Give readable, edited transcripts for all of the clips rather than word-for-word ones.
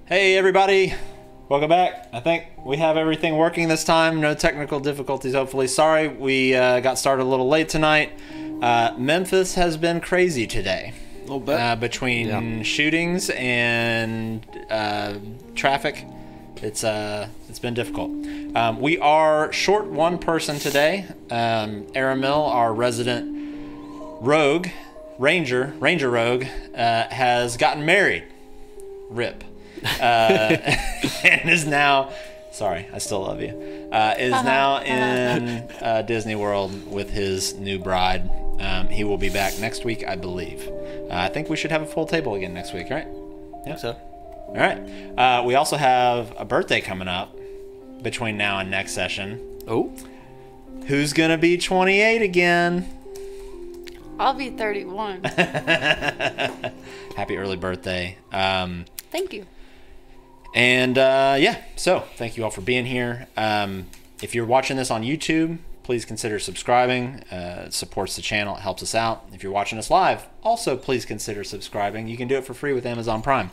Hey everybody, welcome back. I think we have everything working this time. No technical difficulties, hopefully. Sorry, we got started a little late tonight. Memphis has been crazy today. A little bit. Between shootings and traffic, it's been difficult. We are short one person today. Aramil, our resident ranger rogue, has gotten married. RIP. And is now, sorry, I still love you, is now in Disney World with his new bride. He will be back next week, I believe. I think we should have a full table again next week, right? Yeah. So. All right. We also have a birthday coming up between now and next session. Oh. Who's going to be 28 again? I'll be 31. Happy early birthday. Thank you. And so thank you all for being here. If you're watching this on YouTube, please consider subscribing. It supports the channel. It helps us out. If you're watching us live, also please consider subscribing. You can do it for free with Amazon Prime.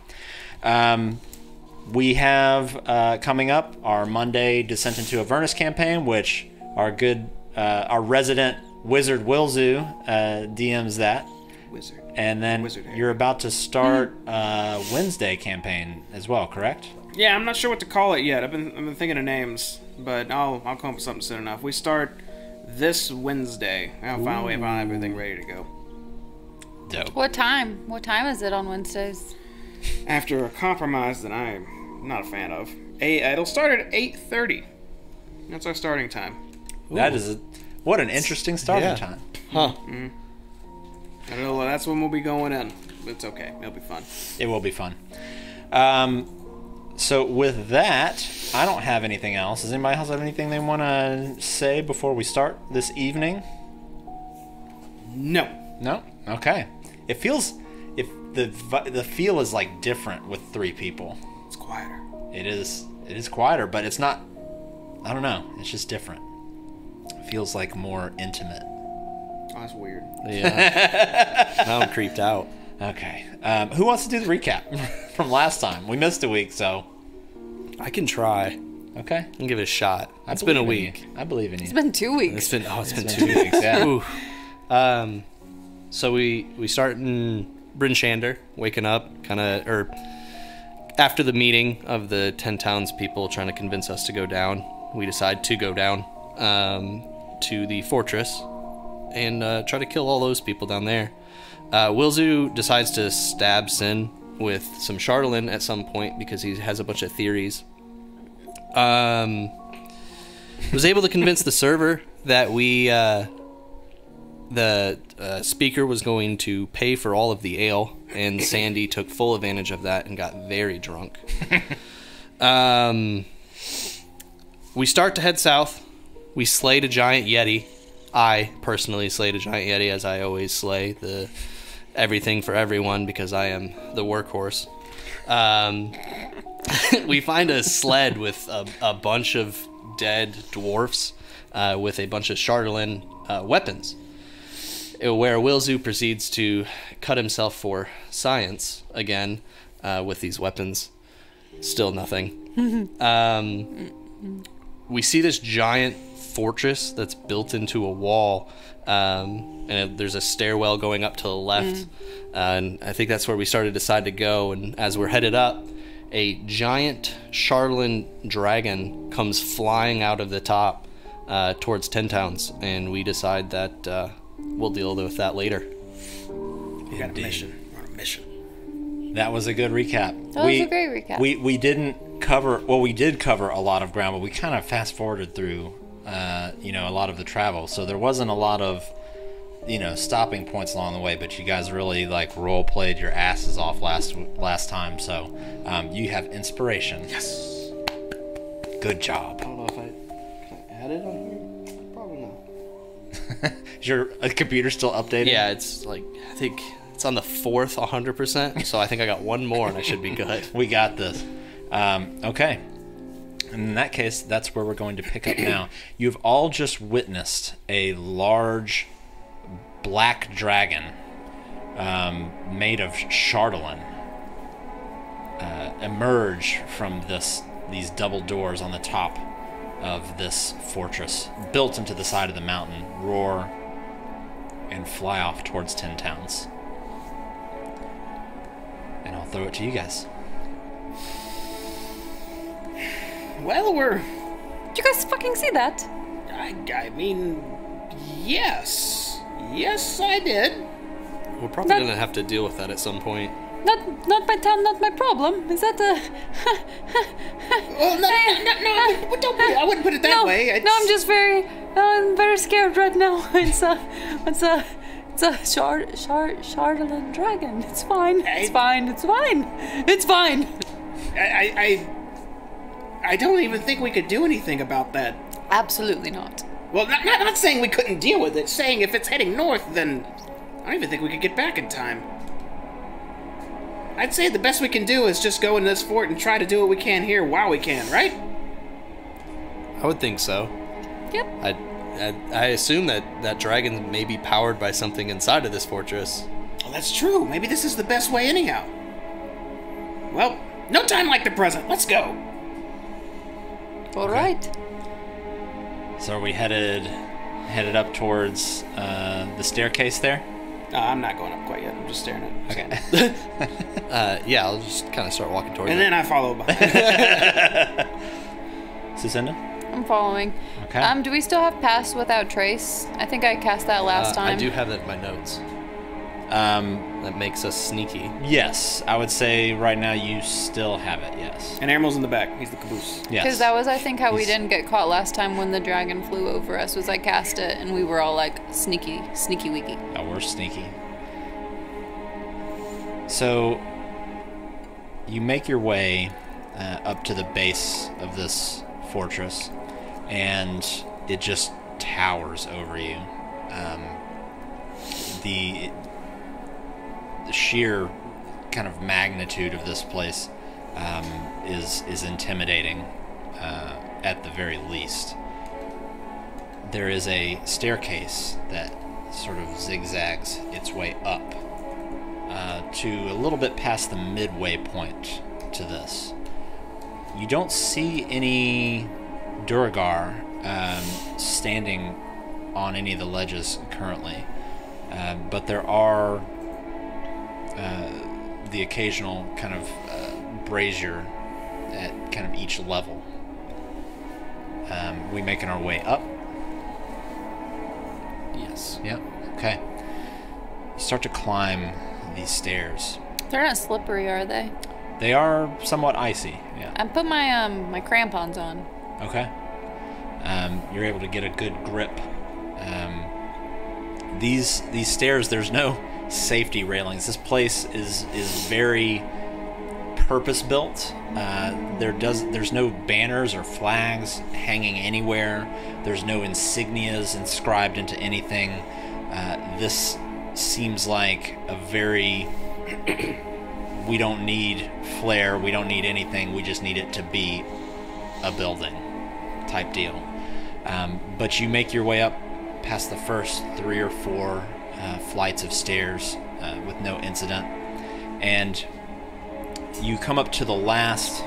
We have coming up our Monday Descent into Avernus campaign, which our resident wizard Wilzu DMs that. Wizard. And then you're about to start Wednesday campaign as well, correct? Yeah, I'm not sure what to call it yet. I've been thinking of names, but I'll come up with something soon enough. We start this Wednesday. I'll find a way to find everything ready to go. Dope. What time? What time is it on Wednesdays? After a compromise that I'm not a fan of. It'll start at 8:30. That's our starting time. That is what an interesting starting time. Huh. Mm-hmm. I don't know, that's when we'll be going in. But it's okay. It'll be fun. It will be fun. So with that, I don't have anything else. Does anybody else have anything they want to say before we start this evening? No. No? Okay. It feels... the feel is like different with three people. It's quieter. It is quieter, but it's not... I don't know. It's just different. It feels like more intimate. Oh, that's weird. Yeah. Now I'm creeped out. Okay. Who wants to do the recap from last time? We missed a week, so... I can try. Okay. I can give it a shot. It's been a week. I believe in you. It's been 2 weeks. It's been 2 weeks. Yeah. Ooh. So we start in Bryn Shander, waking up, or after the meeting of the 10 townspeople trying to convince us to go down. We decide to go down to the fortress and try to kill all those people down there. Wilzu decides to stab Sin with some Chardolin at some point because he has a bunch of theories. Was able to convince the server that the speaker was going to pay for all of the ale, and Sandy took full advantage of that and got very drunk. We start to head south. We slayed a giant yeti. I personally slayed a giant yeti, as I always slay the everything for everyone because I am the workhorse. We find a sled with a bunch of dead dwarfs with a bunch of Chardolin weapons, where Wilzu proceeds to cut himself for science again with these weapons. Still nothing. We see this giant fortress that's built into a wall, and there's a stairwell going up to the left, and I think that's where we started to decide to go. And as we're headed up, a giant Chardolin dragon comes flying out of the top towards 10 Towns, and we decide that we'll deal with that later. We got a mission. We're on a mission. That was a good recap. That was a great recap. We didn't cover... Well, we did cover a lot of ground, but we kind of fast-forwarded through, a lot of the travel. So there wasn't a lot of, stopping points along the way, but you guys really, role-played your asses off last time. So you have inspiration. Yes. Good job. I don't know if can I add it on here? Probably not. Is your computer still updated? Yeah, it's I think it's on the 4th 100%, so I think I got one more and I should be good. We got this. Okay. In that case, that's where we're going to pick up now. You've all just witnessed a large black dragon made of Chardolin emerge from these double doors on the top of this fortress, built into the side of the mountain, roar and fly off towards 10 Towns. And I'll throw it to you guys. Well, Did you guys fucking see that? I mean, yes. Yes, I did. We're probably going to have to deal with that at some point. Not my town, not my problem. Is that a... Well, no, don't put it, I wouldn't put it that way. No, I'm very scared right now. It's a Shardolin dragon. It's fine. It's fine. I don't even think we could do anything about that. Absolutely not. Well, not saying we couldn't deal with it. Saying if it's heading north, then I don't even think we could get back in time. I'd say the best we can do is just go in this fort and try to do what we can here while we can, right? I would think so. Yep. I assume that dragon may be powered by something inside of this fortress. Well, that's true. Maybe this is the best way anyhow. Well, no time like the present. Let's go. All right. So are we headed up towards the staircase there? I'm not going up quite yet. I'm just staring at it. Okay. Yeah, I'll just kind of start walking towards And it. then I follow behind. Susinda? I'm following. Okay. Do we still have Pass Without Trace? I think I cast that last time. I do have that in my notes. That makes us sneaky. Yes, I would say right now you still have it, yes. And Airmal's in the back. He's the caboose. Yes. Because that was, I think, how we didn't get caught last time when the dragon flew over us, was I cast it and we were all like, sneaky weaky. Oh, we're sneaky. So, you make your way up to the base of this fortress, and it just towers over you. The sheer kind of magnitude of this place is intimidating at the very least. There is a staircase that sort of zigzags its way up to a little bit past the midway point to this. You don't see any Duragar standing on any of the ledges currently, but there are the occasional kind of brazier at kind of each level. We making our way up? Yes. Yep. Okay. You start to climb these stairs. They're not slippery, are they? They are somewhat icy. Yeah. I put my my crampons on. Okay. You're able to get a good grip. These stairs, there's no safety railings. This place is very purpose built. There's no banners or flags hanging anywhere. There's no insignias inscribed into anything. This seems like a very we don't need flair, we don't need anything, we just need it to be a building type deal. But you make your way up past the first 3 or 4 flights of stairs with no incident, and you come up to the last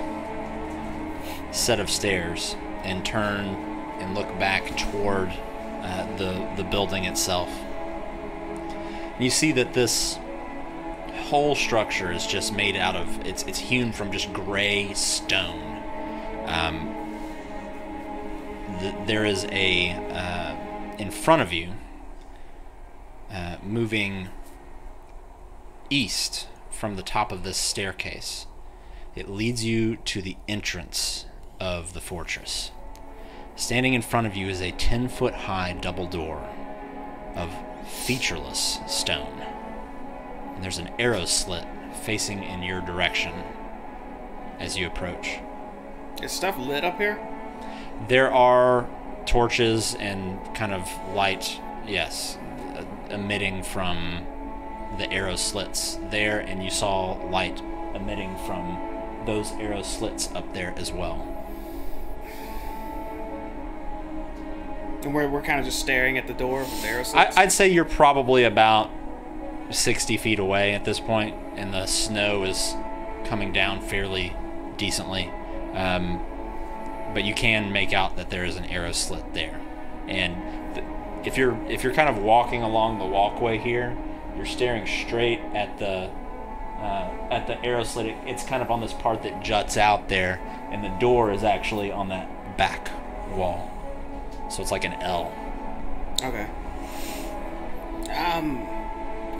set of stairs and turn and look back toward the building itself. And you see that this whole structure is just made out of, it's hewn from just gray stone. There is in front of you, moving east from the top of this staircase. It leads you to the entrance of the fortress. Standing in front of you is a 10-foot high double door of featureless stone. And there's an arrow slit facing in your direction as you approach. Is stuff lit up here? There are torches and kind of light, yes, emitting from the arrow slits there, and you saw light emitting from those arrow slits up there as well. And we're kind of just staring at the door with the arrow slits? I'd say you're probably about 60 feet away at this point, and the snow is coming down fairly decently. But you can make out that there is an arrow slit there. And if you're kind of walking along the walkway here, you're staring straight at the arrow slit. It's kind of on this part that juts out there, and the door is actually on that back wall. So it's like an L. Okay.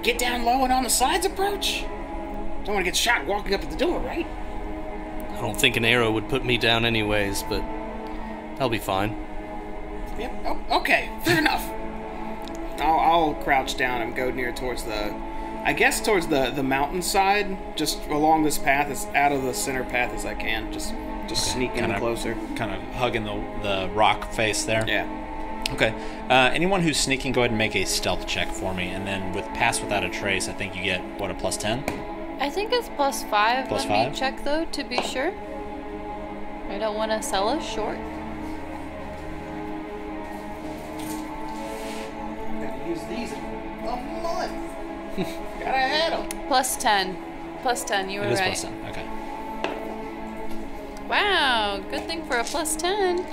Get down low and on the sides approach? Don't want to get shot walking up to the door, right? I don't think an arrow would put me down anyways, but I'll be fine. Yep. Oh, okay. Fair enough. I'll crouch down and go near towards towards the mountainside, just along this path, as out of the center path as I can. Just sneaking in closer. Kind of hugging the rock face there. Yeah. Okay. Anyone who's sneaking, go ahead and make a stealth check for me, and then with pass without a trace, I think you get what, a +10. I think it's +5. Plus Let 5? me check though to be sure. I don't want to sell us short. Gotta use these in a month. Gotta have them. +10. +10. You were It is right. +10. Okay. Wow. Good thing for a +10.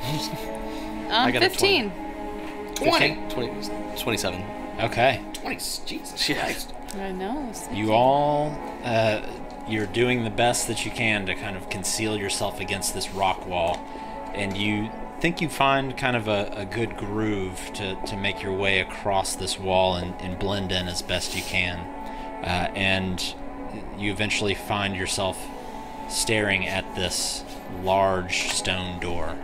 I got a 15. 20. 27. Okay. 20. Jesus Christ. I know. You all, you're doing the best that you can to kind of conceal yourself against this rock wall, and you think you find kind of a good groove to make your way across this wall and blend in as best you can. And you eventually find yourself staring at this large stone door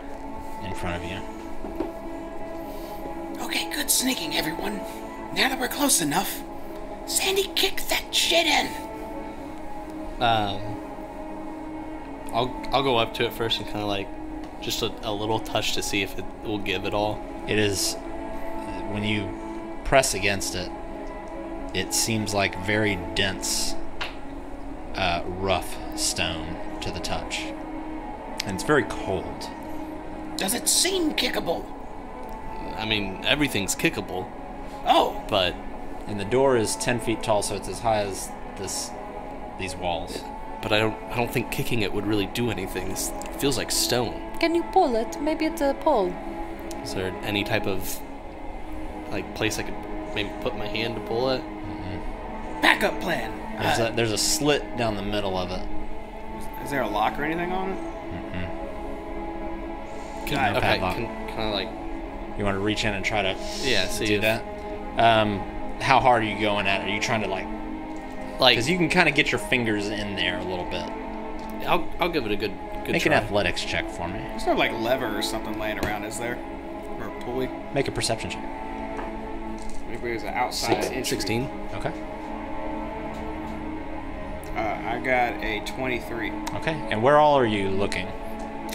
in front of you. Okay, good sneaking, everyone. Now that we're close enough, Sandy, kick that shit in. I'll go up to it first and kind of like just a little touch to see if it will give at all. It is, when you press against it, it seems like very dense, rough stone to the touch. And it's very cold. Does it seem kickable? I mean, everything's kickable, Oh, but And the door is 10 feet tall, so it's as high as these walls. I don't think kicking it would really do anything. This feels like stone. Can you pull it? Maybe it's a pole. Is there any type of like place I could maybe put my hand to pull it? backup plan. There's a slit down the middle of it. Is there a lock or anything on it? Can, No okay, padlock. can I like You want to reach in and try to see do if, that? How hard are you going at it? Are you trying to like? Because you can kind of get your fingers in there a little bit. I'll give it a good Make try. an athletics check for me. Is there like lever or something laying around? Is there, or a pulley? Make a perception check. Maybe it's an outside entry. 16. Okay. I got a 23. Okay. And where all are you looking?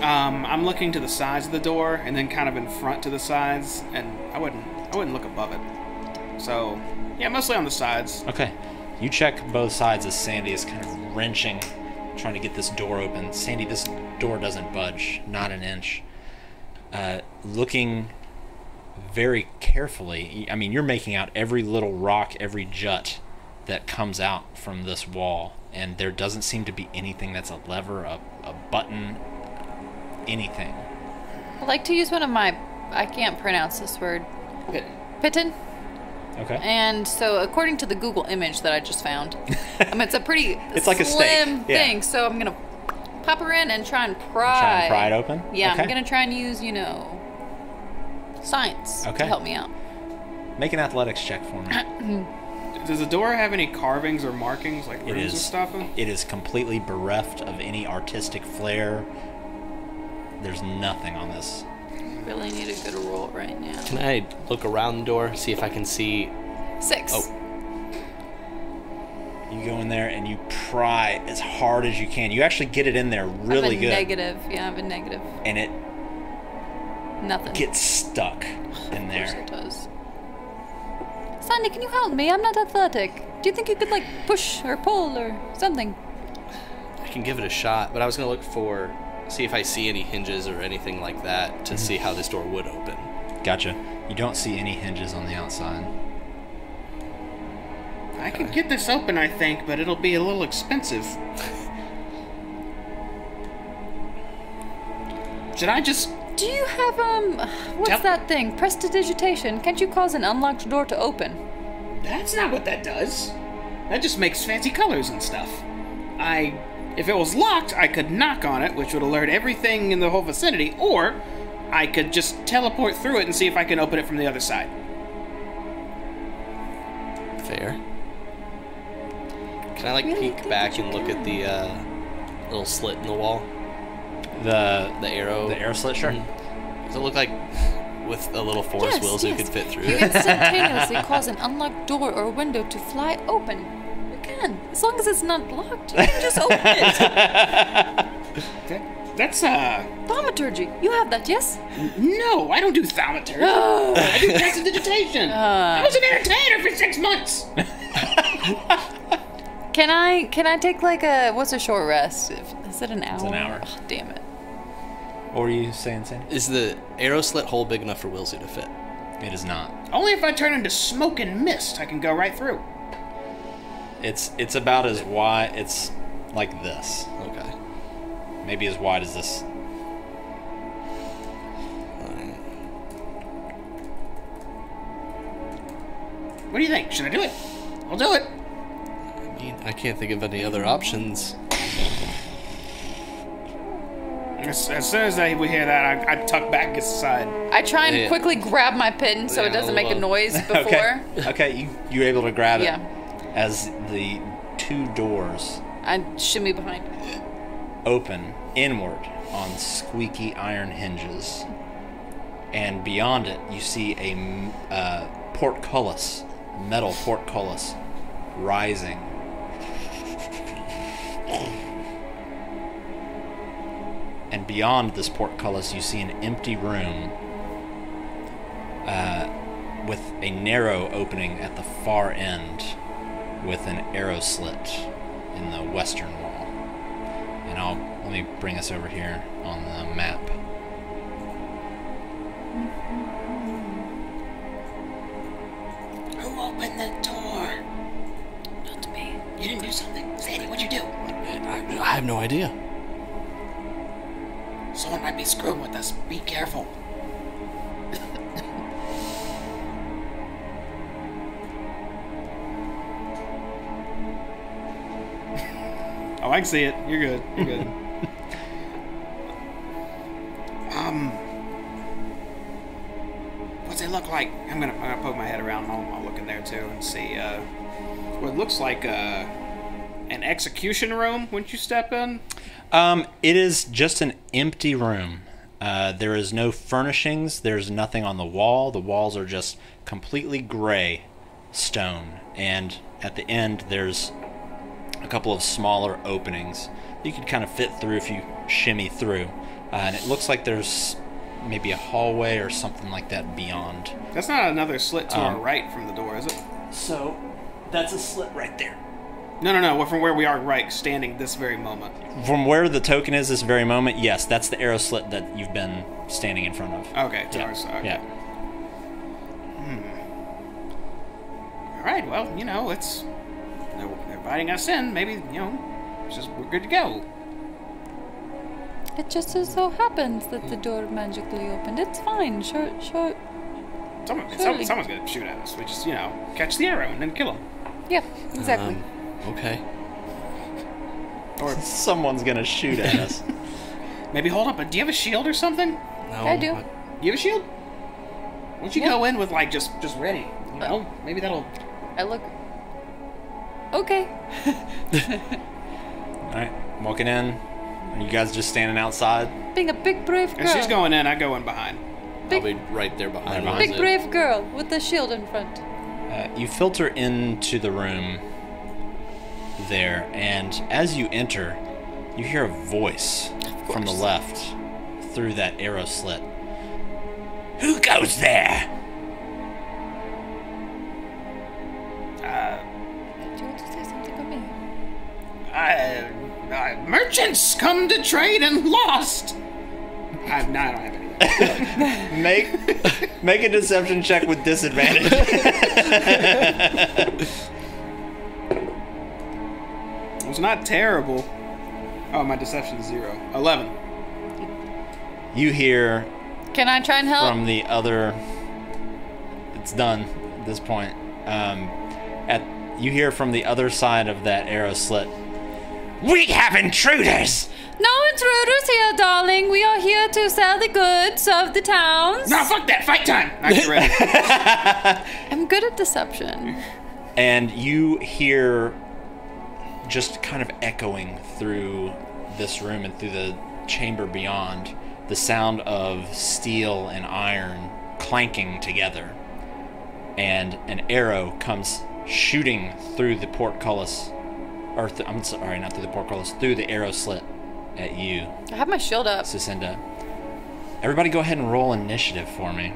I'm looking to the sides of the door, and then kind of in front to the sides, and I wouldn't look above it. So, yeah, mostly on the sides. Okay. You check both sides as Sandy is kind of wrenching, trying to get this door open. Sandy, this door doesn't budge, not an inch. Looking very carefully, I mean, you're making out every little rock, every jut that comes out from this wall, and there doesn't seem to be anything that's a lever, a button, anything. I'd like to use one of my, I can't pronounce this word, Pitten. Okay. And so, according to the Google image that I just found, it's a pretty It's like a steak, slim thing. yeah. So I'm gonna pop her in and try and pry. Try and pry it open? Yeah, Okay. I'm gonna try and use, science Okay. to help me out. Make an athletics check for me. Does the door have any carvings or markings, like It runes or is. stuff? It is completely bereft of any artistic flair. There's nothing on this. Really need a good roll right now. Can I look around the door, see if I can see? 6. Oh. You go in there and you pry as hard as you can. You actually get it in there really I have a good, negative. Yeah, I have a negative. and it Nothing. gets stuck in Of course there. it does. Sandy, can you help me? I'm not athletic. Do you think you could, push or pull or something? I can give it a shot, but I was gonna look for, see if I see any hinges or anything like that to see how this door would open. Gotcha. You don't see any hinges on the outside. I could get this open, I think, but it'll be a little expensive. Should I just... Do you have, what's Tell- that thing? Prestidigitation. Can't you cause an unlocked door to open? That's not what that does. That just makes fancy colors and stuff. If it was locked, I could knock on it, which would alert everything in the whole vicinity, or I could just teleport through it and see if I can open it from the other side. Fair. Can I like peek back and look at the little slit in the wall? The arrow. The arrow slit, sure. Does it look like with a little force wheels you could fit through You it? instantaneously cause an unlocked door or window to fly open. You can. As long as it's not locked, you can just open it. That's, Thaumaturgy. You have that, yes? No, I don't do thaumaturgy. I do prestidigitation. I was an entertainer for 6 months. Can I take like what's a short rest? Is it an hour? It's an hour. Oh, damn it. What were you saying, Sandy? Is the arrow slit hole big enough for Wilsey to fit? It is not. Only if I turn into smoke and mist, I can go right through. It's about as wide. It's like this. Okay. Maybe as wide as this. What do you think? Should I do it? I'll do it. I mean, I can't think of any other options. As soon as we hear that, I tuck back aside. I try and Yeah. quickly grab my pin so it Yeah, doesn't make a hold on. noise before. Okay. You're able to grab it. Yeah. As the two doors I shimmy behind. open inward on squeaky iron hinges, and beyond it you see a portcullis, metal portcullis, rising. And beyond this portcullis, you see an empty room with a narrow opening at the far end with an arrow slit in the western wall. And let me bring us over here on the map. Who opened the door? Not me. You didn't do something. Sandy, what'd you do? I have no idea. Someone might be screwing with us. Be careful. Oh, I can see it. You're good. You're good. What's it look like? I'm gonna poke my head around and I'll look in there too and see what looks like an execution room. Once you step in. It is just an empty room. There is no furnishings. There's nothing on the wall. The walls are just completely gray stone. And at the end, there's a couple of smaller openings you could kind of fit through if you shimmy through. And it looks like there's maybe a hallway or something like that beyond. That's not another slit to our right from the door, is it? So that's a slit right there. No. From where we are right, standing this very moment. From where the token is this very moment, yes, that's the arrow slit that you've been standing in front of. Okay, to our side. Yeah. All right, well, they're inviting us in. Maybe, we're good to go. It just so happens that the door magically opened. It's fine. Sure. Someone's gonna shoot at us. We just, catch the arrow and then kill him. Yeah, exactly. Okay. Or Someone's gonna shoot at us. maybe hold up. But do you have a shield or something? No, I do. You have a shield? Why don't you go in with just ready? Maybe that'll. I look. Okay. All right, walking in. Are you guys just standing outside? Being a big brave girl. If she's going in, I go in behind. I'll be right there behind her. Big brave girl with the shield in front. You filter into the room there, and as you enter, you hear a voice from the left through that arrow slit. Who goes there? Do you want to say something to me? Merchants come to trade and lost. I don't have anything. Make a deception check with disadvantage. It was not terrible. Oh, my deception is 0. 11. You hear Can I try and help? from the other. It's done at this point. You hear from the other side of that arrow slit. We have intruders. No intruders here, darling. We are here to sell the goods of the towns. No, fuck that. Fight time. I get ready. I'm good at deception. And you hear, just kind of echoing through this room and through the chamber beyond, the sound of steel and iron clanking together. And an arrow comes shooting through the portcullis. Or, I'm sorry, not through the portcullis, through the arrow slit at you, I have my shield up. Sucinda. Everybody go ahead and roll initiative for me.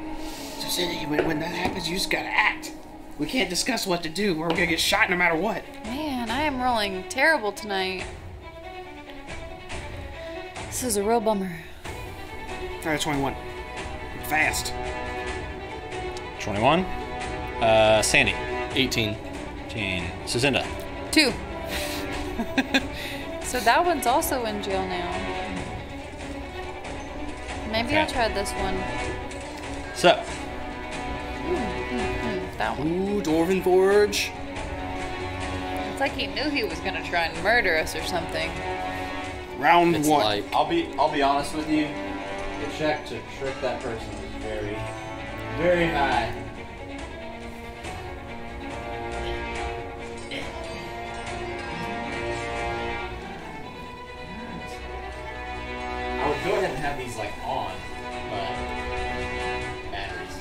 So, Cindy, when that happens, you just gotta act. We can't discuss what to do, or we're gonna get shot no matter what. Man, I am rolling terrible tonight. This is a real bummer. All right, 21. Fast. 21. Sandy. 18. 18. Sucinda. 2. So that one's also in jail now. Maybe Okay. I'll try this one. So, That one. Ooh, Dwarven Forge. It's like he knew he was gonna try and murder us or something. Round It's 1. like I'll be honest with you. The check to trick that person is very, very high. I would go ahead and have these like on, but batteries.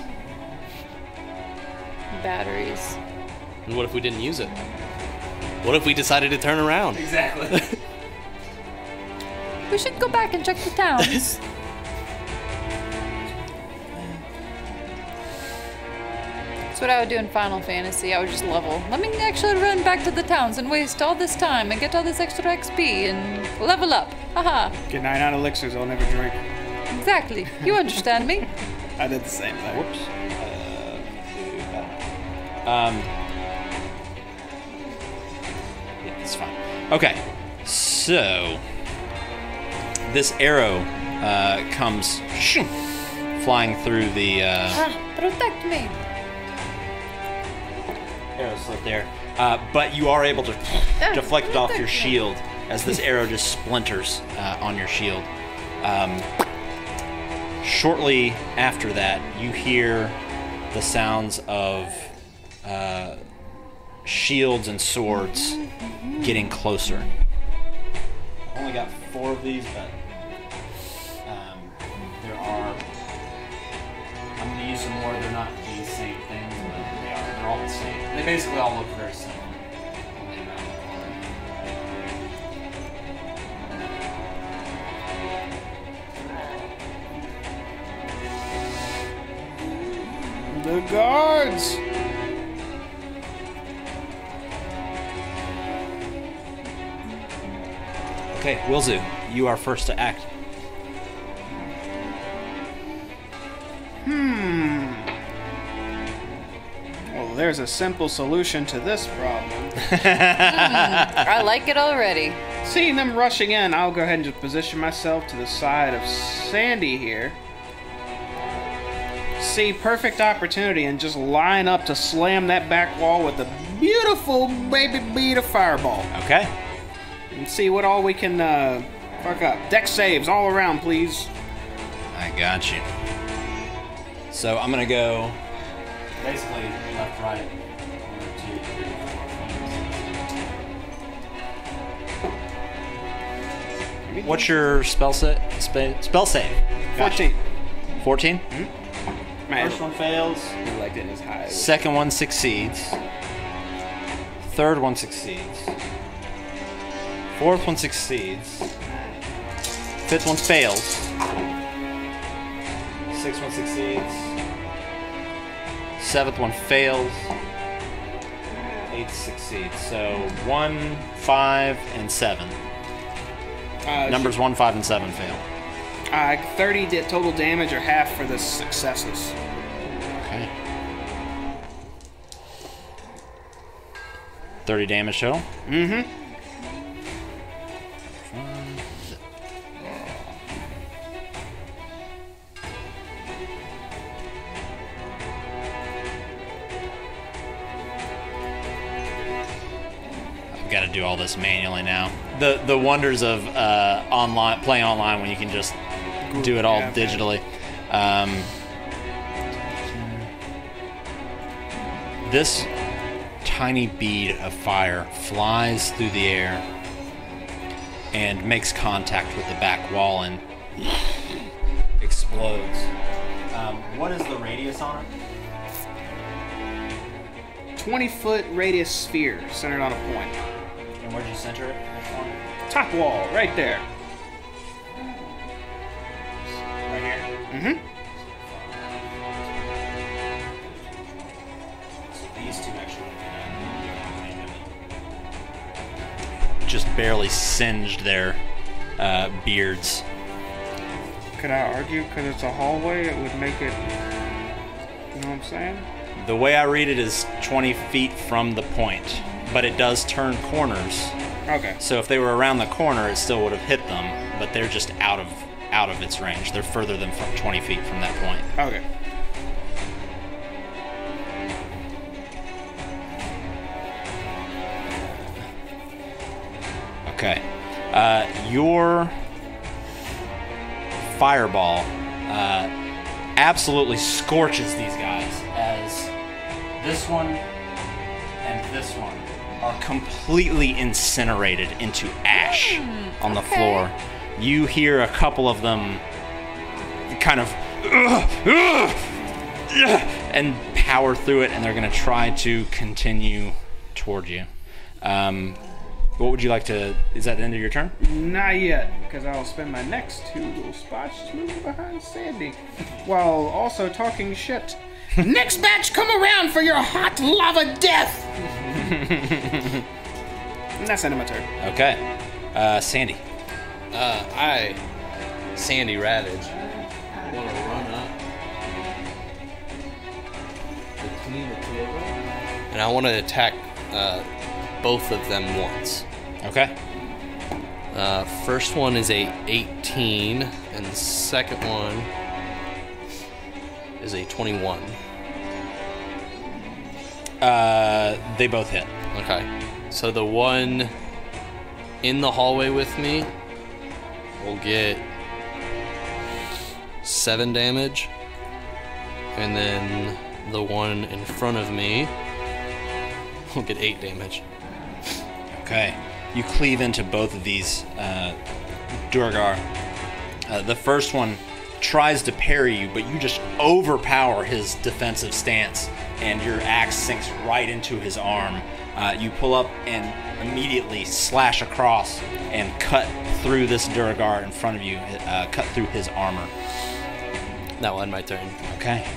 Batteries. And what if we didn't use it? What if we decided to turn around? Exactly. We should go back and check the towns. That's what I would do in Final Fantasy. I would just level. Let me actually run back to the towns and waste all this time and get all this extra XP and level up. Haha. Get 9 out elixirs I'll never drink. Exactly. You understand me. I did the same thing. Whoops. Yeah, it's fine. Okay, so this arrow comes flying through the Protect me. arrow slit there, but you are able to deflect it off your shield as this arrow just splinters on your shield. Shortly after that, you hear the sounds of shields and swords getting closer. I've only got 4 of these, but there are. I'm going to use some more. They're not these same things, but they are. They're all the same. They basically all look very similar. Only amount of color. The guards! Okay, Wilzu, you are first to act. Well, there's a simple solution to this problem. I like it already. Seeing them rushing in, I'll go ahead and just position myself to the side of Sandy here. See perfect opportunity and just line up to slam that back wall with a beautiful baby bead of fireball. Okay. And see what all we can fuck up. Dex saves all around, please. I got you. So I'm gonna go basically left, right. 1, 2, 3, 4. What's your spell set? Spell save? 14. 14. Man, First one fails. he liked it as high as... Second one succeeds. Third one succeeds. Fourth one succeeds. Fifth one fails. Sixth one succeeds. Seventh one fails. Eighth succeeds. So 1, 5, and 7. Numbers 1, 5, and 7 fail. 30 did total damage or half for the successes. Okay. 30 damage total. Mm-hmm. do all this manually now. The wonders of playing online when you can just do it all digitally. This tiny bead of fire flies through the air and makes contact with the back wall and explodes. What is the radius on it? 20-foot radius sphere centered on a point. And where'd you center it? Top wall, right there. Right here? Mm-hmm. So these two actually just barely singed their beards. Could I argue because it's a hallway, it would make it... You know what I'm saying? The way I read it is 20 feet from the point, but it does turn corners. Okay. So if they were around the corner, it still would have hit them, but they're just out of its range. They're further than 20 feet from that point. Okay. Okay. Your fireball absolutely scorches these guys as this one and this one are completely incinerated into ash on the floor. You hear a couple of them kind of and power through it, and they're going to try to continue toward you. What would you like to... Is that the end of your turn? Not yet, because I'll spend my next 2 little spots just moving behind Sandy, while also talking shit. Next batch, come around for your hot lava death! And that's the end of my turn. Okay. Sandy. Sandy Ravage, want to run up between the two of them, and I want to attack both of them once. Okay. First one is a 18, and the second one is a 21. They both hit. Okay. So the one in the hallway with me will get 7 damage, and then the one in front of me will get 8 damage. Okay. You cleave into both of these Durgar. The first one tries to parry you, but you just overpower his defensive stance, and your axe sinks right into his arm. You pull up and immediately slash across and cut through this Durgar in front of you, cut through his armor. That will end my turn. Okay.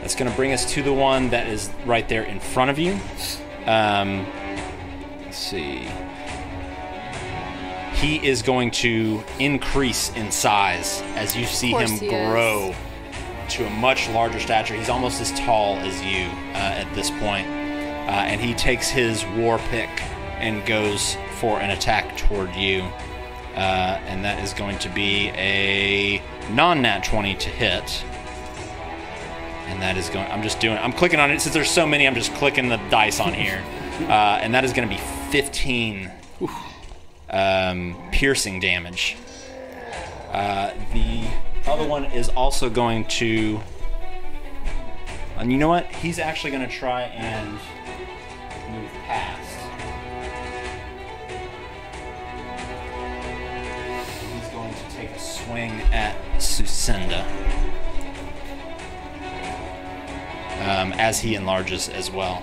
That's going to bring us to the one that is right there in front of you. Let's see. He is going to increase in size as you see him grow to a much larger stature. He's almost as tall as you at this point. And he takes his war pick and goes for an attack toward you. And that is going to be a non-nat 20 to hit. And that is going... I'm clicking on it. Since there's so many, I'm just clicking the dice on here. And that is going to be 15 piercing damage. The other one is also going to... And you know what? He's actually going to try and move past. He's going to take a swing at Sucinda. As he enlarges as well.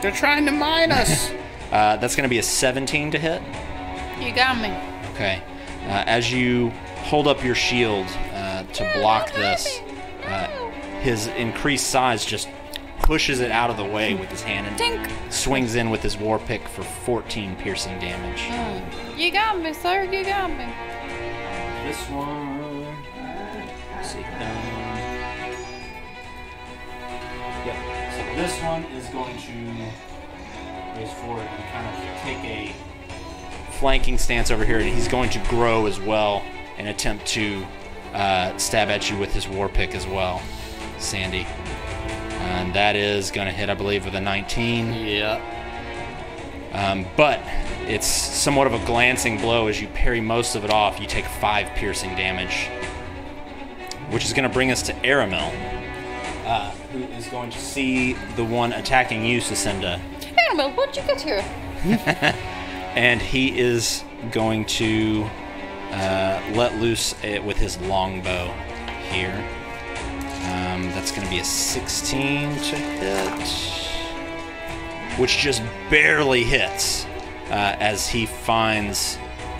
They're trying to mine us. That's going to be a 17 to hit. You got me. Okay. As you hold up your shield to block this, his increased size just pushes it out of the way with his hand and Tink. swings in with his war pick for 14 piercing damage. You got me, sir. You got me. This one... Let's see. Yep. So this one is going to raise forward and kind of take a flanking stance over here, and he's going to grow as well and attempt to stab at you with his war pick as well, Sandy. And that is going to hit, I believe, with a 19. Yeah. But it's somewhat of a glancing blow. As you parry most of it off, you take 5 piercing damage, which is going to bring us to Aramel, who is going to see the one attacking you, Sucinda. Annabelle, what'd you get here? And he is going to let loose with his longbow here. That's going to be a 16 to hit, which just barely hits as he finds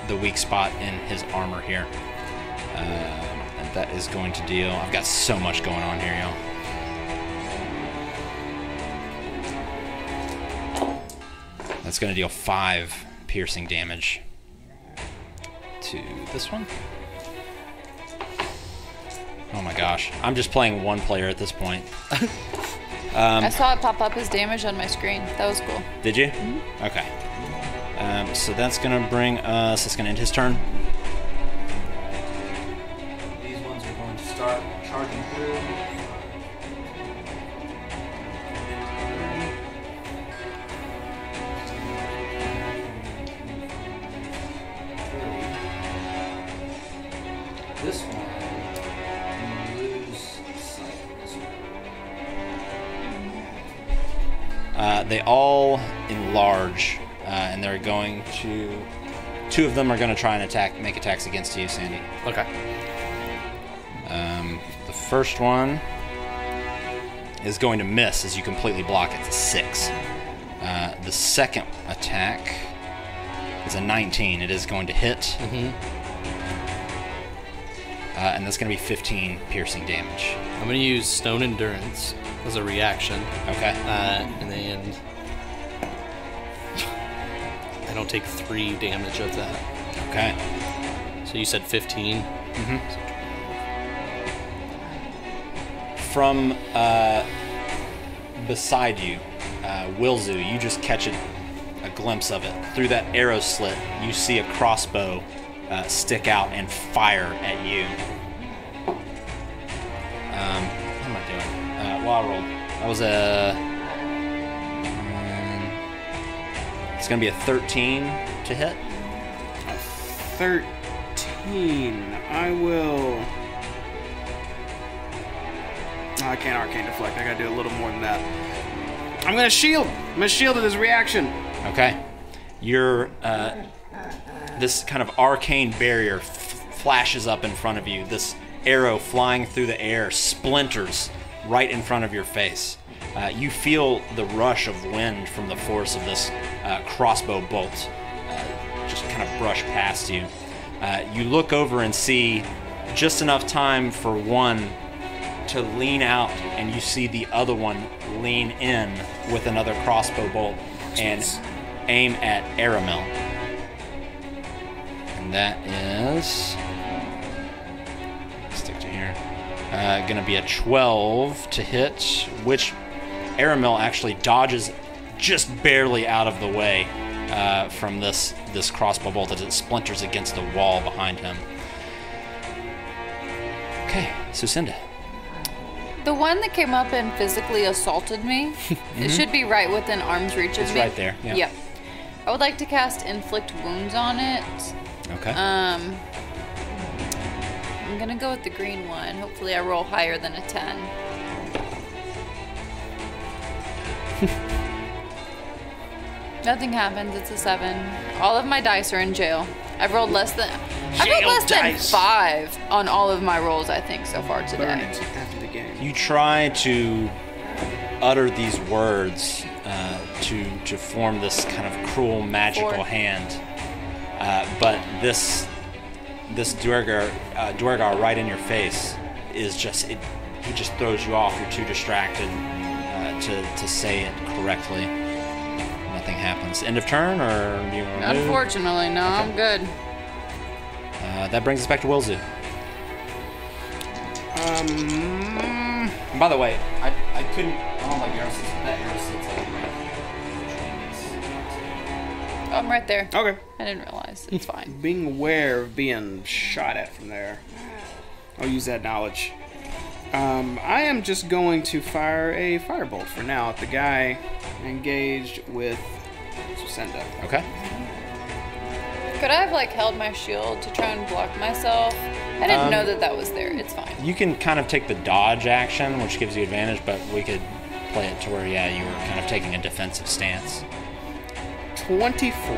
the weak spot in his armor here. And that is going to deal... I've got so much going on here, y'all. That's going to deal 5 piercing damage to this one. Oh my gosh. I'm just playing one player at this point. I saw it pop up as damage on my screen. That was cool. Did you? Mm-hmm. Okay. So that's going to bring us... That's going to end his turn. These ones are going to start charging through. This one, you lose sight of this one. They all enlarge, and they're going to... 2 of them are going to try and make attacks against you, Sandy. Okay. The first one is going to miss as you completely block it. It's a 6. The second attack is a 19. It is going to hit. Mm-hmm. And that's going to be 15 piercing damage. I'm going to use Stone Endurance as a reaction. Okay. And then I don't take 3 damage of that. Okay. So you said 15? Mm-hmm. From beside you, Wilzu, you just catch a glimpse of it. Through that arrow slit, you see a crossbow stick out and fire at you. What am I doing? Well, I rolled. That was a... it's going to be a 13 to hit. A 13. I will... Oh, I can't arcane deflect. I gotta do a little more than that. I'm gonna shield. I'm gonna shield it as reaction. Okay. Your this kind of arcane barrier flashes up in front of you. This arrow flying through the air splinters right in front of your face. You feel the rush of wind from the force of this crossbow bolt just kind of brush past you. You look over and see just enough time for one to lean out, and you see the other one lean in with another crossbow bolt and aim at Aramel. And that is... stick to here. Gonna be a 12 to hit, which Aramel actually dodges just barely out of the way from this crossbow bolt as it splinters against the wall behind him. Okay, Sucinda. The one that came up and physically assaulted me, it should be right within arm's reach of It's me. right there, yeah. Yep. I would like to cast Inflict Wounds on it. Okay. I'm gonna go with the green one. Hopefully I roll higher than a 10. Nothing happens, it's a 7. All of my dice are in jail. I've rolled less than 5 on all of my rolls, I think, so far Burn today. it after the game. You try to utter these words to form this kind of cruel magical 4. hand, but this Duergar right in your face is just he just throws you off. You're too distracted to say it correctly. Nothing happens. End of turn, or do you want to move? Unfortunately, no, Okay. I'm good. That brings us back to Wilzu. And by the way, I couldn't. Oh my gosh, that arrow sits like I'm right there. Okay. I didn't realize. It's fine. Being aware of being shot at from there. I'll use that knowledge. I am just going to fire a firebolt for now at the guy engaged with Sucinda. Okay. Could I have like held my shield to try and block myself? I didn't know that was there. It's fine. You can kind of take the dodge action, which gives you advantage, but we could play it to where, yeah, you were kind of taking a defensive stance. 24.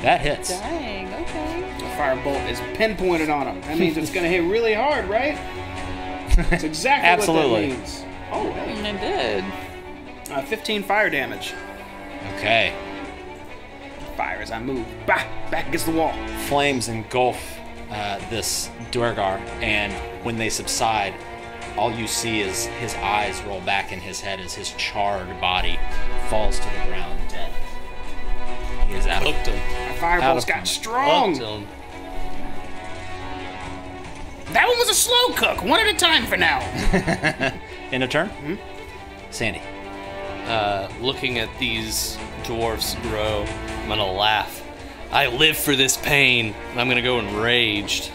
That hits. Dang, okay. The firebolt is pinpointed on him. That means it's going to hit really hard, right? That's exactly Absolutely. what that means. Oh, hey. And it did. 15 fire damage. Okay. Fire as I move. Back against the wall. Flames engulf this Duergar, and when they subside, all you see is his eyes roll back in his head as his charred body falls to the ground dead. He is out of Hooked him. My firebolt's got strong. Hooked him. That one was a slow cook. One at a time for now. In a turn? Sandy. Looking at these dwarfs grow, I'm gonna laugh. I live for this pain, and I'm gonna go enraged.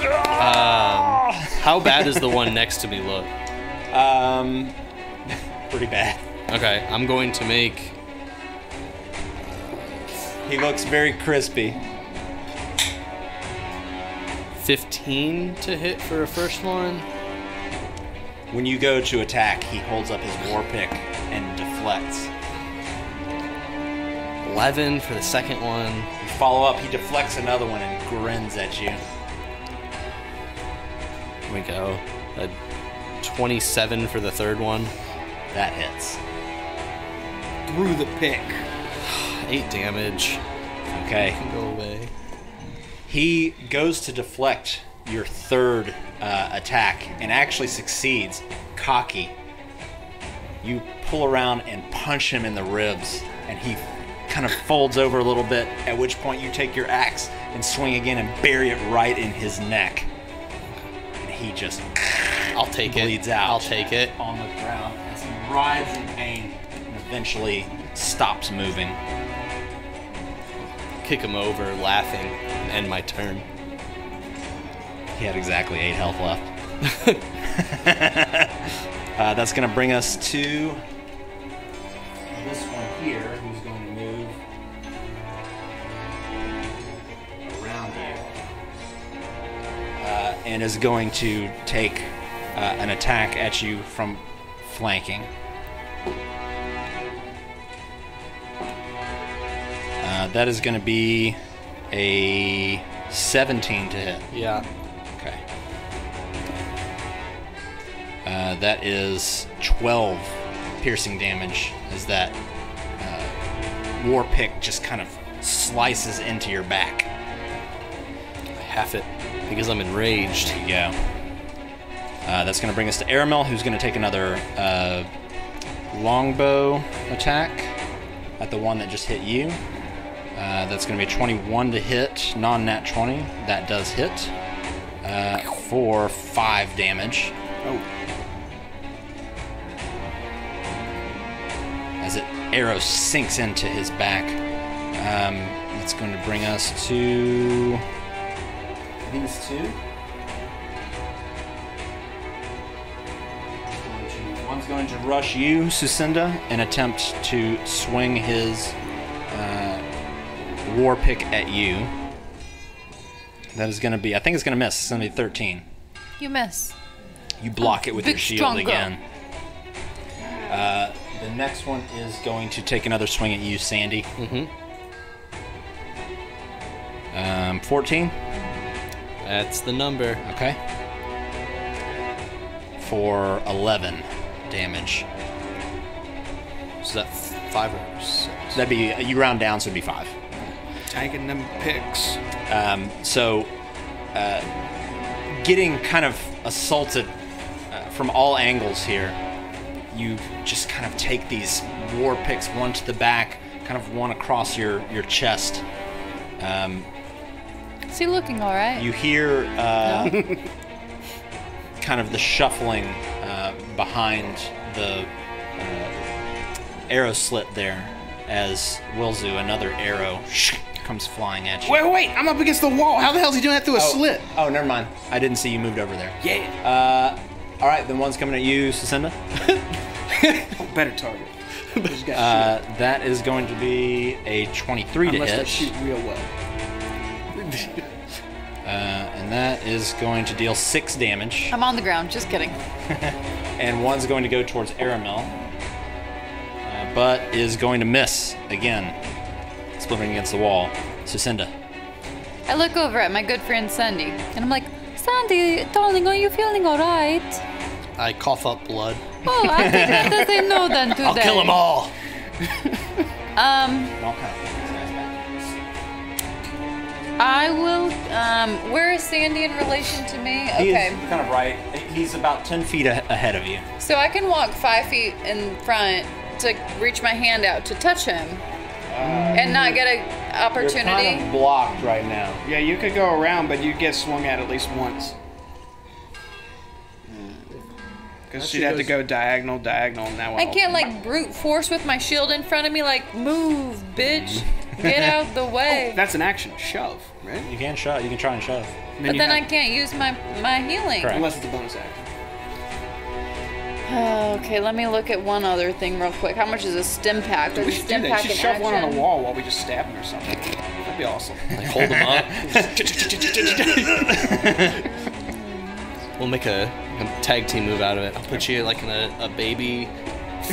How bad does the one next to me look? Pretty bad. Okay, I'm going to make He looks very crispy. 15 to hit for a first one. When you go to attack, he holds up his war pick and deflects. 11 for the second one. You follow up, he deflects another one and grins at you. Here we go. A 27 for the third one. That hits. Through the pick. 8 damage. Okay. Can go away. He goes to deflect your third attack and actually succeeds. Cocky. You pull around and punch him in the ribs, and he kind of folds over a little bit, at which point you take your axe and swing again and bury it right in his neck. And he just I'll take bleeds it. out. I'll take it. On the ground as he writhes in pain and eventually stops moving. Kick him over, laughing, and end my turn. He had exactly 8 health left. That's going to bring us to this one here, who's going to move around you. And is going to take an attack at you from flanking. That is going to be a 17 to hit. Yeah. Okay. That is 12 piercing damage as that war pick just kind of slices into your back. Half it because I'm enraged. There you go. That's going to bring us to Aramel, who's going to take another longbow attack at the one that just hit you. That's going to be a 21 to hit, non-nat 20. That does hit for 5 damage. Oh. As it arrow sinks into his back. That's going to bring us to these two. One's going to rush you, Sucinda, and attempt to swing his war pick at you. That is going to be, I think it's going to miss. It's going to be 13. You miss. You block it with your Big shield strong girl. again. The next one is going to take another swing at you, Sandy. 14. That's the number. Okay. For 11 damage. So that 5 or 6? That'd be, you round down, so it'd be 5. Taking them picks. Getting kind of assaulted from all angles here, you just kind of take these war picks, one to the back, kind of one across your chest. Is he looking all right? You hear kind of the shuffling behind the arrow slit there as Wilzu, another arrow comes flying at you. Wait, I'm up against the wall. How the hell is he doing that through a slit? Oh, never mind. I didn't see you moved over there. Yeah. All right, then one's coming at you, Sucinda. Better target. That is going to be a 23 Unless to they hit. shoot real well. And that is going to deal 6 damage. I'm on the ground. Just kidding. And one's going to go towards Aramel. But is going to miss again. Splintering against the wall. Sucinda. I look over at my good friend Sandy, and I'm like, Sandy, darling, are you feeling all right? I cough up blood. Oh, I think let us say no then today. I'll kill them all. I will. Where is Sandy in relation to me? He Okay. is kind of right. He's about 10 feet ahead of you. So I can walk 5 feet in front to reach my hand out to touch him, and not get an opportunity. You're kind of blocked right now. Yeah, you could go around, but you get swung at least once. Because she'd have to go diagonal, and that one. I can't like brute force with my shield in front of me, like move, bitch, get out the way. That's an action. Shove, right? You can shove. You can try and shove. But then I can't use my healing. Correct. Unless it's a bonus action. Okay, let me look at one other thing real quick. How much is a stim pack? We Does should do stim that. pack You should in shove one on action? a wall while we just stab him or something. That'd be awesome. Like hold them up. We'll make a tag team move out of it. I'll put you like in a baby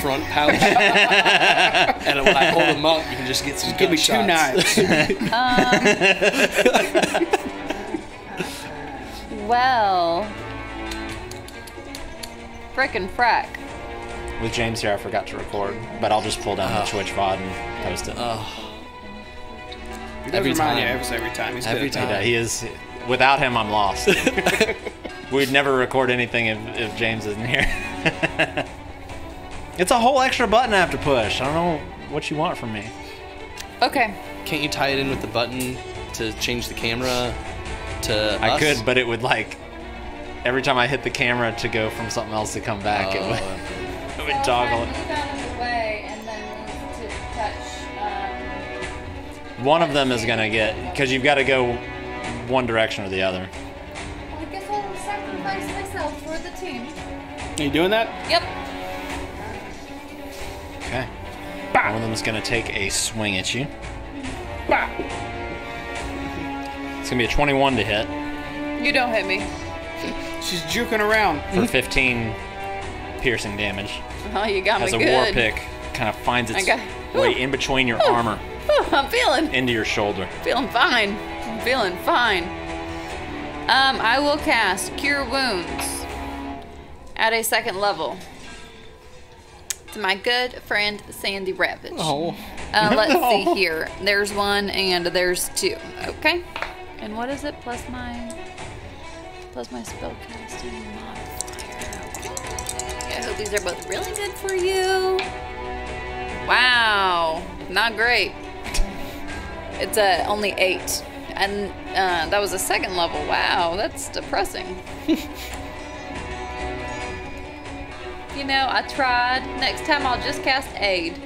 front pouch, and when I hold them up, you can just get some. Give me 2 gunshots. knives. Well, frickin' frack. With James here, I forgot to record, but I'll just pull down the Twitch VOD and post it. He does Every remind you time. every time. He's Every good at time. Yeah, he is. Without him, I'm lost. We'd never record anything if James isn't here. It's a whole extra button I have to push. I don't know what you want from me. Okay. Can't you tie it in with the button to change the camera to I us? could, but it would like every time I hit the camera to go from something else to come back, it would toggle it. Move out of the way and then move to touch. One of them is gonna get because you've got to go one direction or the other. I guess I'll sacrifice myself for the team. Are you doing that? Yep. Okay. One of them is gonna take a swing at you. Bah! It's gonna be a 21 to hit You don't hit me. She's juking around. for 15 piercing damage. Oh, you got As me a good. war pick kind of finds its way in between your armor I'm feeling into your shoulder. fine. I'm feeling fine. I will cast Cure Wounds at a 2nd level to my good friend Sandy Ravage. Oh. Let's see here. There's 1 and there's 2. Okay. And what is it? Plus my spellcasting modifier. I hope these are both really good for you. Wow. Not great. It's only 8. And that was a 2nd level. Wow, that's depressing. You know, I tried. Next time I'll just cast Aid.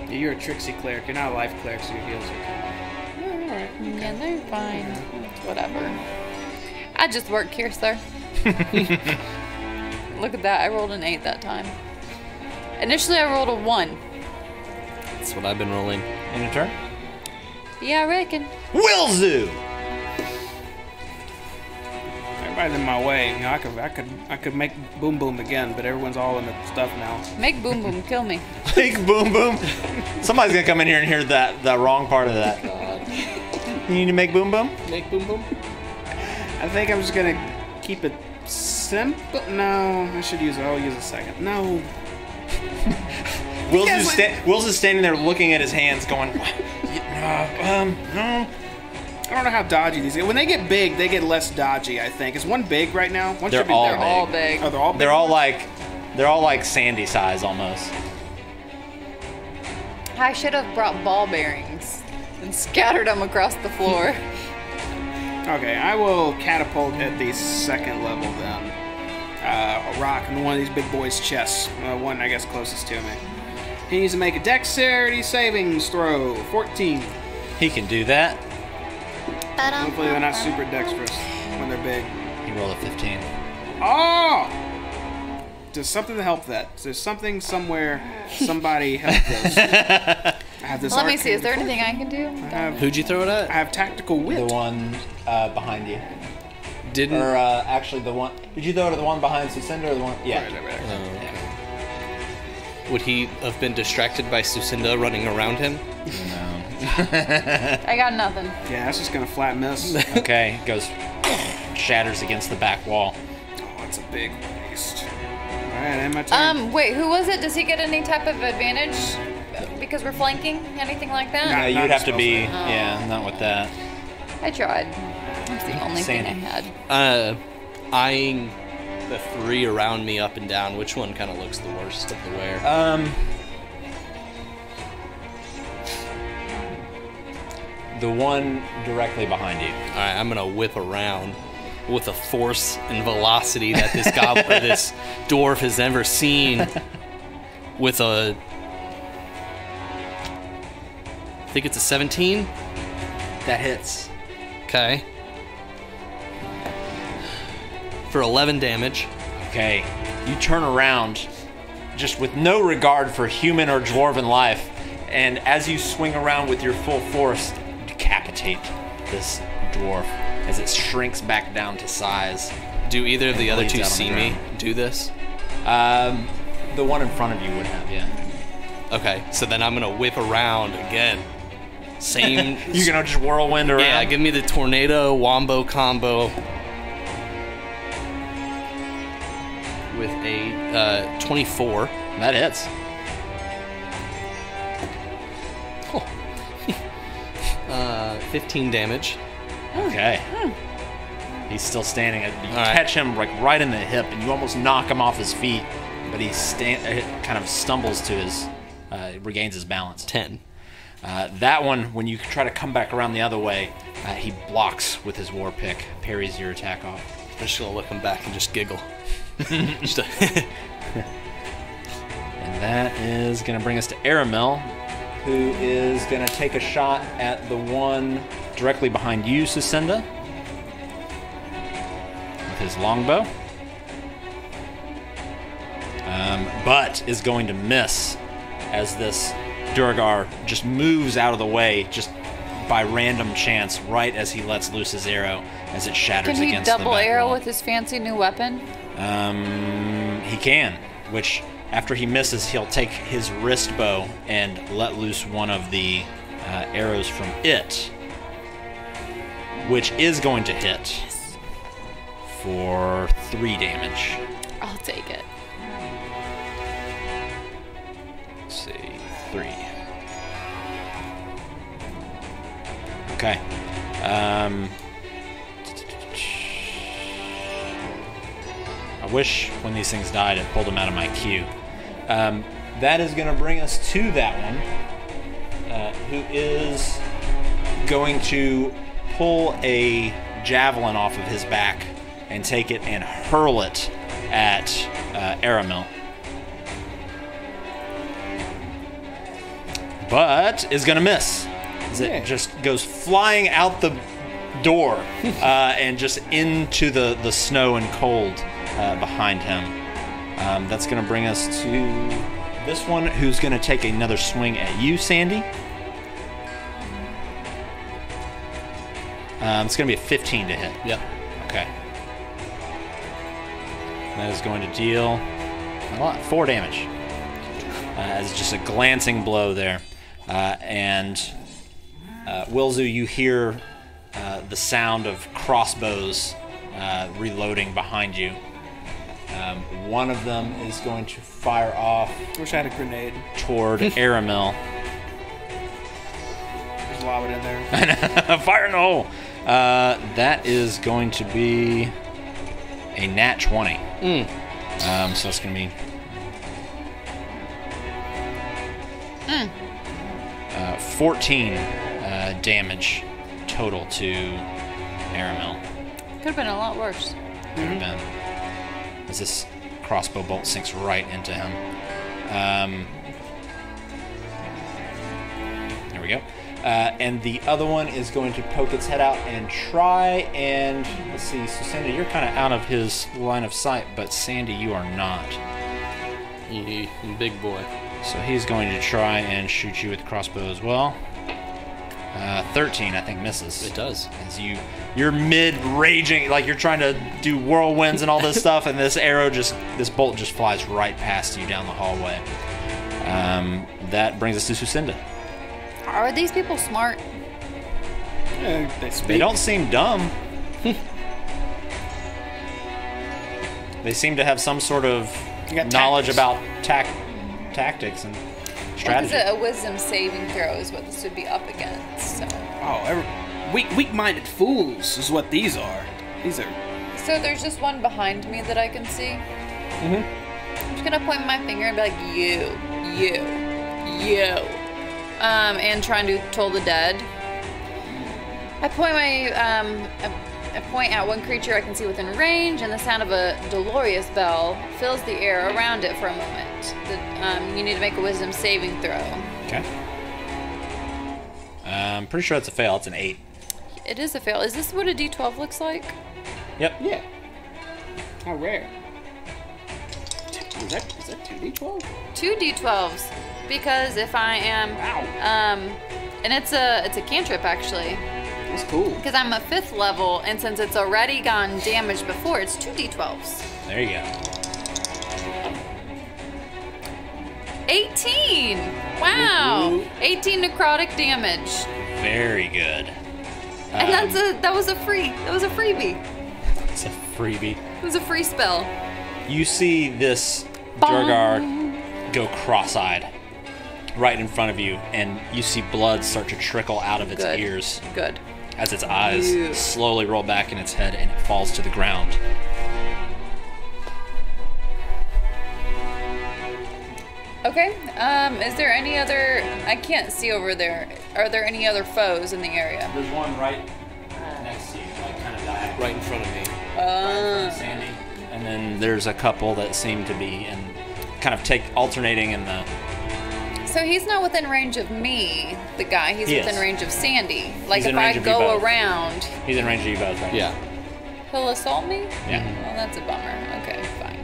Yeah, you're a tricksy cleric. You're not a life cleric, so your heals are Yeah, they're fine. Whatever. I just work here, sir. Look at that. I rolled an 8 that time. Initially, I rolled a 1. That's what I've been rolling. In your turn? Yeah, I reckon. Willzoo! Everybody's in my way. You know, I could make Boom Boom again, but everyone's all in the stuff now. Make Boom Boom kill me. Big boom boom. Somebody's gonna come in here and hear that wrong part of that. You need to make boom boom? Make boom boom. I think I'm just gonna keep it simple. No, I'll use a 2nd. No. Will's is standing there looking at his hands going, no. I don't know how dodgy these get. When they get big, they get less dodgy, I think. Is one big right now? One They're should be all They're all big. Oh, they're all big? They're all like Sandy size almost. I should have brought ball bearings and scattered them across the floor. Okay, I will catapult at the 2nd level then. A rock in one of these big boys' chests. One, I guess, closest to me. He needs to make a dexterity savings throw. 14. He can do that. Hopefully they're not super dexterous when they're big. He rolled a 15. Oh! There's something to help that. There's something somewhere. Somebody help this. I have this. Let me see. Is there anything I can do? Who'd you throw it I at? have tactical wit. The one behind you. Didn't. Or actually the one... Did you throw it to the one behind Sucinda or the one... Yeah. Right. Oh, okay. Would he have been distracted by Sucinda running around him? No. I got nothing. Yeah, that's just gonna flat miss. Okay, goes... shatters against the back wall. Oh, that's a big waste. Alright, and my turn. Wait, who was it? Does he get any type of advantage because we're flanking? Anything like that? No, Not you'd have to be... Oh. Yeah, not with that. I tried. That's the only thing I Sandy. had. Eyeing the three around me up and down, which one kind of looks the worst of the wear? The one directly behind you. All right, I'm gonna whip around with a force and velocity that this goblin or this dwarf has never seen. With a, I think it's a 17. That hits. Okay. For 11 damage. Okay, you turn around just with no regard for human or dwarven life, and as you swing around with your full force, decapitate this dwarf as it shrinks back down to size. Do either of the other bleeds two out on see the me ground. do this? The one in front of you would have, yeah. Okay, so then I'm gonna whip around again. Same. You're gonna just whirlwind around? Yeah, give me the tornado wombo combo. With a 24. That hits. 15 damage. Okay. He's still standing. You right. catch him like right in the hip, and you almost knock him off his feet, but he kind of stumbles to his, regains his balance. 10. That one, when you try to come back around the other way, he blocks with his war pick, parries your attack off. I'm just gonna look him back and just giggle. Just And that is going to bring us to Aramel, who is going to take a shot at the one directly behind you, Sucinda, with his longbow. But is going to miss as this Durgar just moves out of the way just by random chance right as he lets loose his arrow as it shatters Can he against the double back arrow wall. with his fancy new weapon? He can, which after he misses, he'll take his wrist bow and let loose one of the arrows from it, which is going to hit for 3 damage. I'll take it. Let's see, 3. Okay. I wish when these things died, it pulled them out of my queue. That is going to bring us to that one, who is going to pull a javelin off of his back and take it and hurl it at Aramil. But is going to miss. As it just goes flying out the door and just into the snow and cold behind him. That's going to bring us to this one, who's going to take another swing at you, Sandy. It's going to be a 15 to hit. Yep. Okay. That is going to deal 4 damage. As just a glancing blow there. And Wilzu, you hear the sound of crossbows reloading behind you. One of them is going to fire off Wish I had a grenade. toward Aramil. Just lob it in there. Fire in the hole! That is going to be a nat 20. So it's going to be 14 damage total to Aramil. Could have been a lot worse. Could have been. As this crossbow bolt sinks right into him. we go. And the other one is going to poke its head out and try and, let's see, so Sandy, you're kind of out of his line of sight, but Sandy, you are not. Big boy. So he's going to try and shoot you with the crossbow as well. 13, I think, misses. It does. As you're mid-raging, like you're trying to do whirlwinds and all this stuff, and this bolt just flies right past you down the hallway. That brings us to Sucinda. Are these people smart? They don't seem dumb. They seem to have some sort of knowledge about tactics and strategy. What is a wisdom saving throw is what this would be up against. So. Oh, weak-minded fools is what these are. These are... So there's just one behind me that I can see? Mm-hmm. I'm just gonna point my finger and be like, you. And trying to toll the dead. I point at one creature I can see within range, and the sound of a dolorous bell fills the air around it for a moment. You need to make a wisdom saving throw. Okay. I'm pretty sure it's a fail. It's an 8. It is a fail. Is this what a D12 looks like? Yep. Yeah. How rare. Is that 2d12? 2 D12s. Because if I am... Wow. And it's a cantrip, actually. That's cool. Because I'm a 5th level, and since it's already gone damaged before, it's 2 D12s. There you go. 18! Wow! Ooh. 18 necrotic damage. Very good. And that was a freebie. It's a freebie. It was a free spell. You see this Durgar go cross-eyed right in front of you, and you see blood start to trickle out of its Good. ears Good. as its eyes Ew. slowly roll back in its head and it falls to the ground. Okay, is there any other... I can't see over there. Are there any other foes in the area? There's one right next to you, like kind of diagonal. Right in front of me. Right in front of Sandy. And then there's a couple that seem to be in kind of alternating in the... So he's not within range of me, the guy. He's He within is. range of Sandy. Like He's in if I range of you go both. around, He's in range of you both, right? Yeah. he'll assault me? Yeah. Well, that's a bummer. Okay, fine.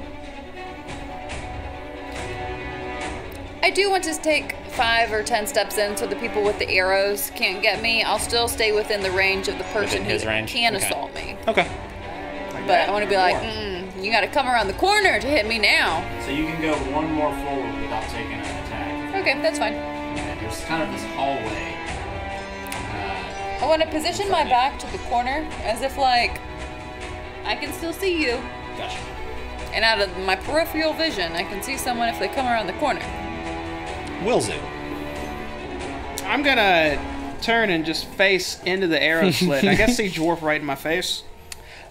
I do want to take 5 or 10 steps in so the people with the arrows can't get me. I'll still stay within the range of the person Within his who range? can Okay. assault me. Okay. But I want to be like, you got to come around the corner to hit me now. So you can go one more forward without taking an attack. Okay, that's fine. Okay, there's kind of this hallway. I want to position my back to the corner as if like I can still see you. Gotcha. And out of my peripheral vision, I can see someone if they come around the corner. Wilzu. I'm gonna turn and just face into the arrow slit. I guess see dwarf right in my face.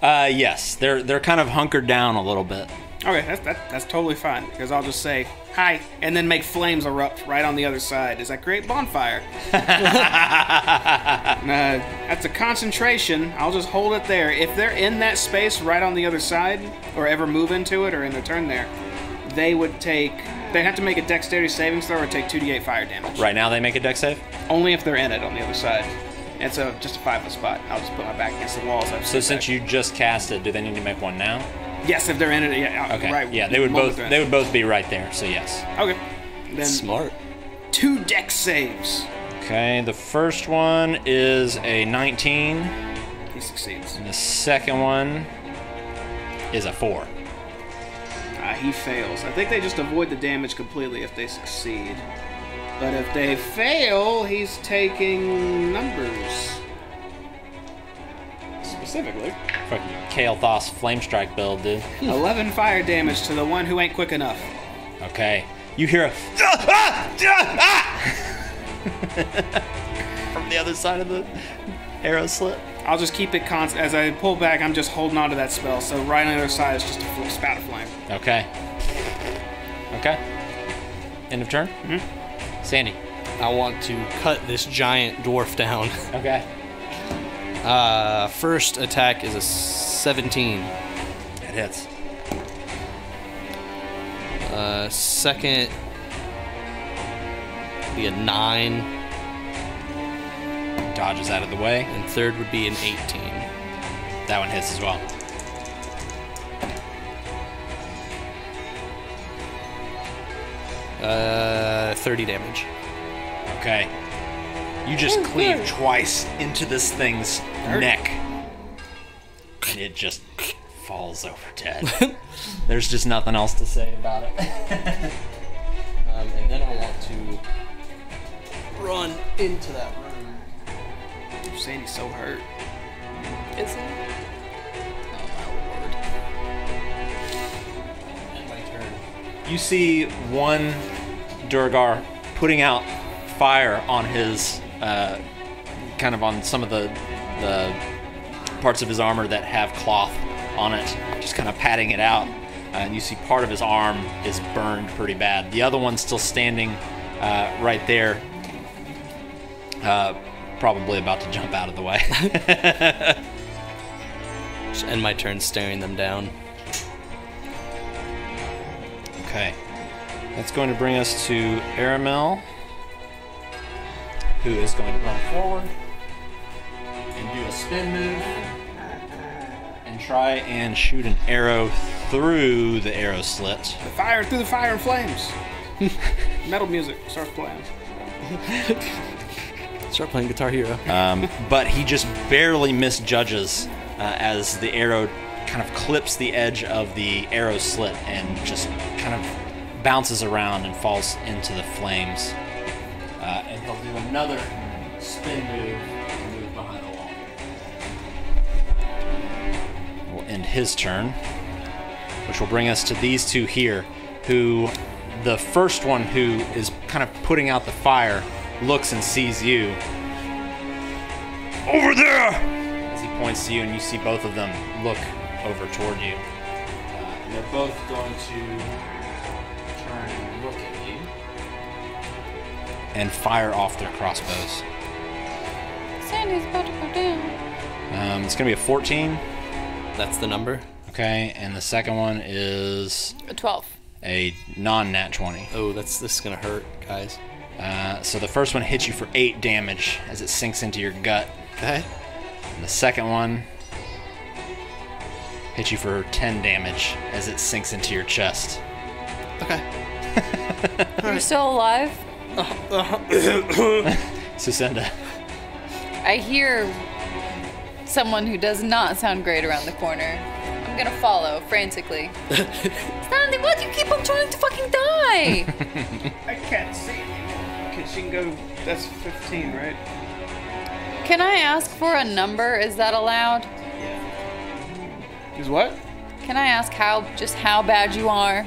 Yes, they're kind of hunkered down a little bit. Okay, that's totally fine, because I'll just say hi and then make flames erupt right on the other side. Does that create bonfire? That's a concentration. I'll just hold it there. If they're in that space right on the other side, or ever move into it, or in their turn there, they have to make a dexterity saving throw or take 2d8 fire damage. Right now they make a dex save? Only if they're in it on the other side. It's just a 5-foot spot. I'll just put my back against the walls. So since you just cast it, do they need to make one now? Yes, if they're in it, yeah. Okay. Right. Yeah, they would both be right there, so yes. Okay. Then Smart. 2 dex saves. Okay, the first one is a 19, He succeeds. and the second one is a 4. He fails. I think they just avoid the damage completely if they succeed. But if they fail, he's taking numbers. Specifically, Fucking Kael'thas Flame Strike build, dude. 11 fire damage to the one who ain't quick enough. Okay. You hear a from the other side of the arrow slit. I'll just keep it constant. As I pull back, I'm just holding on to that spell. So right on the other side is just a spout of flame. Okay. Okay. End of turn? Mhm. Sandy. I want to cut this giant dwarf down. Okay. First attack is a 17. It hits. Second be a 9. dodges out of the way. And third would be an 18. That one hits as well. Uh, 30 damage. Okay. You just cleave twice into this thing's neck. And it just falls over dead. There's just nothing else to say about it. And then I want to run into that room. Sandy's so hurt. Is he? And my turn. You see one Durgar putting out fire on his, kind of on some of the parts of his armor that have cloth on it, just kind of patting it out. And you see part of his arm is burned pretty bad. The other one's still standing right there, probably about to jump out of the way. Just end my turn staring them down. Okay. That's going to bring us to Aramel, who is going to run forward and do a spin move and try and shoot an arrow through the arrow slit. The fire through the fire and flames. Metal music starts playing. Start playing Guitar Hero. But he just barely misjudges as the arrow kind of clips the edge of the arrow slit and just kind of bounces around and falls into the flames. And he'll do another spin move and move behind the wall. We'll end his turn, which will bring us to these two here, who the first one, who is kind of putting out the fire, looks and sees you. Over there! As he points to you, and you see both of them look over toward you. And they're both going to turn and look at you and fire off their crossbows. Sandy's about to go down. It's going to be a 14. That's the number. Okay, and the second one is A 12. a non-nat 20. Oh, this is gonna hurt, guys. So the first one hits you for 8 damage as it sinks into your gut. Okay. And the second one hits you for 10 damage as it sinks into your chest. Okay. You're still alive? Susenda. I hear someone who does not sound great around the corner. I'm gonna follow frantically. Sandy, what? You keep on trying to fucking die! I can't see anymore. She can go. That's 15, right? Can I ask for a number? Is that allowed? Is what? Can I ask how bad you are?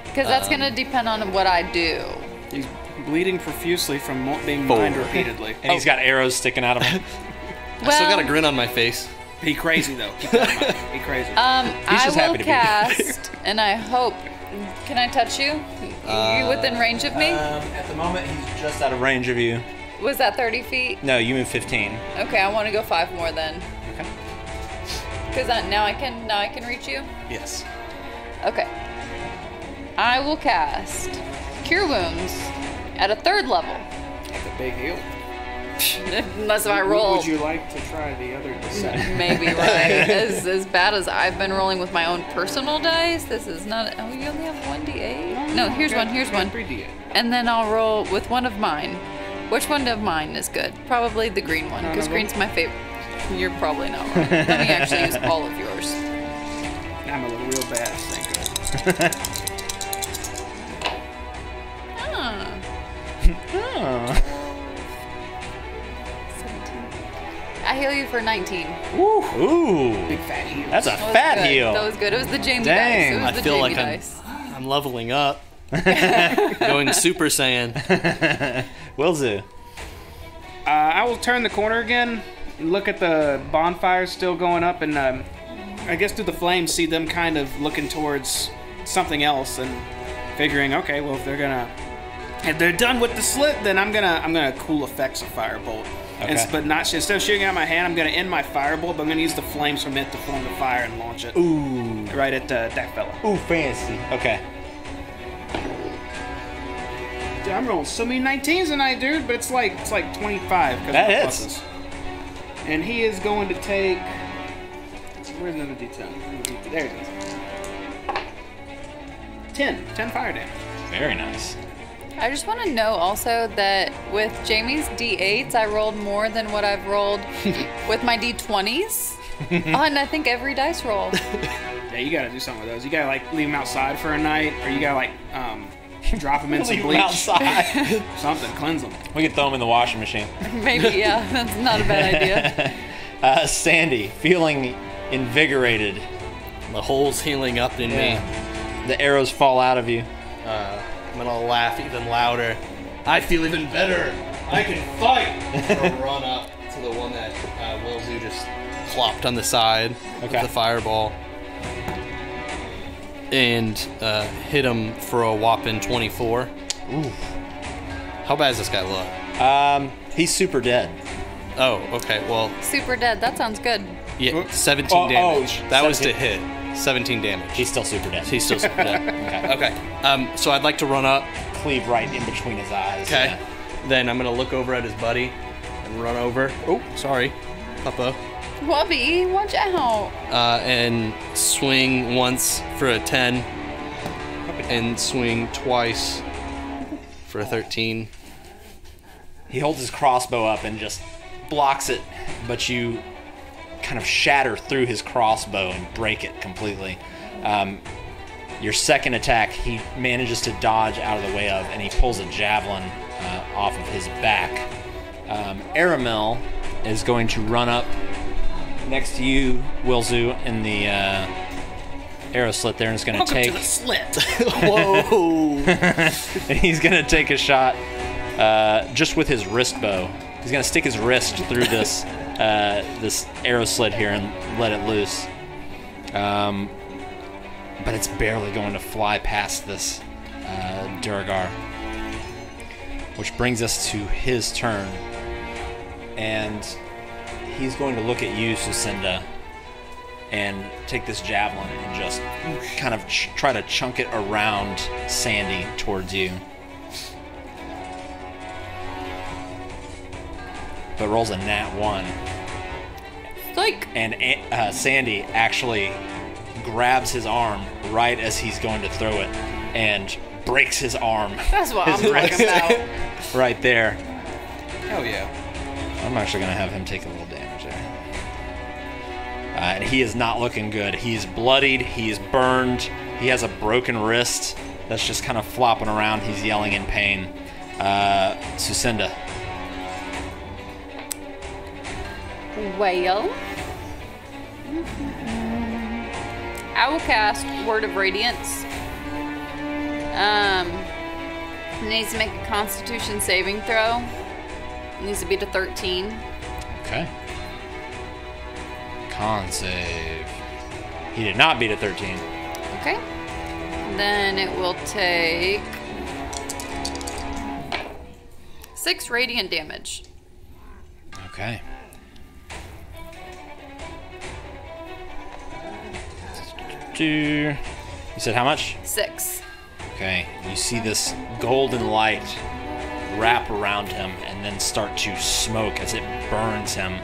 Because that's gonna depend on what I do. He's bleeding profusely from being 4. mined repeatedly. And he's got arrows sticking out of him. I still got a grin on my face. Be crazy though. Keep that in mind. Be crazy. He's just I happy will to be cast, and I hope. Can I touch you? Are you within range of me? At the moment, he's just out of range of you. Was that 30 feet? No, you move 15. Okay, I want to go 5 more then. Okay. Because now I can reach you. Yes. Okay. I will cast Cure Wounds at a 3rd level. That's a big heal. Unless I roll. Would you like to try the other descent? Maybe, right? as bad as I've been rolling with my own personal dice, this is not. Oh, you only have 1d8? No, here's one. 3d8. And then I'll roll with one of mine. Which one of mine is good? Probably the green one, because green's my favorite. You're probably not wrong. Let me actually use all of yours. I'm a real bad thinker. Ah. Oh. 17. I heal you for 19. Ooh. Big fat heal. That's a That was fat good. heal. That was good. It was the Jamie Dang. dice. It was I the feel Jamie like dice. I'm leveling up. Going Super Saiyan. Wilzu. I will turn the corner again and look at the bonfires still going up, and I guess through the flames see them kind of looking towards something else and figuring, okay, well if they're done with the slit, then I'm gonna cool effects a firebolt. Okay. But not instead of shooting out my hand, I'm gonna end my firebolt, but I'm gonna use the flames from it to form the fire and launch it. Ooh. Right at that fella. Ooh, fancy. Okay. I'm rolling so many 19s tonight, dude. But it's like 25. 'Cause That of hits. pluses. And he is going to take. Where's another D10? There it is. 10 fire damage. Very nice. I just want to know also that with Jamie's D8s, I rolled more than what I've rolled with my D20s on, I think, every dice roll. Yeah, you gotta do something with those. You gotta like leave them outside for a night, or you gotta like drop them in some Leave 'em bleach. outside. Something, cleanse them. We could throw them in the washing machine. Maybe, yeah, that's not a bad idea. Sandy, feeling invigorated. The hole's healing up in me. The arrows fall out of you. I'm gonna laugh even louder. I feel even better. I can fight. I'll run up to the one that Willzu just clopped on the side with Okay. the fireball, and hit him for a whopping 24. Ooh. How bad does this guy look? He's super dead. Oh, okay. Well, Super dead, that sounds good. yeah, 17 damage. Oh, That was to 17. hit. 17 damage. He's still super dead. He's still super dead. Okay. Okay. So I'd like to run up. Cleave right in between his eyes. Okay. Yeah. Then I'm gonna look over at his buddy and run over. Oh, sorry, Papa. Wubby, watch out. And swing once for a 10, and swing twice for a 13. He holds his crossbow up and just blocks it, but you kind of shatter through his crossbow and break it completely. Your second attack, he manages to dodge out of the way of, and he pulls a javelin off of his back. Aramel is going to run up next to you, Willzu, in the arrow slit there, and is going to Welcome take. to the slit. Whoa! And he's going to take a shot just with his wrist bow. He's going to stick his wrist through this this arrow slit here and let it loose. But it's barely going to fly past this Duragar. Which brings us to his turn. And he's going to look at you, Sucinda, and take this javelin and just kind of try to chunk it around Sandy towards you. But rolls a nat 1. Like, And Sandy actually grabs his arm right as he's going to throw it and breaks his arm that's what I'm talking about. right there. Hell yeah. I'm actually going to have him take a little damage there. And he is not looking good. He's bloodied. He's burned. He has a broken wrist that's just kind of flopping around. He's yelling in pain. Sucinda. Well, I will cast Word of Radiance. He needs to make a Constitution saving throw. It needs to be to 13. Okay. Con save. He did not beat a 13. Okay. Then it will take 6 radiant damage. Okay. You said how much? 6. Okay. You see this golden light wrap around him and then start to smoke as it burns him.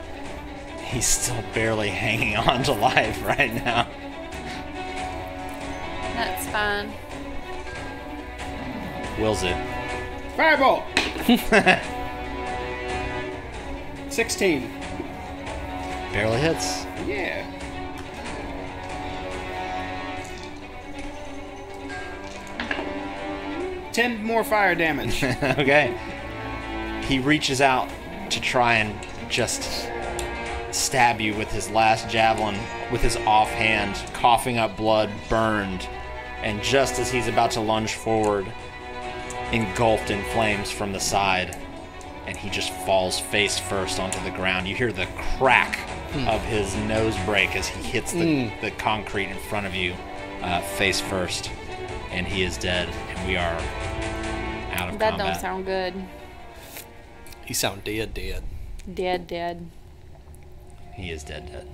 He's still barely hanging on to life right now. That's fine. Wills it. Fireball. 16. Barely hits. Yeah. Ten more fire damage. Okay. He reaches out to try and just stab you with his last javelin with his offhand, coughing up blood, burned. And just as he's about to lunge forward, engulfed in flames from the side, and he just falls face first onto the ground. You hear the crack of his nose break as he hits the concrete in front of you, face first, and he is dead. And we are out of That combat. don't sound good. He sound dead. Dead. He is dead.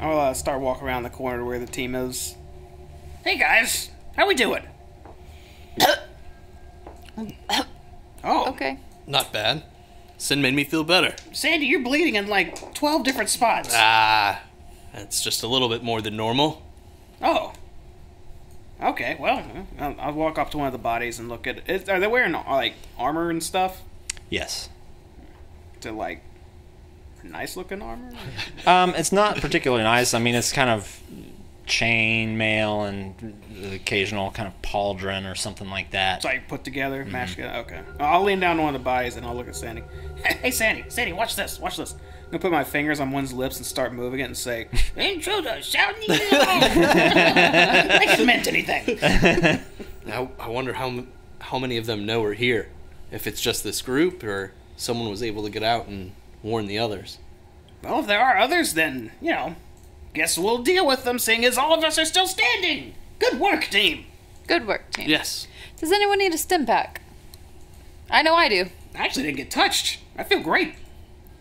I'll start walking around the corner to where the team is. Hey guys, how we doing? Oh, Okay. Not bad. Sin made me feel better. Sandy, you're bleeding in like 12 different spots. Ah, that's just a little bit more than normal. Oh. Okay, well, I'll walk up to one of the bodies and look at it. Are they wearing, like, armor and stuff? Yes. To, like, nice-looking armor? It's not particularly nice. I mean, it's kind of chain mail and the occasional kind of pauldron or something like that. It's like put together, mashed together. Okay. I'll lean down to one of the bodies and I'll look at Sandy. Hey, Sandy, watch this. I'm gonna put my fingers on one's lips and start moving it and say, "Intruder, shout me along." Like it meant anything. Now, I wonder how many of them know we're here. If it's just this group, or someone was able to get out and warn the others. Well, if there are others, then, guess we'll deal with them, seeing as all of us are still standing. Good work, team. Good work, team. Yes. Does anyone need a stim pack? I know I do. I actually didn't get touched. I feel great.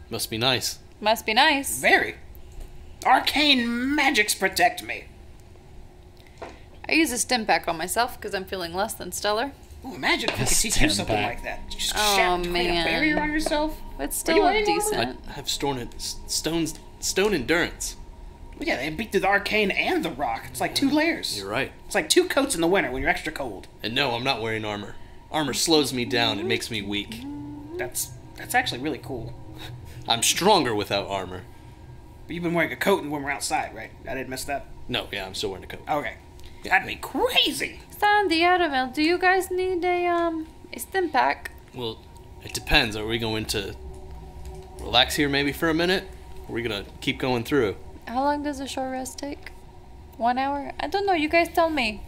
Must be nice. Must be nice. Very. Arcane magics protect me. I use a stim pack on myself because I'm feeling less than stellar. Oh, magic could teach you something back. like that. Just Oh, create a man. barrier on yourself. It's Are still you a wearing armor? decent. I have stone endurance. Well, yeah, they beat the arcane and the rock. It's like 2 layers. You're right. It's like 2 coats in the winter when you're extra cold. And no, I'm not wearing armor. Armor slows me down. It makes me weak. That's actually really cool. I'm stronger without armor. But you've been wearing a coat when we're outside, right? I didn't miss that. No, yeah, I'm still wearing a coat. Okay. That'd be crazy. Sandy, Aramel, do you guys need a stim pack? Well, it depends. Are we going to relax here maybe for a minute? Or are we going to keep going through? How long does a short rest take? 1 hour? I don't know. You guys tell me.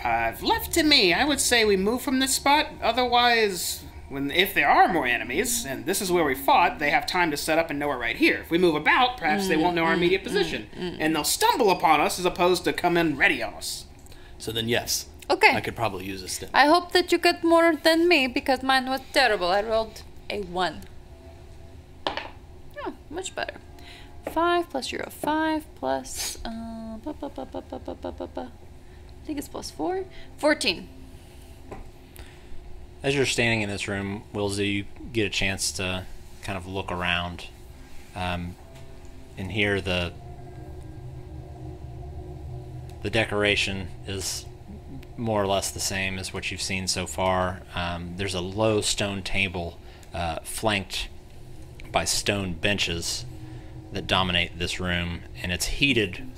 Left to me, I would say we move from this spot. Otherwise, if there are more enemies, and this is where we fought, they have time to set up and know we're right here. If we move about, perhaps they won't know our immediate position. And they'll stumble upon us as opposed to come in ready on us. So then, yes. Okay. I could probably use a stim. I hope that you get more than me because mine was terrible. I rolled a 1. Oh, much better. 5 plus you're a 5 plus I think it's plus 4. 14. As you're standing in this room, Wilsey, you get a chance to kind of look around, and here the decoration is more or less the same as what you've seen so far. There's a low stone table flanked by stone benches that dominate this room, and it's heated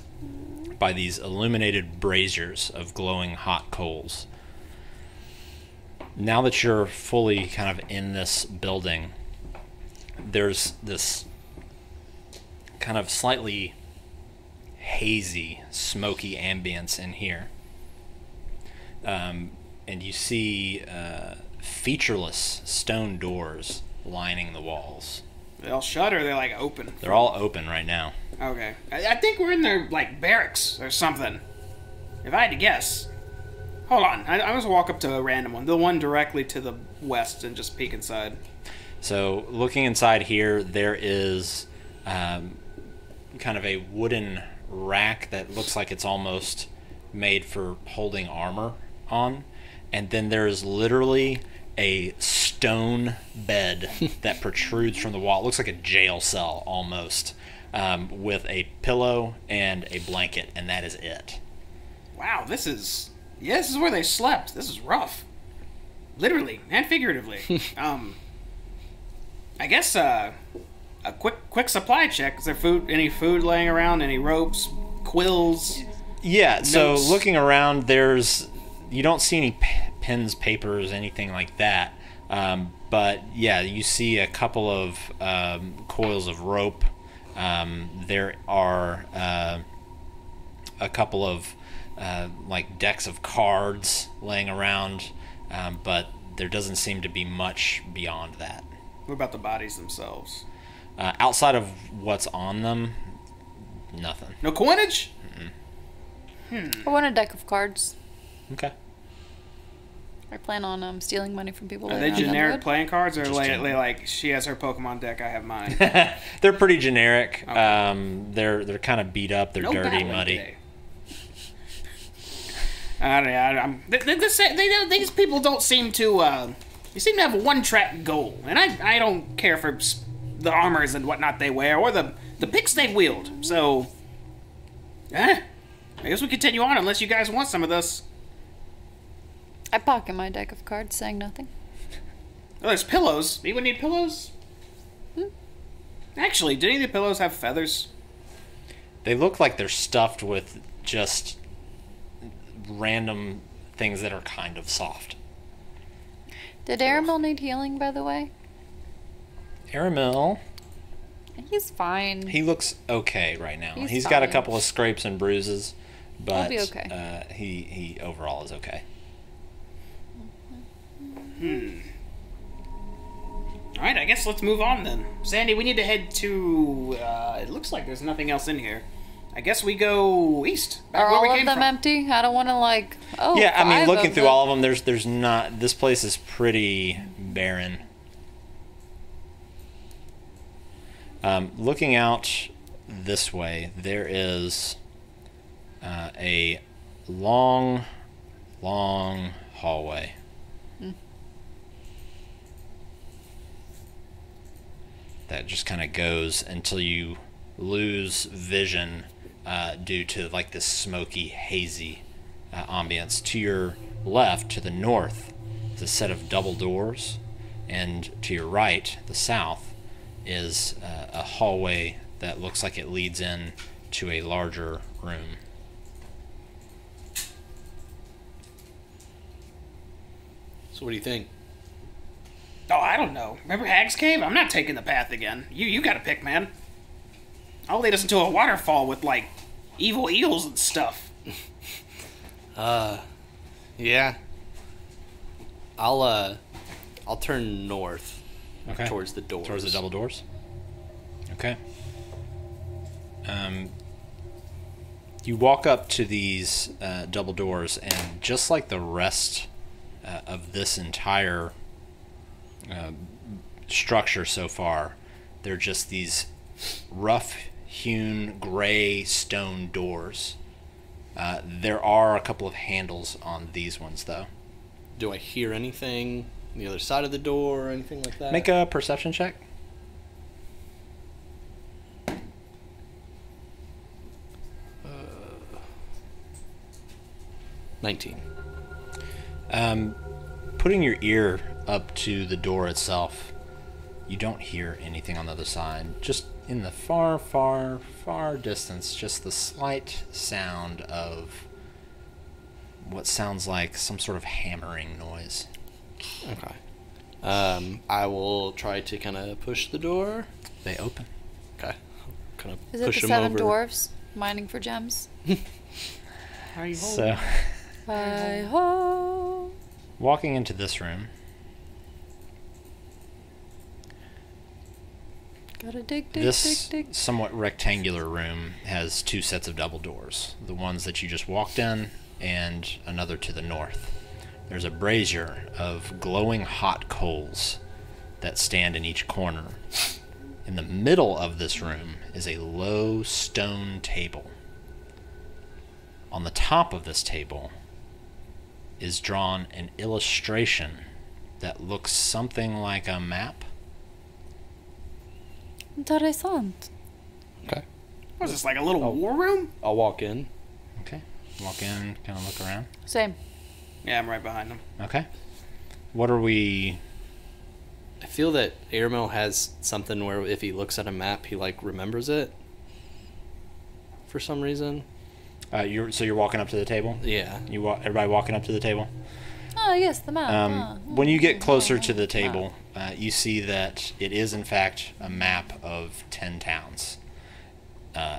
by these illuminated braziers of glowing hot coals. Now that you're fully kind of in this building, there's this kind of slightly hazy, smoky ambience in here. And you see featureless stone doors lining the walls. They all shut or they're like open? They're all open right now. Okay. I think we're in their, like, barracks or something. If I had to guess. Hold on. I'm just walk up to a random one. The one directly to the west and just peek inside. So looking inside here, there is kind of a wooden rack that looks like it's almost made for holding armor on. And then there's literally a stone bed that protrudes from the wall. It looks like a jail cell almost, with a pillow and a blanket, and that is it. Wow, this is where they slept. This is rough. Literally and figuratively. I guess a quick supply check. Is there any food laying around? Any ropes, quills? Yeah, so Notes? looking around, you don't see any pens, papers, anything like that. But yeah, you see a couple of coils of rope. There are a couple of like decks of cards laying around, but there doesn't seem to be much beyond that. What about the bodies themselves? Outside of what's on them, nothing. No coinage? I want a deck of cards. Okay. I plan on stealing money from people. Are later they on down the generic road. playing cards, or Just like, generic. like she has her Pokemon deck, I have mine? They're pretty generic. Okay. They're kind of beat up. They're No dirty, battling muddy. today. These people don't seem to. They seem to have a one-track goal, and I don't care for the armors and whatnot they wear or the picks they wield. So, I guess we continue on unless you guys want some of this. I pocket my deck of cards, saying nothing. Oh, there's pillows. You would need pillows. Actually, do any of the pillows have feathers? They look like they're stuffed with just random things that are kind of soft. Did Aramil need healing, by the way? Aramil, He's fine. he looks okay right now. He's He's got a fine. couple of scrapes and bruises, but He'll be okay. he overall is okay. Alright, I guess let's move on then. Sandy, we need to head to... it looks like there's nothing else in here. I guess we go east. Back Are where we all of came them from. empty? I don't want to like. Oh, Yeah, I mean, 5 looking of through them. all of them, there's not. This place is pretty barren. Looking out this way, there is a long hallway. That just kind of goes until you lose vision due to like this smoky, hazy ambience. To your left, to the north, is a set of double doors, and to your right, the south, is a hallway that looks like it leads in to a larger room. So what do you think? Oh, I don't know. Remember Hag's Cave? I'm not taking the path again. You gotta pick, man. I'll lead us into a waterfall with, like, evil eels and stuff. Yeah. I'll turn north Okay. towards the doors. Towards the double doors. Okay. You walk up to these double doors, and just like the rest of this entire structure so far, they're just these rough-hewn gray stone doors. There are a couple of handles on these ones, though. Do I hear anything on the other side of the door or anything like that? Make a perception check. Uh, 19. Putting your ear up to the door itself, you don't hear anything on the other side. Just in the far, far, far distance, just the slight sound of what sounds like some sort of hammering noise. Okay. I will try to kind of push the door. They open. Okay. Kind of Is it push the them 7 over. dwarves mining for gems? So, Hi ho. walking into this room, Gotta dig, this dig, dig. somewhat rectangular room has two sets of double doors. The ones that you just walked in, and another to the north. There's a brazier of glowing hot coals that stand in each corner. In the middle of this room is a low stone table. On the top of this table is drawn an illustration that looks something like a map. Interessant. Okay. What is this, like a little war room? I'll walk in. Okay. Walk in, kind of look around. Same. Yeah, I'm right behind him. Okay. What are we... I feel that Airmail has something where if he looks at a map, he like remembers it. For some reason. you're walking up to the table? Yeah. Everybody walking up to the table? Oh, yes, the map. When you get closer to the table, you see that it is in fact a map of 10 towns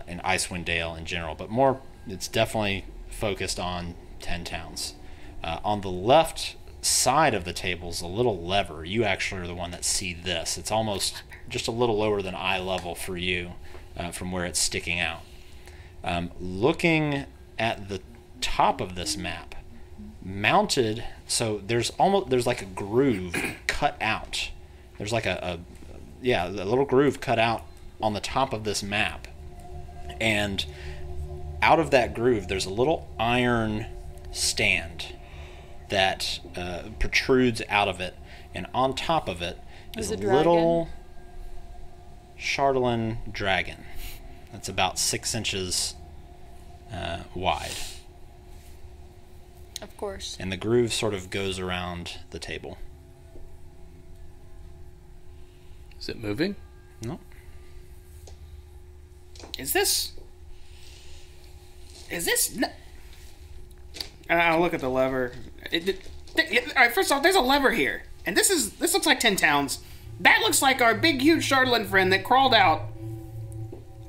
in Icewind Dale in general, but more, it's definitely focused on 10 towns. On the left side of the table is a little lever. You actually are the one that see this. It's almost just a little lower than eye level for you from where it's sticking out. Looking at the top of this map, mounted, so there's like a groove cut out. There's like a little groove cut out on the top of this map, and out of that groove there's a little iron stand that protrudes out of it, and on top of it is a little Xardorok dragon that's about 6 inches wide. Of course. And the groove sort of goes around the table. Is it moving? No. Is this? I'll look at the lever. All right, first off, there's a lever here, and this looks like 10 towns. That looks like our big, huge Xardorok friend that crawled out.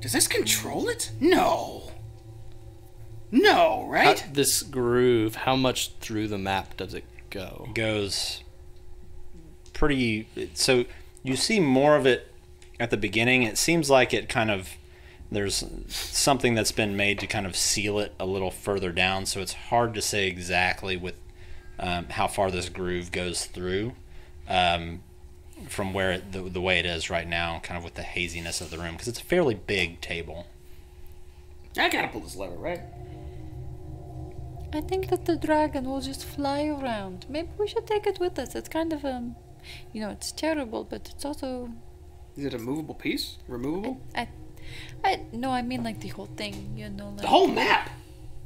Does this control it? No. No, right? This groove, how much through the map does it go? Goes pretty. So you see more of it at the beginning. It seems like it kind of. There's something that's been made to kind of seal it a little further down, so it's hard to say exactly with how far this groove goes through from where the way it is right now, kind of with the haziness of the room, because it's a fairly big table. I gotta pull this lever, right? I think that the dragon will just fly around. Maybe we should take it with us. It's kind of it's terrible, but it's also. Is it a movable piece? Removable? No, I mean like the whole thing. Like the whole map.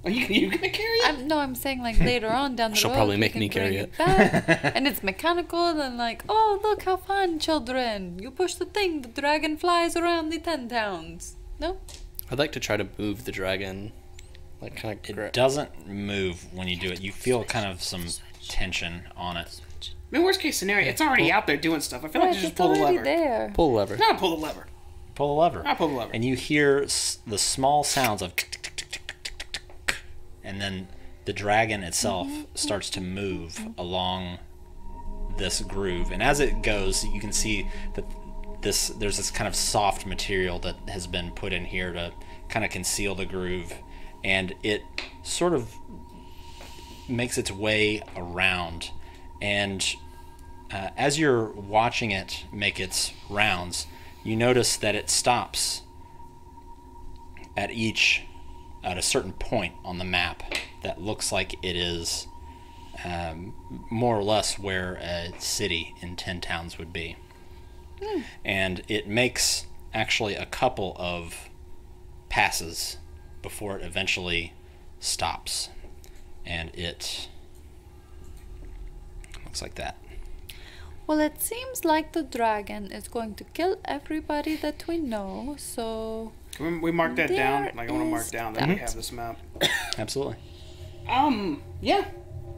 Are you gonna carry it? I'm saying like later on down the road. She'll probably make we me can carry bring it. Back, and it's mechanical, and like, oh look how fun, children! You push the thing, the dragon flies around the 10 towns. No. I'd like to try to move the dragon, like kind of. It doesn't move when you do it. You feel kind of some tension on it. I mean, worst case scenario, it's already out there doing stuff. I feel like you just it's pull the already lever. there. Pull the lever. No, pull the lever. Pull the lever. I pull the lever. And you hear the small sounds of tick, tick, tick, tick, tick, tick, tick, tick. And then the dragon itself starts to move along this groove. And as it goes, you can see that there's this kind of soft material that has been put in here to kind of conceal the groove. And it sort of makes its way around. And as you're watching it make its rounds, you notice that it stops at a certain point on the map that looks like it is more or less where a city in 10 towns would be. And it makes actually a couple of passes before it eventually stops. And it looks like that. Well, it seems like the dragon is going to kill everybody that we know, so. Can we mark that down? Like, I want to mark is down that we have this map. Absolutely. Yeah.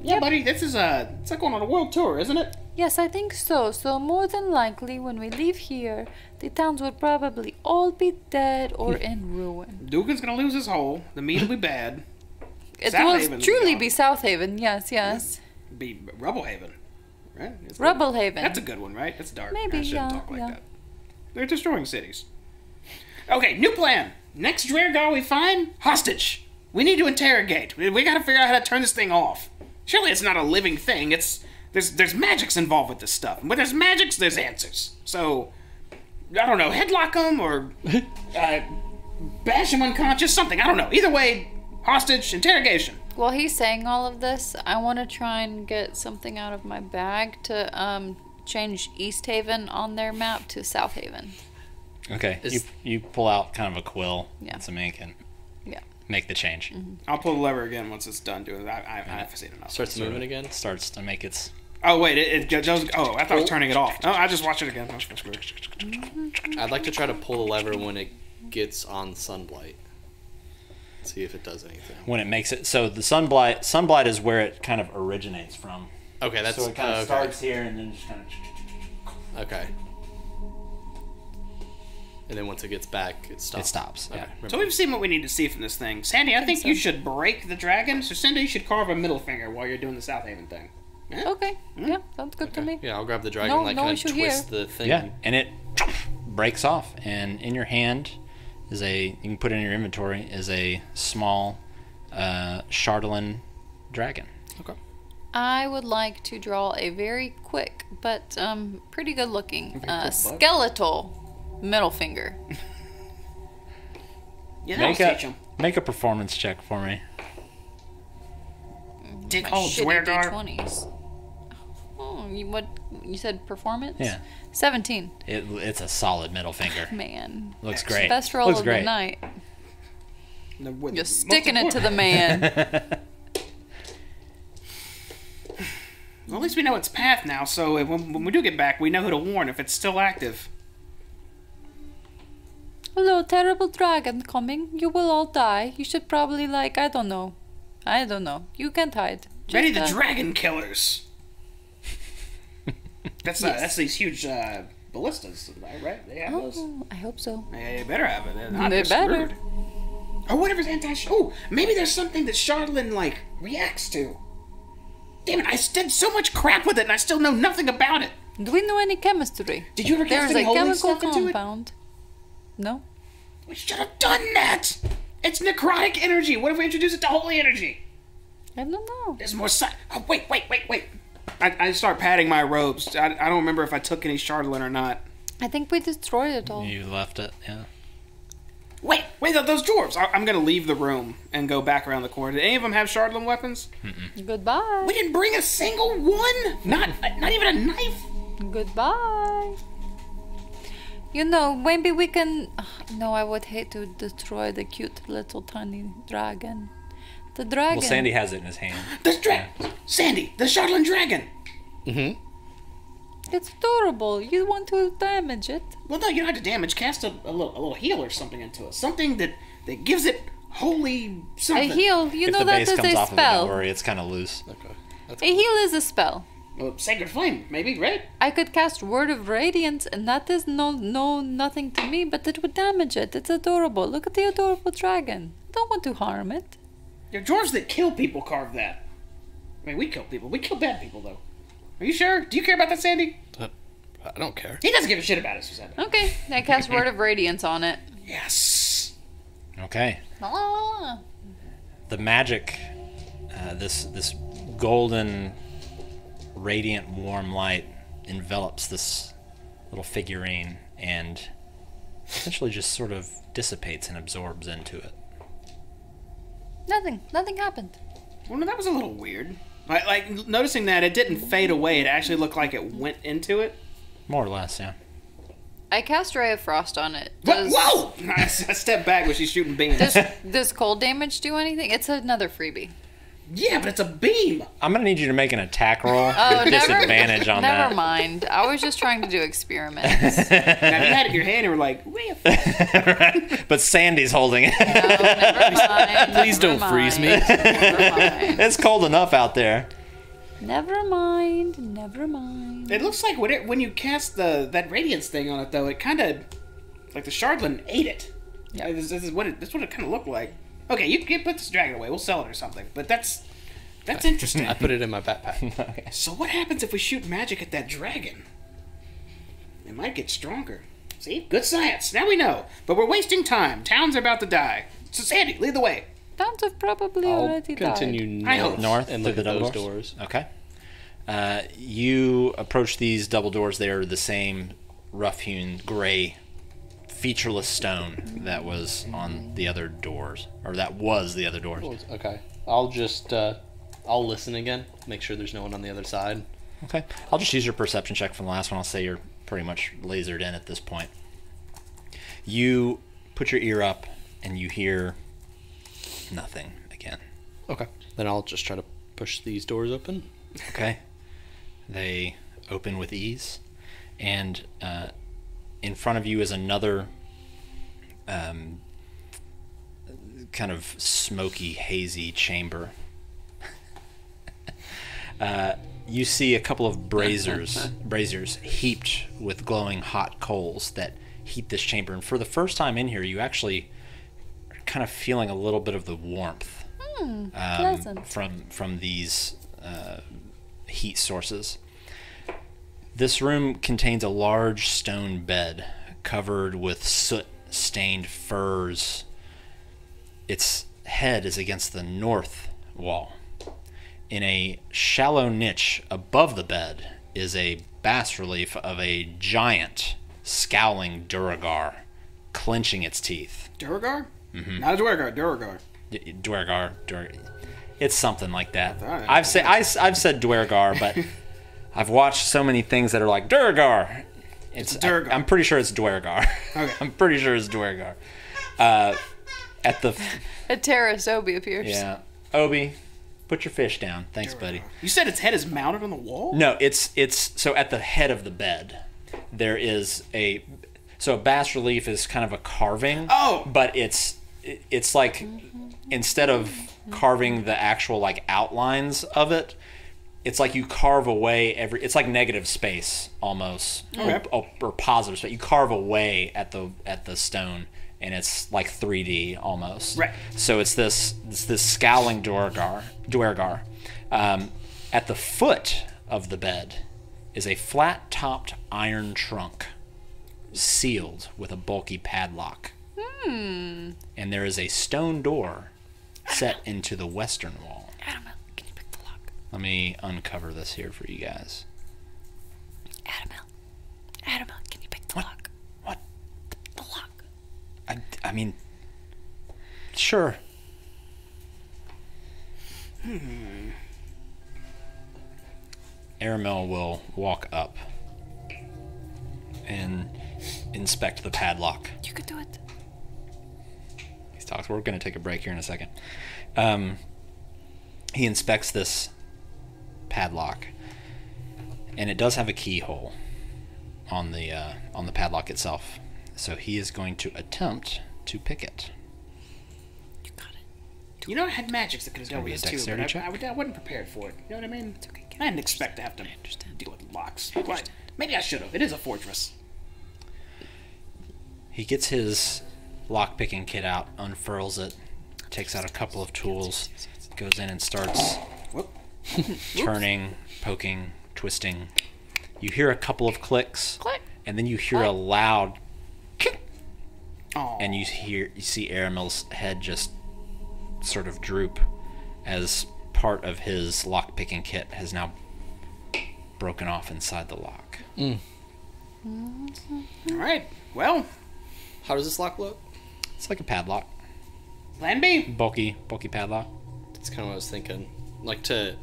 Yeah, buddy, this is it's like going on a world tour, isn't it? Yes, I think so. So more than likely, when we leave here, the towns will probably all be dead or in ruin. Dugan's gonna lose his hole. The meat will be bad. It South will Haven's truly gone. be South Haven. Yes, yes. Be Rubble Haven, right? Rubble Haven. That's a good one, right? That's dark. Maybe, I shouldn't yeah, talk like yeah. that. They're destroying cities. Okay, new plan. Next Dwergar we find, hostage. We need to interrogate. We gotta figure out how to turn this thing off. Surely it's not a living thing. There's magics involved with this stuff. Where there's magics, there's answers. So, I don't know, headlock him or bash him unconscious, something. I don't know. Either way, hostage, interrogation. While he's saying all of this, I want to try and get something out of my bag to change East Haven on their map to South Haven. Okay, you pull out kind of a quill Yeah. and some ink and Yeah. make the change. I'll pull the lever again once it's done doing it. I've seen enough. Starts moving again. Starts to make its. Oh, wait, it goes. Oh, I thought I was turning it off. Oh, I just watched it again. I'd like to try to pull the lever when it gets on Sunblight. See if it does anything. When it makes it, so the sunblight is where it kind of originates from. Okay, that's So it kind of okay. starts here and then just kind of. Okay. And then once it gets back, it stops. It stops. Okay. Yeah. remember. So we've seen what we need to see from this thing. Sandy, I think so. you should break the dragon. So Cindy, you should carve a middle finger while you're doing the South Haven thing. Yeah? Okay. Yeah, sounds good to me. Yeah, I'll grab the dragon, No- like no kind of issue twist here. the thing. Yeah, and it breaks off, and in your hand is you can put it in your inventory, is a small Xardorok dragon. Okay. I would like to draw a very quick but pretty good looking bug. skeletal middle finger. Yeah, that'll teach him. Make a performance check for me. Dickhole Shitty Dwergar. D20s. Oh, you said performance? Yeah. 17. It's a solid middle finger. Man. Looks great. Best roll Looks of great. the night. Just Just sticking it to the man. Well, at least we know its path now, so when we do get back, we know who to warn if it's still active. Hello, terrible dragon coming. You will all die. You should probably, I don't know. You can't hide. Ready Just, the dragon killers. That's these huge ballistas, right? They have those. Oh, I hope so. Yeah, they better have it. They're not They just better. rude. Or whatever's Oh, maybe there's something that Chardlin, reacts to. Damn it, I did so much crap with it and I still know nothing about it. Do we know any chemistry? Did you ever There's cast a any holy chemical stuff into it? compound. No? We should have done that! It's necrotic energy. What if we introduce it to holy energy? I don't know. There's more Oh, wait. I start patting my robes. I don't remember if I took any Chardlin or not. I think we destroyed it all. You left it, yeah. Wait, those dwarves! I'm gonna leave the room and go back around the corner. Did any of them have Chardlin weapons? Goodbye. We didn't bring a single one! Not even a knife! Goodbye. You know, maybe we can... No, I would hate to destroy the cute little tiny dragon. The dragon... Well, Sandy has it in his hand. Sandy, the Chardlin dragon! Mm-hmm. It's adorable. You want to damage it? Well, no, you don't have to damage. Cast a little heal or something into it. Something that gives it holy something. A heal, you If know the that base is comes a off of it, don't spell. worry, it's kind of loose. Okay. A heal is a spell. Well, Sacred Flame, maybe, right? I could cast Word of Radiance, and that is nothing to me, but it would damage it. It's adorable. Look at the adorable dragon. Don't want to harm it. Your dwarves that kill people carve that. I mean, we kill people. We kill bad people, though. Are you sure? Do you care about that, Sandy? I don't care. He doesn't give a shit about us, Susanna. Okay, I cast Word of Radiance on it. Yes. Okay. La, la, la. The magic, this golden, radiant, warm light envelops this little figurine and essentially just sort of dissipates and absorbs into it. Nothing happened. Well, no, that was a little weird. Like noticing that it didn't fade away. It actually looked like it went into it. More or less, yeah. I cast Ray of Frost on it. Whoa! I stepped back when she's shooting beams. Does cold damage do anything? It's another freebie. Yeah, but it's a beam. I'm going to need you to make an attack roll Oh, with disadvantage on that. Never mind. I was just trying to do experiments. Now, if you had it in your hand and were like, Right. But Sandy's holding it. No, never mind. Please don't freeze me. Never mind. It's cold enough out there. Never mind. it looks like when you cast that radiance thing on it, though, it kind of like the Chardlin ate it. Yeah, this is what it kind of looked like. Okay, you can put this dragon away. We'll sell it or something. But that's interesting. I put it in my backpack. Okay. So what happens if we shoot magic at that dragon? It might get stronger. See? Good science. Now we know. But we're wasting time. Town's about to die. So Sandy, lead the way. Towns have probably I'll already continue I hope. north North and through look the at double those doors. doors. Okay. You approach these double doors. They are the same rough-hewn gray featureless stone that was on the other doors, or that was the other doors. Okay. I'll just I'll listen again. Make sure there's no one on the other side. Okay. I'll just use your perception check from the last one. I'll say you're pretty much lasered in at this point. You put your ear up and you hear nothing again. Okay. Then I'll just try to push these doors open. Okay. They open with ease, and in front of you is another kind of smoky, hazy chamber. You see a couple of braziers heaped with glowing hot coals that heat this chamber, and for the first time in here, you actually are kind of feeling a little bit of the warmth pleasant. from these heat sources. This room contains a large stone bed covered with soot-stained furs. Its head is against the north wall. In a shallow niche above the bed is a bas-relief of a giant, scowling Duragar, clenching its teeth. Duragar? Mm-hmm. Not a Duragar, Duragar. Duragar. It's something like that. Alright. I've said Dwergar, but I've watched so many things that are like Durgar. It's Durgar. I'm pretty sure it's Dwergar. Okay. I'm pretty sure it's Dwergar. At the A terrace Obi appears. yeah, Obi, put your fish down. Thanks, buddy. You said its head is mounted on the wall? No, it's so at the head of the bed, there is a bas relief is kind of a carving. Oh! But it's like instead of carving the actual like outlines of it, it's like you carve away it's like negative space almost, Okay. or positive space. You carve away at the stone, and it's like 3D almost. Right. So it's this scowling Dwergar. At the foot of the bed is a flat-topped iron trunk, sealed with a bulky padlock. And there is a stone door set into the western wall. Adam, can you pick the lock? Let me uncover this here for you guys. Adam, can you pick the lock? What? The lock. I mean, sure. Aramel will walk up and inspect the padlock. You can do it. He talks. We're going to take a break here in a second. He inspects this padlock, and it does have a keyhole on the padlock itself. So he is going to attempt to pick it. You got it. You know, I had magics that could have gonna done be with a this too, dexterity but check? I wasn't prepared for it. You know what I mean? It's okay. I didn't expect to have to deal with locks. But maybe I should have. It is a fortress. He gets his lock-picking kit out, unfurls it, takes out a couple of tools, goes in and starts Whoop. turning, poking, twisting. You hear a couple of clicks, Click. and then you hear a loud kick, Oh. and you see Aramel's head just sort of droop as part of his lock-picking kit has now broken off inside the lock. All right. Well, How does this lock look? It's like a padlock, plan B. bulky padlock. That's kind of what I was thinking. Like to,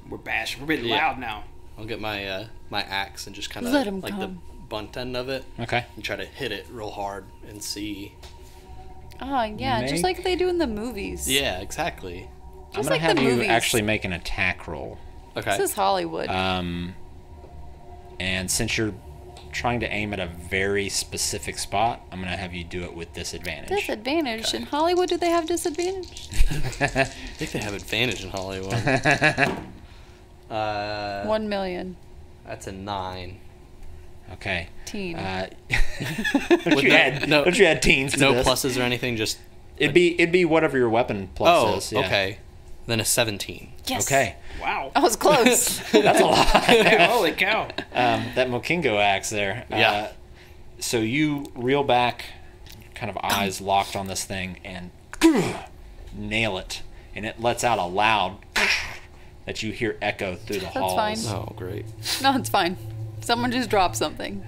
We're bashing. We're getting Yeah. loud now. I'll get my my axe and just kind of Let 'em like come. the bunt end of it Okay. and try to hit it real hard and see. Oh, yeah, just Make- like they do in the movies. Yeah, exactly. I'm Just gonna like have the you movies. actually make an attack roll. Okay. This is Hollywood. And since you're trying to aim at a very specific spot, I'm going to have you do it with disadvantage. Disadvantage. In Hollywood, do they have disadvantage? I think they have advantage in Hollywood. 1 million. That's a 9. Okay. Teen. Don't you add teens to No this? pluses or anything. Just It'd be whatever your weapon plus is. Yeah. okay. Then a 17. Yes. Okay. Wow. I was close. That's a lot. Yeah, holy cow. That Mokingo axe there. Yeah. So you reel back, kind of eyes locked on this thing, and nail it. And it lets out a loud that you hear echo through the halls. fine. Oh, great. No, it's fine. Someone just dropped something.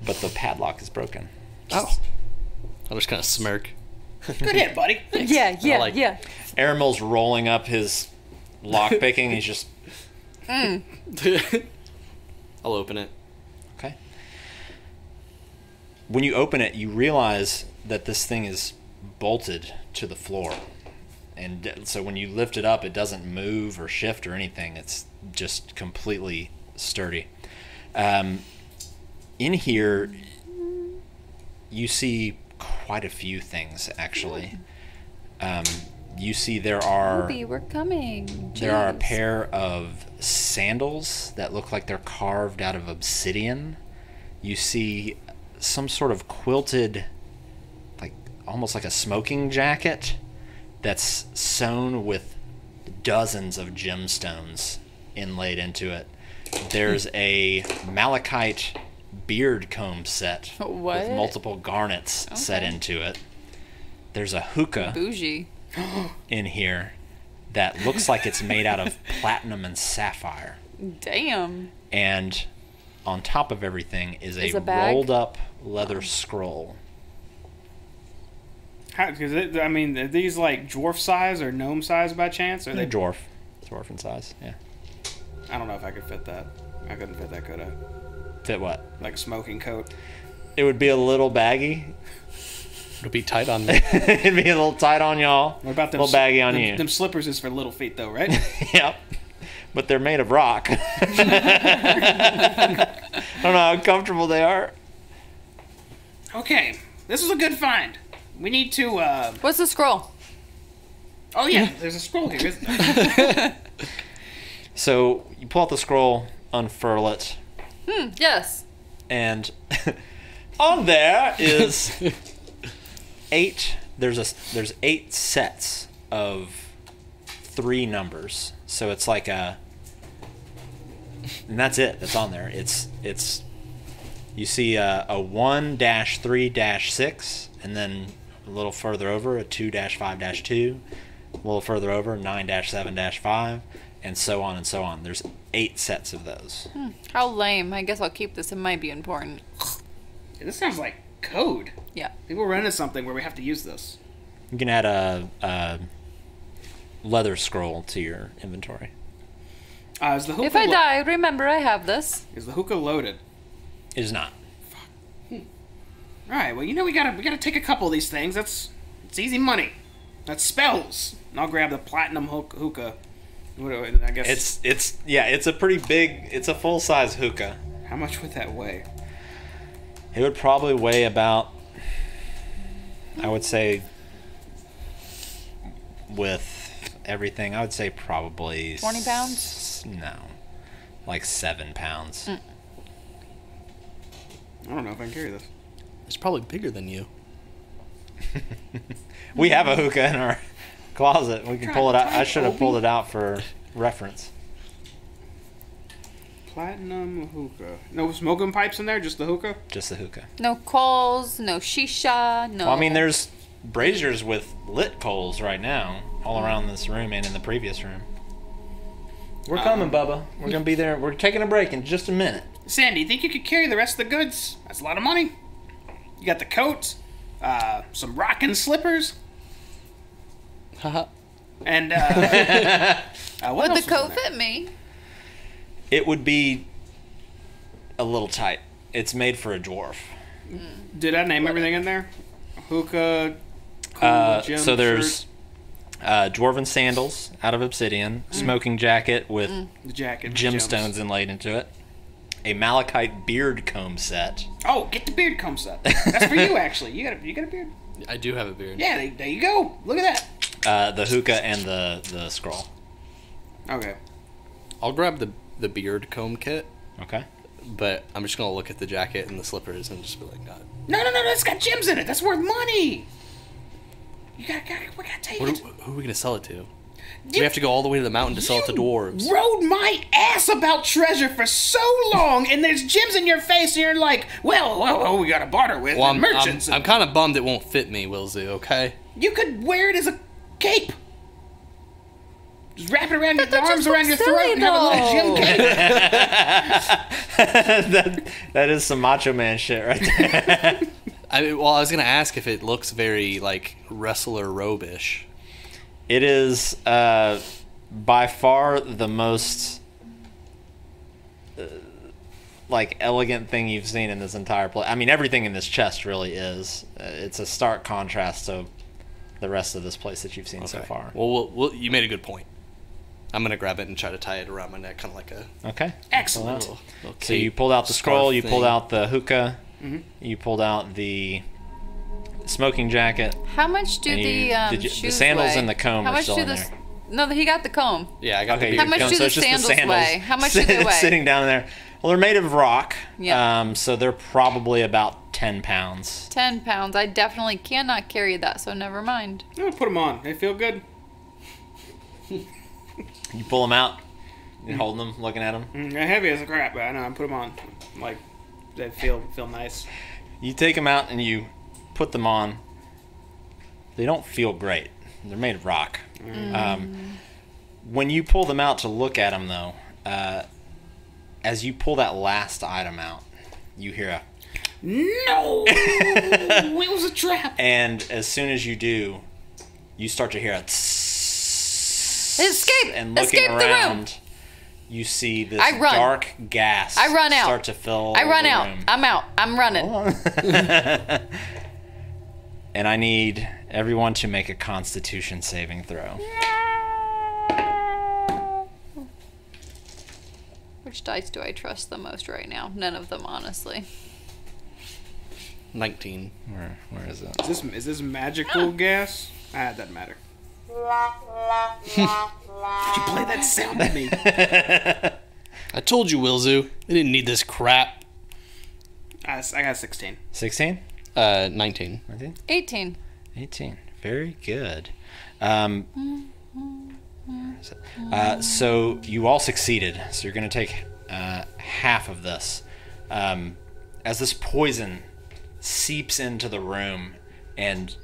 But the padlock is broken. Oh. I'll just kind of smirk. Good hit, buddy. Yeah, like- yeah. Aramel's rolling up his lock picking. He's just I'll open it. okay. When you open it, you realize that this thing is bolted to the floor, and so when you lift it up, it doesn't move or shift or anything. It's just completely sturdy. In here, you see quite a few things actually. You see there are Ruby, we're coming. there are a Jeez. pair of sandals that look like they're carved out of obsidian. You see some sort of quilted, like almost like a smoking jacket that's sewn with dozens of gemstones inlaid into it. There's a malachite beard comb set What? with multiple garnets set Okay. into it. There's a hookah Bougie. in here that looks like it's made out of platinum and sapphire. Damn. And on top of everything is Is a a bag? rolled up leather scroll. Because I mean, are these like dwarf size or gnome size by chance? Or They're they? dwarf in size. Yeah. I don't know if I could fit that. I couldn't fit that, could I? Fit what? Like a smoking coat. It would be a little baggy. It'll be tight on me. It'd be a little tight on y'all. What about them? A little baggy on you. Them slippers is for little feet, though, right? Yep. But they're made of rock. I don't know how comfortable they are. Okay, this is a good find. We need to. What's the scroll? Oh yeah, there's a scroll here, isn't there? So you pull out the scroll, unfurl it, Yes. and on there is 8. There's 8 sets of 3 numbers. So it's like and that's it. That's on there. It's you see a 1-3-6, and then a little further over a 2-5-2, a little further over 9-7-5, and so on and so on. There's 8 sets of those. How lame. I guess I'll keep this. It might be important. This sounds like code. Yeah. Maybe we're into something where we have to use this. You can add a leather scroll to your inventory. Is the hookah If I die, remember I have this. Is the hookah loaded? It is not. All right. Well, we gotta take a couple of these things. It's easy money. That's spells. And I'll grab the platinum hookah. I guess It's a pretty big. It's a full size hookah. How much would that weigh? It would probably weigh about, I would say, with everything, I would say probably 20 pounds? No, like 7 pounds. I don't know if I can carry this. It's probably bigger than you. We have a hookah in our closet. We can pull it out. I should have pulled it out for reference. Platinum hookah. No smoking pipes in there, just the hookah? Just the hookah. No coals, no shisha, no... Well, I mean, there's braziers with lit coals right now all around this room and in the previous room. We're coming, Bubba. We're going to be there. We're taking a break in just a minute. Sandy, you think you could carry the rest of the goods? That's a lot of money. You got the coat, some rockin' slippers, Haha. and what Would else the was in coat there? fit me? It would be a little tight. It's made for a dwarf. Did I name everything in there? Hookah, cool gym So there's shirt, dwarven sandals out of obsidian, smoking jacket with the jacket, gemstones inlaid into it, a malachite beard comb set. Oh, get the beard comb set. That's for you, actually. You got a beard? I do have a beard. Yeah, there you go. Look at that. The hookah and the scroll. Okay. I'll grab the beard comb kit, Okay. but I'm just gonna look at the jacket and the slippers and just be like, God. No, it's got gems in it. That's worth money. We gotta take it. Who are we gonna sell it to? We have to go all the way to the mountain to sell it to dwarves. Rode my ass about treasure for so long, and there's gems in your face, and you're like, well, we gotta barter with Well, and merchants. I'm kind of bummed it won't fit me, Willsy, okay? You could wear it as a cape. Just wrap it around your That arms just around your looks throat silly, and have a little gem though. cape. that is some macho man shit right there. I was gonna ask if it looks very like wrestler robe-ish. It is by far the most like elegant thing you've seen in this entire place. I mean, everything in this chest really is. It's a stark contrast to the rest of this place that you've seen so far. Well, you made a good point. I'm gonna grab it and try to tie it around my neck, kind of like a Okay. Excellent. little So you cape, pulled out the scroll, scarf you pulled thing. out the hookah, you pulled out the smoking jacket. How much do And you- the the shoes sandals weigh? and the comb How are much still do in the there. No, he got the comb. Yeah, I got Okay, the How beard much comb. do so the it's just sandals weigh? How much do they weigh? Sitting down there. Well, they're made of rock. Yeah. So they're probably about 10 pounds. 10 pounds. I definitely cannot carry that, so never mind. I'm gonna put them on. They feel good. You pull them out, you're holding them, looking at them. They're heavy as a crap, but I know I put them on. Like, they feel nice. You take them out and you put them on. They don't feel great. They're made of rock. When you pull them out to look at them, though, as you pull that last item out, you hear a No! It was a trap! And as soon as you do, you start to hear a Escape! and looking Escape the room! around, you see this I run. dark gas I run out. start to fill I run the out. room. I'm out. I'm running. And I need everyone to make a Constitution saving throw. Which dice do I trust the most right now? None of them, honestly. 19. Where is it? Is this magical gas? It doesn't matter. Did you play that sound at me? I told you, Wilzu. They didn't need this crap. I got 16. 16? 19. 19? 18. 18. Very good. So you all succeeded. So you're going to take half of this. As this poison seeps into the room and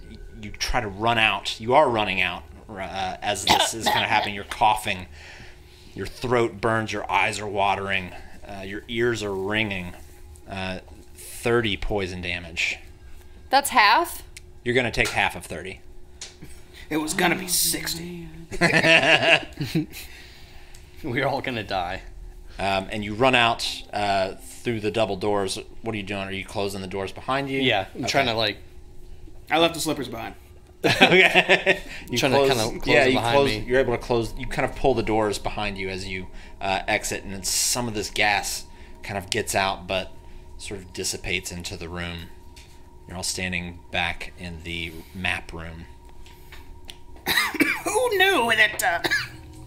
you try to run out, you are running out as this is kind of happening. You're coughing. Your throat burns. Your eyes are watering. Your ears are ringing. 30 poison damage. That's half? You're going to take half of 30. It was gonna be 60. We're all gonna die. And you run out through the double doors. What are you doing? Are you closing the doors behind you? Yeah, I'm trying to like. I left the slippers behind. Okay. You Trying to kind of close it behind me. You're able to close. You kind of pull the doors behind you as you exit, and some of this gas kind of gets out, but sort of dissipates into the room. You're all standing back in the map room. Who knew that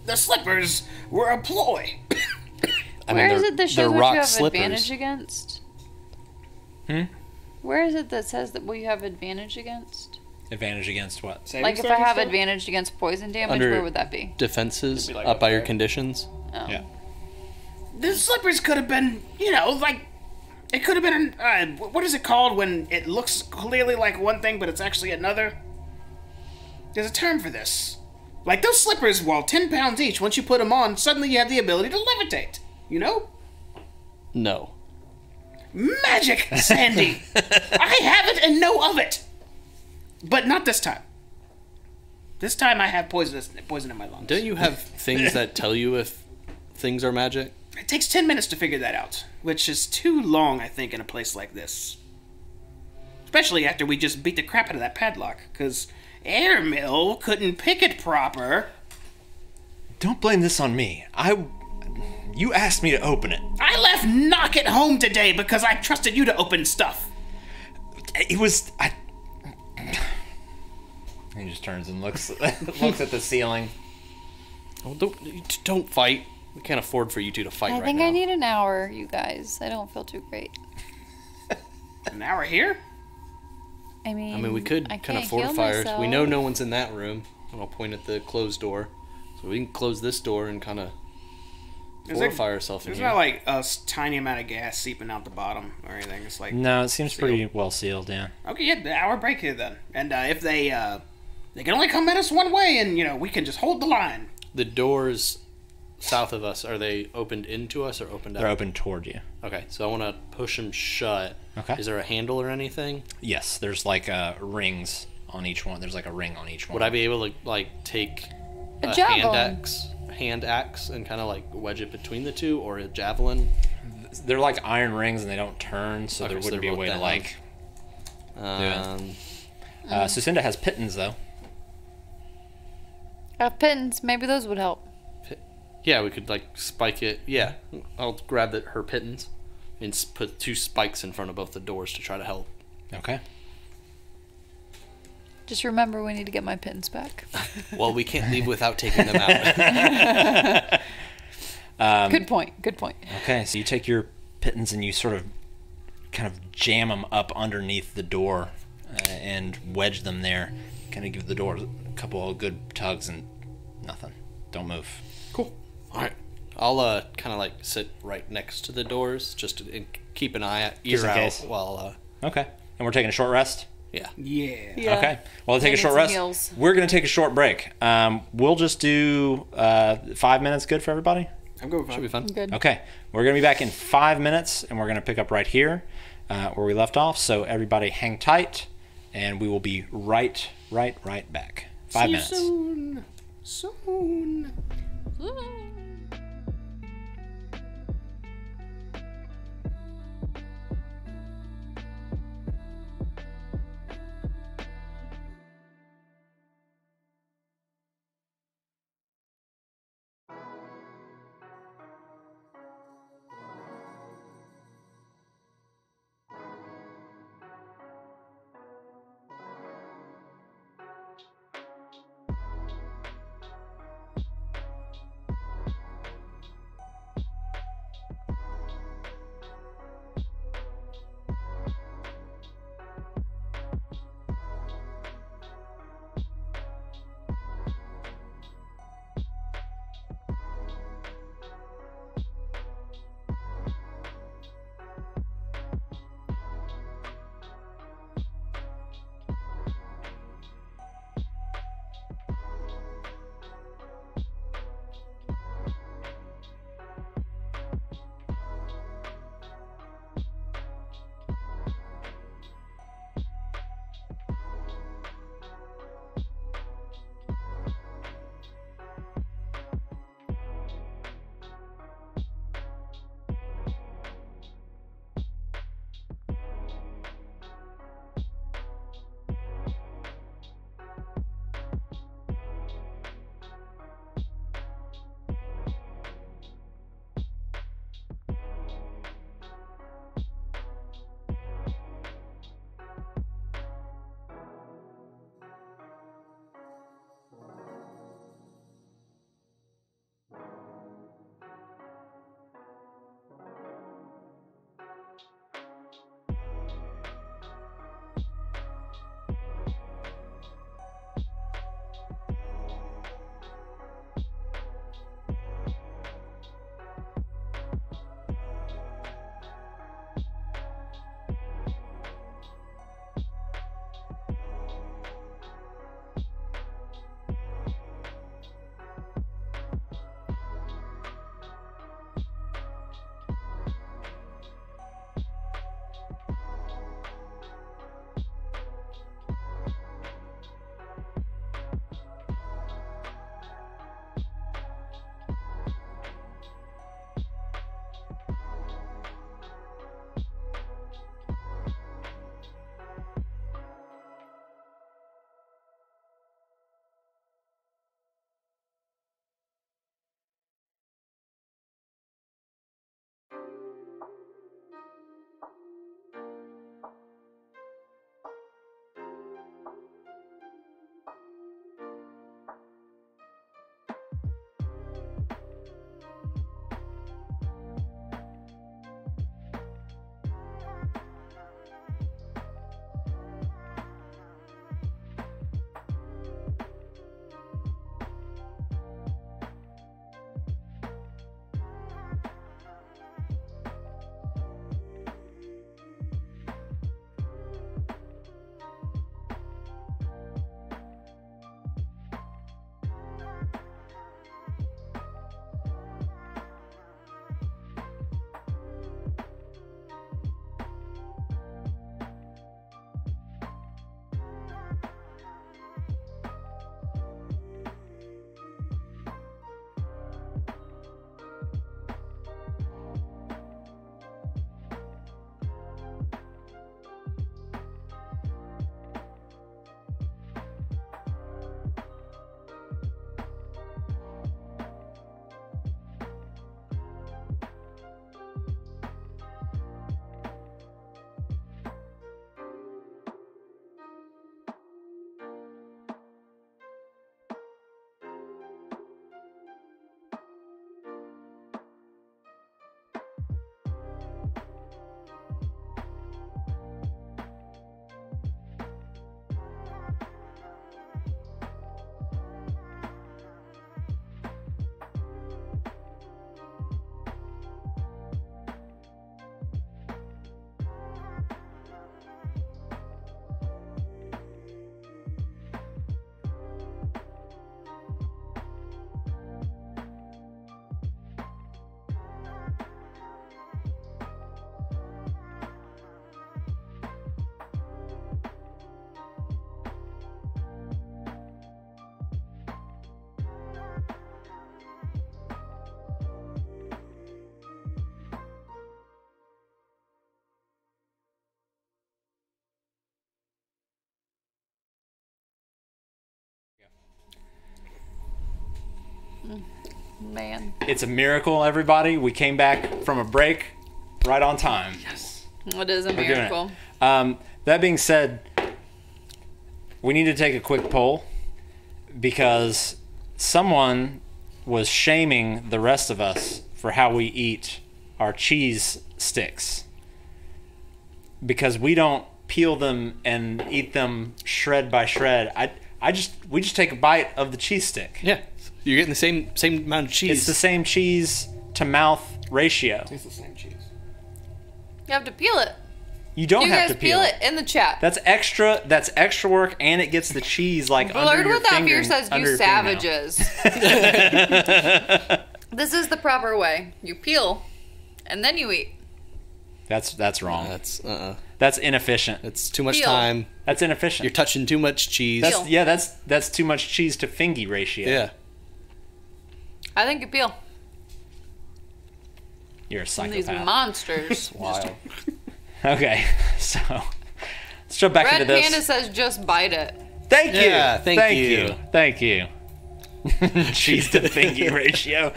the slippers were a ploy? Where is it that shows what rock you have slippers. advantage against? Where is it that says that what you have advantage against? Advantage against what? Like if I have advantage against poison damage, Under where would that be? Defenses like up up by your there. conditions. Oh. Yeah. The slippers could have been, like, it could have been, what is it called when it looks clearly like one thing, but it's actually another? There's a term for this. Like, those slippers, 10 pounds each, once you put them on, suddenly you have the ability to levitate. You know? No. Magic, Sandy! I have it and know of it! But not this time. This time I have poison in my lungs. Don't you have things that tell you if things are magic? It takes 10 minutes to figure that out, which is too long, I think, in a place like this. Especially after we just beat the crap out of that padlock, because Airmill couldn't pick it proper. Don't blame this on me. You asked me to open it. I left Knock at home today because I trusted you to open stuff. It was. He just turns and looks at the ceiling. Oh, don't fight. We can't afford for you two to fight I right think now. I need an hour, you guys. I don't feel too great. An hour here? I mean, we could I kind of can't heal fortify ours. myself. We know no one's in that room. And I'll point at the closed door. So we can close this door and kind of fortify ourselves in There's here. not like a tiny amount of gas seeping out the bottom or anything. It's like, No, it seems pretty well sealed. Yeah. okay, yeah, the hour break here then. And if they can only come at us one way, and we can just hold the line. The doors south of us, are they opened into us or opened out? They're open toward you. Okay, so I want to push them shut. Okay. Is there a handle or anything? Yes, there's like rings on each one. There's like a ring on each one. Would I be able to like take A hand javelin. axe and kind of like wedge it between the two, or a javelin? They're like iron rings and they don't turn, so Okay, there so wouldn't be they're a way to both like. Sucinda has pittons though. I have pittons. Maybe those would help. Yeah, we could like spike it. Yeah, I'll grab her pittons and put 2 spikes in front of both the doors to try to help. Okay. Just remember, we need to get my pittons back. Well, we can't leave without taking them out. Good point. Good point. Okay, so you take your pittons and you sort of kind of jam them up underneath the door and wedge them there. Kind of give the door a couple of good tugs and nothing. Don't move. Cool. All right. I'll kind of like sit right next to the doors just to keep an Just ear in out case. while. Okay. And we're taking a short rest? Yeah. Yeah. Yeah. Okay. Well, let's take a need short some rest. heals. We're going to take a short break. We'll just do 5 minutes. Good for everybody? I'm going Should be fun. Good. Okay. We're going to be back in 5 minutes, and we're going to pick up right here. where we left off. So everybody hang tight, and we will be right back. 5 minutes. Soon. Man. It's a miracle, everybody. We came back from a break right on time. Yes. It is a We're doing it. miracle. That being said, we need to take a quick poll because someone was shaming the rest of us for how we eat our cheese sticks because we don't peel them and eat them shred by shred. We just take a bite of the cheese stick. Yeah. You're getting the same amount of cheese. It's the same cheese to mouth ratio. It's the same cheese. You have to peel it. You don't You have guys to peel it. in the chat. That's extra work, and it gets the cheese like under Blurred your Without finger. Fear says, under you your fingernail. savages. This is the proper way. You peel, and then you eat. That's wrong. That's inefficient. It's too much Peel. time. That's inefficient. You're touching too much cheese. Peel. That's too much cheese to fingy ratio. Yeah. I think you peel. You're a And these psychopath. monsters. Wild. Okay, so let's jump back Red into this. Panda says, just bite it. Thank you. Yeah, thank you. Thank you. Cheese to fingy ratio.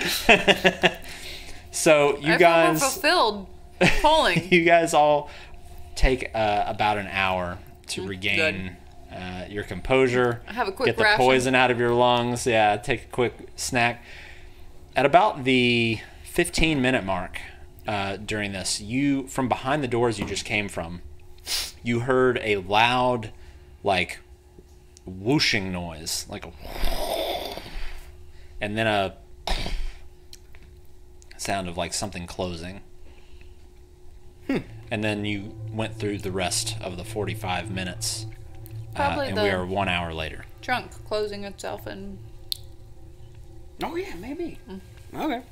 So you I feel guys, fulfilled polling. you guys all take about an hour to regain your composure. Have a quick get the ration. poison out of your lungs. Yeah, take a quick snack. At about the 15-minute mark during this, you, from behind the doors you just came from, you heard a loud, like, whooshing noise, like a, and then a sound of like something closing. And then you went through the rest of the 45 minutes, Probably and the- we are 1 hour later. Trunk closing itself and Oh yeah, maybe. Okay.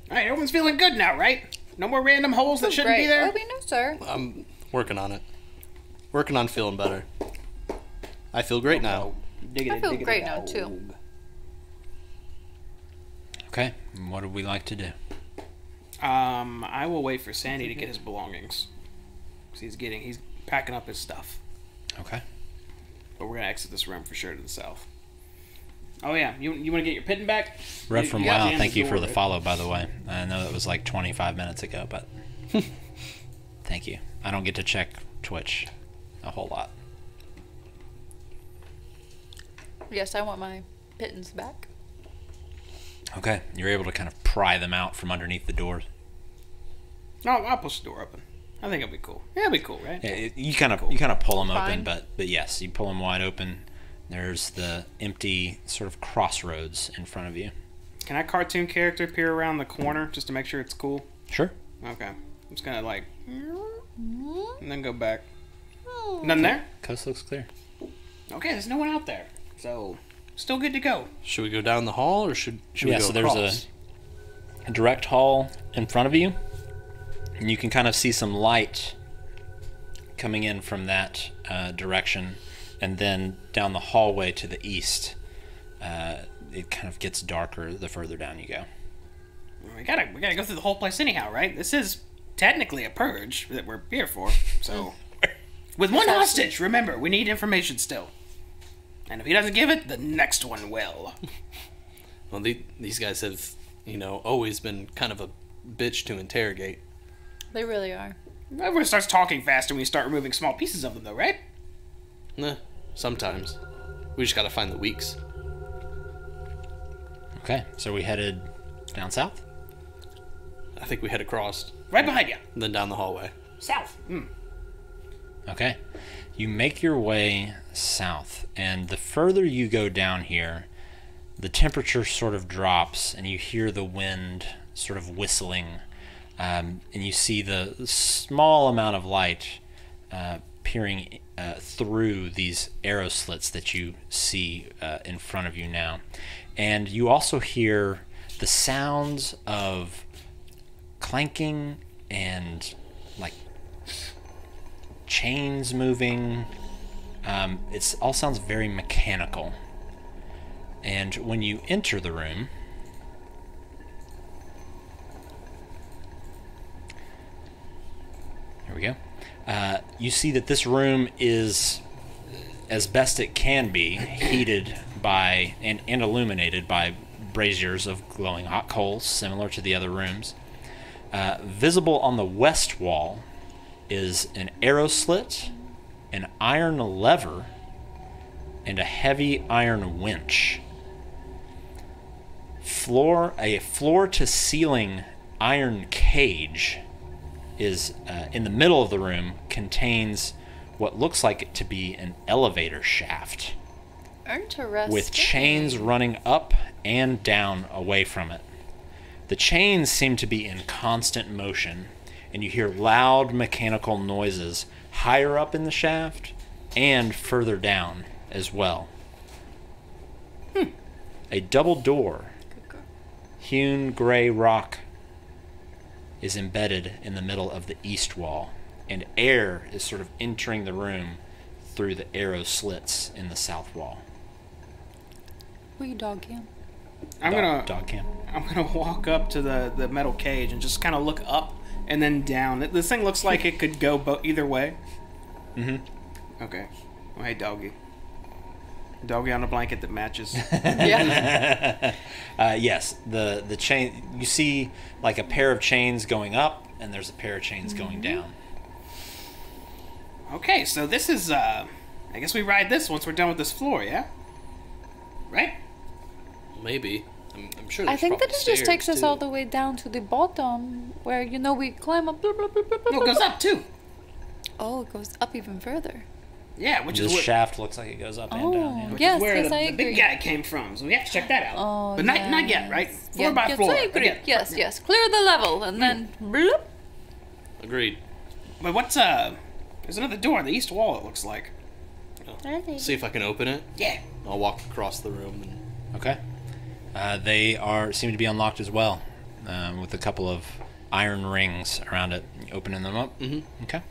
Alright, everyone's feeling good now, right? No more random holes that shouldn't be there? Obi, no, sir. I'm working on it. Working on feeling better. I feel great now. I feel great now, too. Okay, what would we like to do? I will wait for Sandy to get his belongings. 'Cause he's packing up his stuff. Okay. But we're gonna exit this room for sure to the south. Oh yeah, you want to get your pitten back? Red from You got WoW, the end thank of you the for door, the right? follow, by the way. I know that was like 25 minutes ago, but thank you. I don't get to check Twitch a whole lot. Yes, I want my pittance back. Okay, you're able to kind of pry them out from underneath the doors. No, I'll push the door open. I think it'll be cool. Yeah, it'll be cool, right? Yeah, you kind of pull them Fine. open, but yes, you pull them wide open. There's the empty sort of crossroads in front of you. Can I cartoon character peer around the corner just to make sure it's cool? Sure. Okay. I'm just gonna like, and then go back. Nothing there? Coast looks clear. Okay, there's no one out there, so still good to go. Should we go down the hall or should we go so across? there's a direct hall in front of you, and you can kind of see some light coming in from that direction, and then down the hallway to the east, it kind of gets darker the further down you go. We gotta go through the whole place anyhow, right? This is technically a purge that we're here for, so. With one hostage, remember, we need information still. And if he doesn't give it, the next one will. Well, these guys have, always been kind of a bitch to interrogate. They really are. Everyone starts talking faster when you start removing small pieces of them, though, right? Nah, sometimes. We just gotta find the weaks. Okay, so we headed down south? I think we head across, Right behind you. and then down the hallway. South. Okay. You make your way south, and the further you go down here, the temperature sort of drops, and you hear the wind sort of whistling, and you see the small amount of light peering through these arrow slits that you see in front of you now. And you also hear the sounds of clanking and like chains moving. It all sounds very mechanical. And when you enter the room, here we go. You see that this room is, as best it can be, heated by and illuminated by braziers of glowing hot coals, similar to the other rooms. Visible on the west wall is an arrow slit, an iron lever, and a heavy iron winch. A floor-to-ceiling iron cage is in the middle of the room, contains what looks like it to be an elevator shaft Interesting. with chains running up and down away from it. The chains seem to be in constant motion, and you hear loud mechanical noises higher up in the shaft and further down as well. A double door, hewn gray rock, is embedded in the middle of the east wall, and air is sort of entering the room through the arrow slits in the south wall. Will you dog him? Dog cam. I'm gonna walk up to the metal cage and just kind of look up and then down. This thing looks like it could go either way. Okay. Well, hey, doggy. Doggy on a blanket that matches. Yeah. Yes, the chain. You see like a pair of chains going up, and there's a pair of chains going down. Okay, so this is, I guess we ride this once we're done with this floor, yeah? Right? Maybe. I'm sure. I There's think that probably it just takes stairs, us too. all the way down to the bottom, where, you know, we climb up. Blah, blah, blah, blah, No, blah, it goes blah. up too. Oh, it goes up even further. Yeah, which This is shaft looks like it goes up and down. Yeah. which Yes, is where yes, the I big agree. guy came from, so we have to check that out. Oh, but not yet, right? Floor Yeah, by yes, floor. I agree. Again. Yes, yes. Clear the level, and then bloop. Agreed. But what's there's another door on the east wall, it looks like. See if I can open it. Yeah. I'll walk across the room and Okay. They seem to be unlocked as well, with a couple of iron rings around it. Opening them up. Mm-hmm. Okay.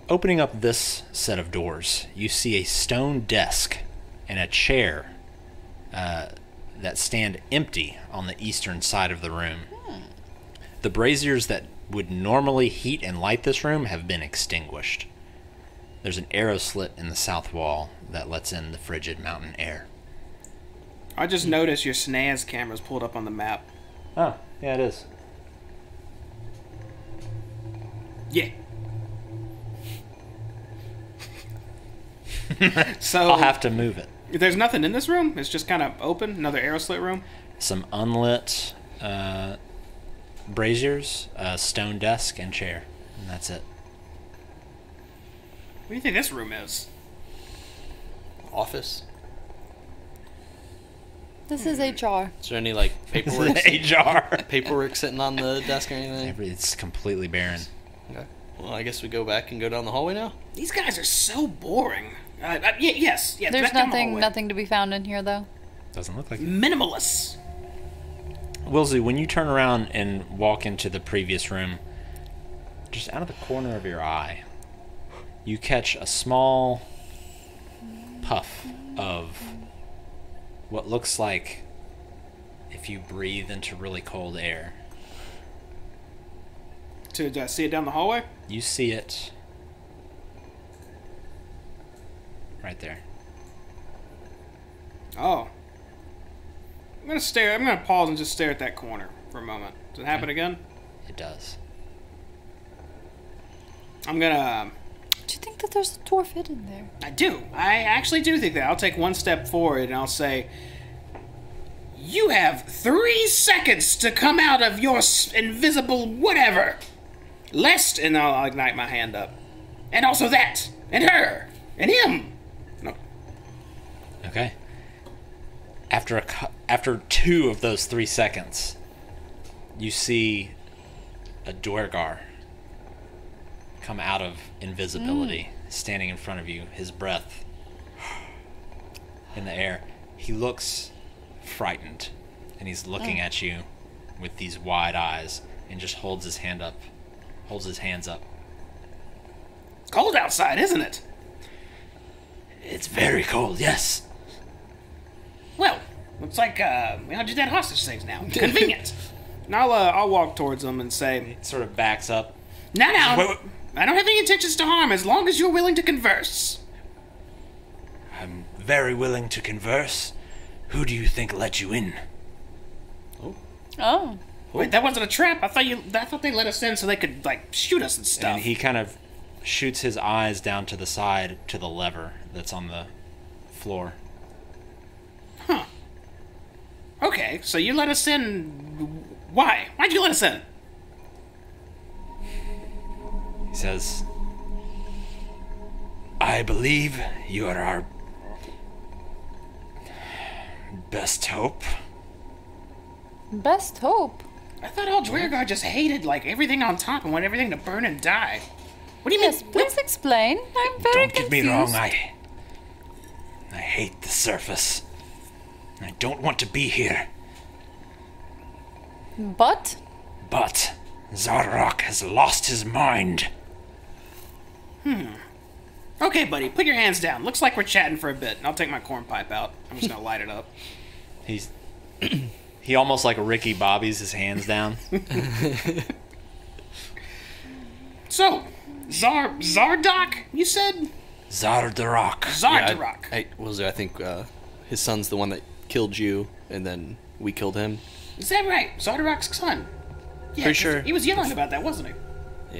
Opening up this set of doors, you see a stone desk and a chair that stand empty on the eastern side of the room. The braziers that would normally heat and light this room have been extinguished. There's an arrow slit in the south wall that lets in the frigid mountain air. I just noticed your SNAS camera's pulled up on the map. Oh, yeah, it is. Yeah. So I'll have to move it. there's nothing in this room. It's just kind of open. Another arrow slit room. Some unlit braziers, a stone desk, and chair. And that's it. What do you think this room is? office. This is HR. Is there any like paperwork? HR. paperwork sitting on the desk or anything? It's completely barren. Okay. Well, I guess we go back and go down the hallway now. These guys are so boring. Yes. There's back down the nothing, hallway. nothing to be found in here, though. Doesn't look like it. Minimalists. Wilsey, when you turn around and walk into the previous room, just out of the corner of your eye, you catch a small puff of what looks like if you breathe into really cold air. To see it down the hallway? You see it right there. Oh. I'm gonna pause and just stare at that corner for a moment. Does it happen again? It does. I'm gonna... Do you think that there's a dwarf hidden there? I do. I actually do think that. I'll take one step forward and I'll say, you have 3 seconds to come out of your invisible whatever. Lest, and I'll ignite my hand up. And also that, and her, and him. No. Okay. After 2 of those 3 seconds, you see a Duergar come out of invisibility, standing in front of you, his breath in the air. He looks frightened, and he's looking at you with these wide eyes, and just holds his hands up. Cold outside, isn't it? It's very cold, yes. Well, looks like we don't do that hostage things now. Convenient. And I'll walk towards him and say, Sort of backs up. Now, Wait, wait. I don't have any intentions to harm as long as you're willing to converse. I'm very willing to converse. Who do you think let you in? Oh. Wait, that wasn't a trap? I thought they let us in so they could, like, shoot us and stuff. And he kind of shoots his eyes down to the side to the lever that's on the floor. Huh. Okay, so you let us in. Why? Why'd you let us in? He says, I believe you are our best hope. Best hope. I thought all Dwergar just hated, like, everything on top and want everything to burn and die. What do you Yes, mean? please explain. I'm very Don't get confused. me wrong, I hate the surface. I don't want to be here. But But Xardorok has lost his mind. Okay, buddy, put your hands down. Looks like we're chatting for a bit. I'll take my corn pipe out. I'm just gonna light it up. He's he almost like Ricky Bobby's his hands down. So, Xardok, you said? Xardorok. Xardorok. I think his son's the one that killed you, and then we killed him. Is that right? Xardorok's son. Yeah, Pretty sure. He was yelling about that, wasn't he?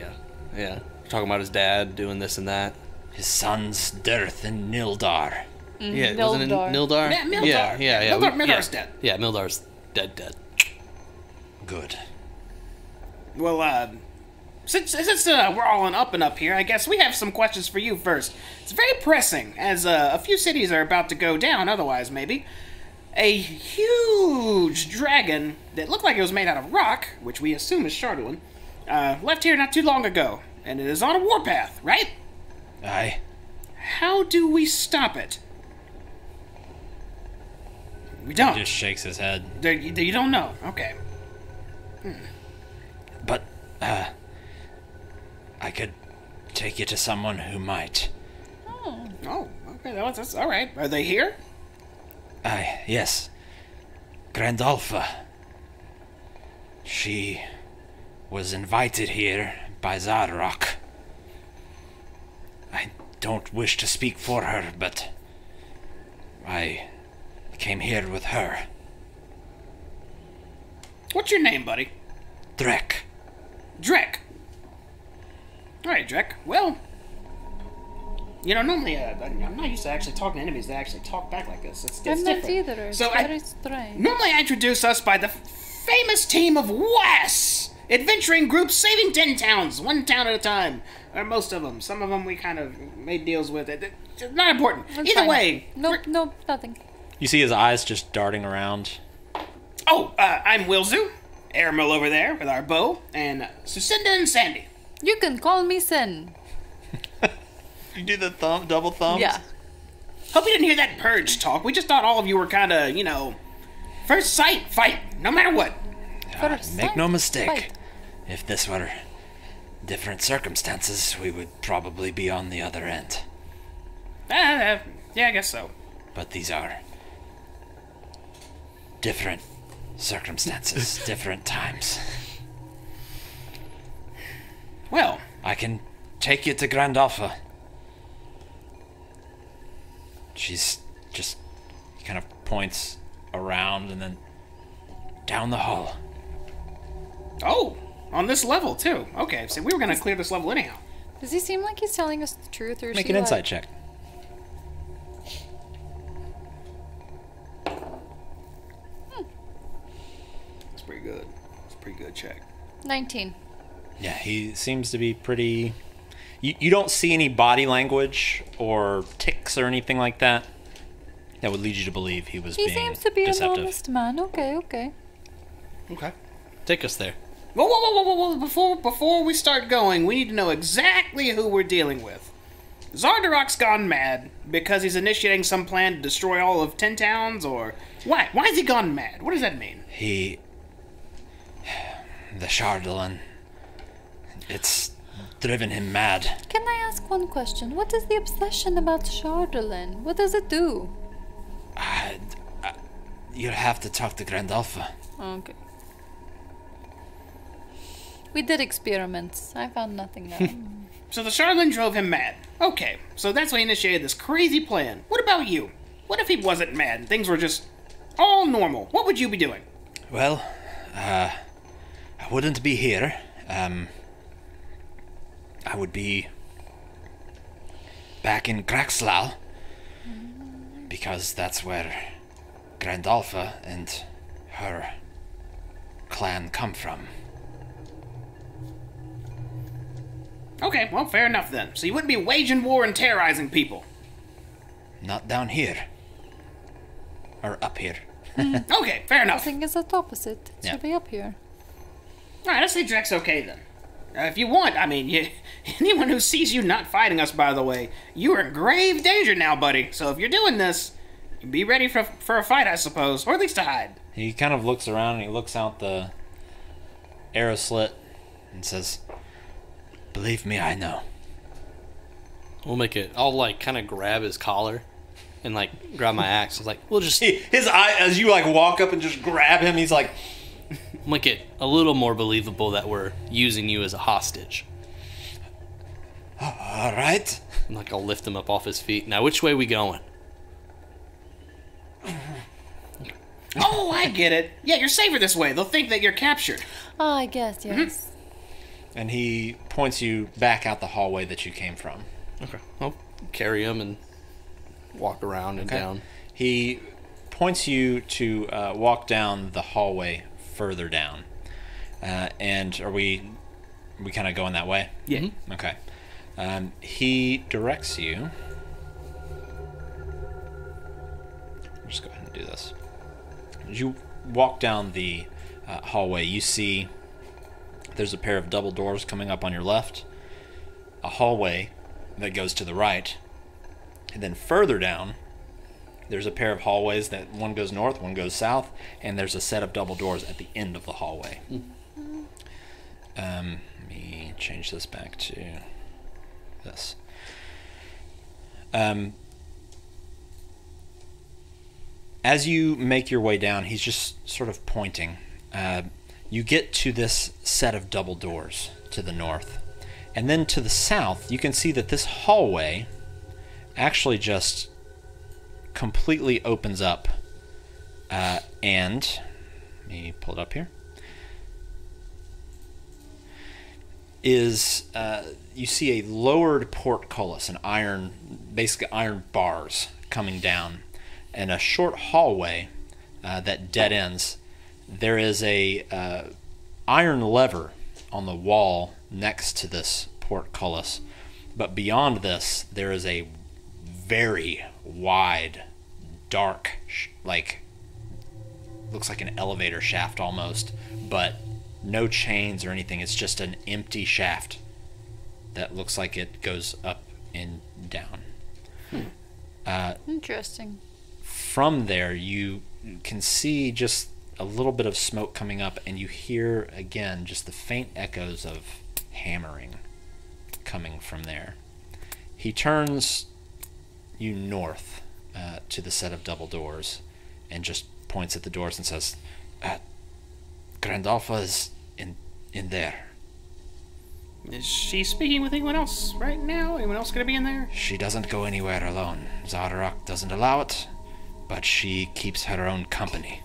Yeah. Talking about his dad doing this and that. His son's dearth in Nildar. Yeah, wasn't it Mildar. Nildar? Yeah, Mildar. Yeah. Mildar's dead. Yeah, Mildar's dead. Good. Well, since we're all on up and up here, I guess we have some questions for you first. It's very pressing, as a few cities are about to go down, otherwise maybe. A huge dragon that looked like it was made out of rock, which we assume is Chardolin, left here not too long ago, and it is on a warpath, right? Aye. How do we stop it? We don't. He just shakes his head. You don't know. Okay. But, I could take you to someone who might. Oh, okay. That's all right. Are they here? Aye, yes. Grandalfa. She was invited here by Xardorok. I don't wish to speak for her, but I came here with her. What's your name, buddy? Drek. Drek. All right, Drek. Well, normally I'm not used to actually talking to enemies that actually talk back like this. It's I'm not different. either. It's So very strange. normally I introduce us by the famous team of W.A.S.S. Adventuring group saving 10 towns, one town at a time. Or most of them. Some of them we kind of made deals with. It's not important. That's Either fine. way. Nope, nothing. You see his eyes just darting around. I'm Wilzu. Airmill over there with our bow. And Sucinda and Sandy. You can call me Sin. You do the double thumbs? Yeah. Hope you didn't hear that purge talk. We just thought all of you were kind of, first sight, fight, no matter what. First Make sight, no mistake. fight. If this were different circumstances, we would probably be on the other end. Yeah, I guess so. But these are different circumstances, different times. Well, I can take you to Grandalfa. She's just kind of points around and then down the hall. on this level too. Okay, so we were gonna clear this level anyhow. Does he seem like he's telling us the truth, or is Make he an insight like... check. It's pretty good. It's a pretty good check. 19. Yeah, he seems to be pretty... You don't see any body language or tics or anything like that that would lead you to believe he was He being seems to be deceptive. an honest man. Okay. Okay. Take us there. Whoa! Before we start going, we need to know exactly who we're dealing with. Xardorok's gone mad because he's initiating some plan to destroy all of 10 towns, or why? Why has he gone mad? What does that mean? The Chardolin, it's driven him mad. Can I ask one question? What is the obsession about Chardolin? What does it do? You'll have to talk to Grandalfa. Okay. We did experiments. I found nothing out. So the Charlatan drove him mad. Okay, so that's why he initiated this crazy plan. What about you? What if he wasn't mad and things were just all normal? What would you be doing? Well, I wouldn't be here. I would be back in Graxlau, because that's where Grandalfa and her clan come from. Okay, well, fair enough then. So you wouldn't be waging war and terrorizing people. Not down here. Or up here. Okay, fair I enough. think it's the opposite. It Yeah. should be up here. Alright, let's say Drek's okay then. If you want, I mean, anyone who sees you not fighting us, by the way, you are in grave danger now, buddy. So if you're doing this, be ready for a fight, I suppose. Or at least to hide. He kind of looks around and he looks out the arrow slit and says, "Believe me, I know." We'll make it. I'll like kind of grab his collar and like grab my axe. It's like we'll just His eye, as you like walk up and just grab him, he's like, make it a little more believable that we're using you as a hostage. "All right." And like I'll lift him up off his feet. Now, which way we going? Oh, I get it. Yeah, you're safer this way. They'll think that you're captured. Oh, I guess, yes. And he points you back out the hallway that you came from. Okay. I'll carry him and walk around and down. He points you to walk down the hallway further down. And are we kind of going that way? Yeah. Mm-hmm. Okay. He directs you. I'll just go ahead and do this. As you walk down the hallway, you see there's a pair of double doors coming up on your left, a hallway that goes to the right, and then further down, there's a pair of hallways that one goes north, one goes south, and there's a set of double doors at the end of the hallway. Let me change this back to this. As you make your way down, he's just sort of pointing. You get to this set of double doors to the north. And then to the south, you can see that this hallway actually just completely opens up. And let me pull it up here. You see a lowered portcullis, basically iron bars coming down, and a short hallway that dead ends. There is a iron lever on the wall next to this portcullis, but beyond this, there is a very wide, dark, looks like an elevator shaft almost, but no chains or anything. It's just an empty shaft that looks like it goes up and down. Interesting. From there, you can see just a little bit of smoke coming up, and you hear again just the faint echoes of hammering coming from there. He turns you north to the set of double doors and just points at the doors and says, Grandalfa is in there. Is she speaking with anyone else right now? Anyone else gonna be in there? She doesn't go anywhere alone. Xardorok doesn't allow it, but she keeps her own company.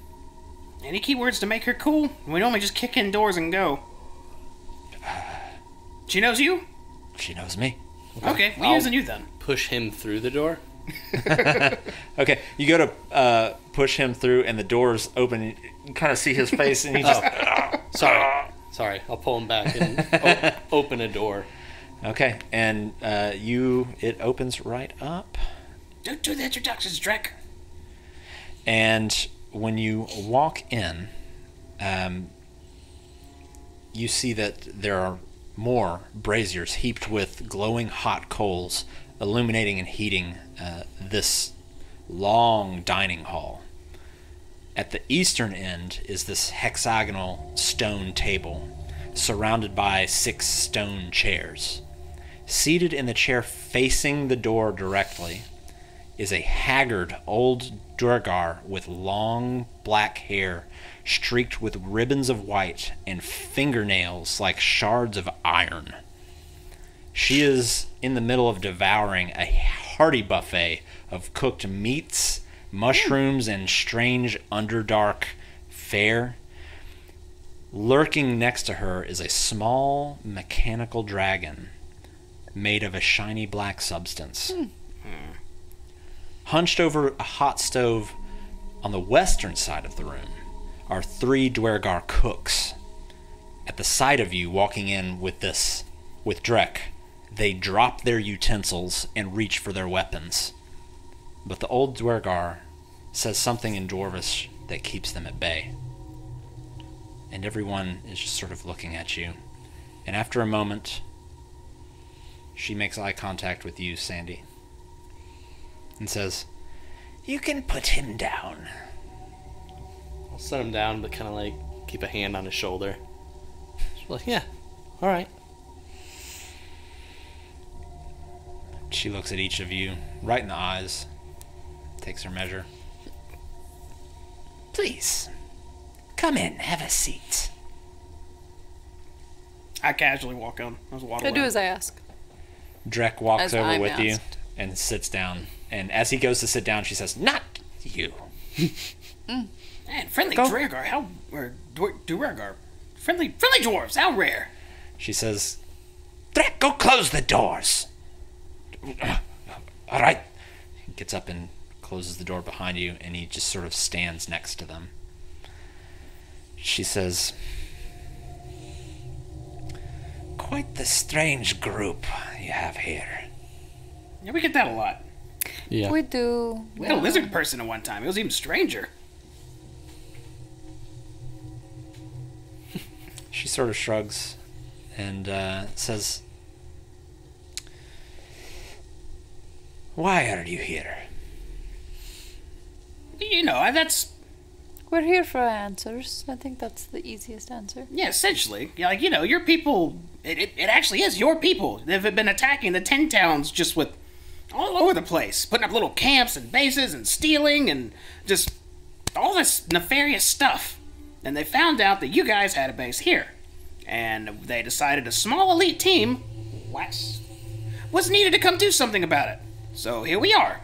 Any keywords to make her cool? We normally just kick in doors and go. She knows you? She knows me. Okay, we're using you then. Push him through the door. Okay, you go to push him through, and the doors open. You kind of see his face, and he just... Sorry. I'll pull him back and open a door. Okay, and it opens right up. Don't do the introductions, Drek. And when you walk in, you see that there are more braziers heaped with glowing hot coals, illuminating and heating this long dining hall. At the eastern end is this hexagonal stone table, surrounded by 6 stone chairs. Seated in the chair facing the door directly is a haggard old Duergar with long black hair streaked with ribbons of white and fingernails like shards of iron. She is in the middle of devouring a hearty buffet of cooked meats, mushrooms, and strange underdark fare. Lurking next to her is a small mechanical dragon made of a shiny black substance. Hunched over a hot stove on the western side of the room are 3 Duergar cooks. At the sight of you walking in with Drek, they drop their utensils and reach for their weapons. But the old Duergar says something in Dwarvish that keeps them at bay. And everyone is just sort of looking at you. And after a moment, she makes eye contact with you, Sandy, and says, "You can put him down." I'll set him down, but kind of like keep a hand on his shoulder. She's like, yeah, all right. She looks at each of you right in the eyes, takes her measure. "Please, come in, have a seat." I casually walk on. I do as I ask. Drek walks As over I'm with you asked. and sits down. And as he goes to sit down, she says, "Not you." Man, friendly Go. Duergar, Duergar. Friendly dwarves, how rare. She says, "Drek, go close the doors." "All right." He gets up and closes the door behind you, and he just sort of stands next to them. She says, "Quite the strange group you have here." Yeah, we get that a lot. Yeah. We do. We had a lizard person at one time. It was even stranger. She sort of shrugs and says, "Why are you here?" You know, that's... We're here for answers. I think that's the easiest answer. Yeah, essentially. Yeah, like, you know, your people... It actually is your people. They've been attacking the 10 towns just with... all over the place. Putting up little camps and bases and stealing and just... all this nefarious stuff. And they found out that you guys had a base here. And they decided a small elite team, W.A.S.S, was needed to come do something about it. So here we are.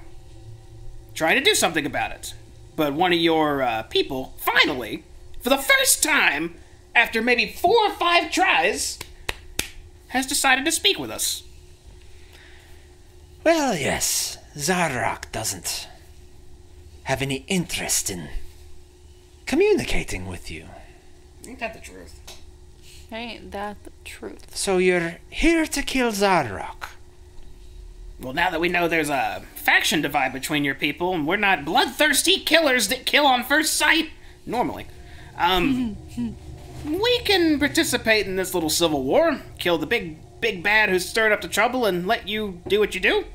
Trying to do something about it. But one of your people, finally, for the first time, after maybe 4 or 5 tries, has decided to speak with us. "Well, yes, Xardorok doesn't have any interest in communicating with you. Ain't that the truth? Ain't that the truth? So you're here to kill Xardorok." Well, now that we know there's a faction divide between your people, and we're not bloodthirsty killers that kill on first sight, normally, we can participate in this little civil war, kill the big bad who's stirred up the trouble, and let you do what you do.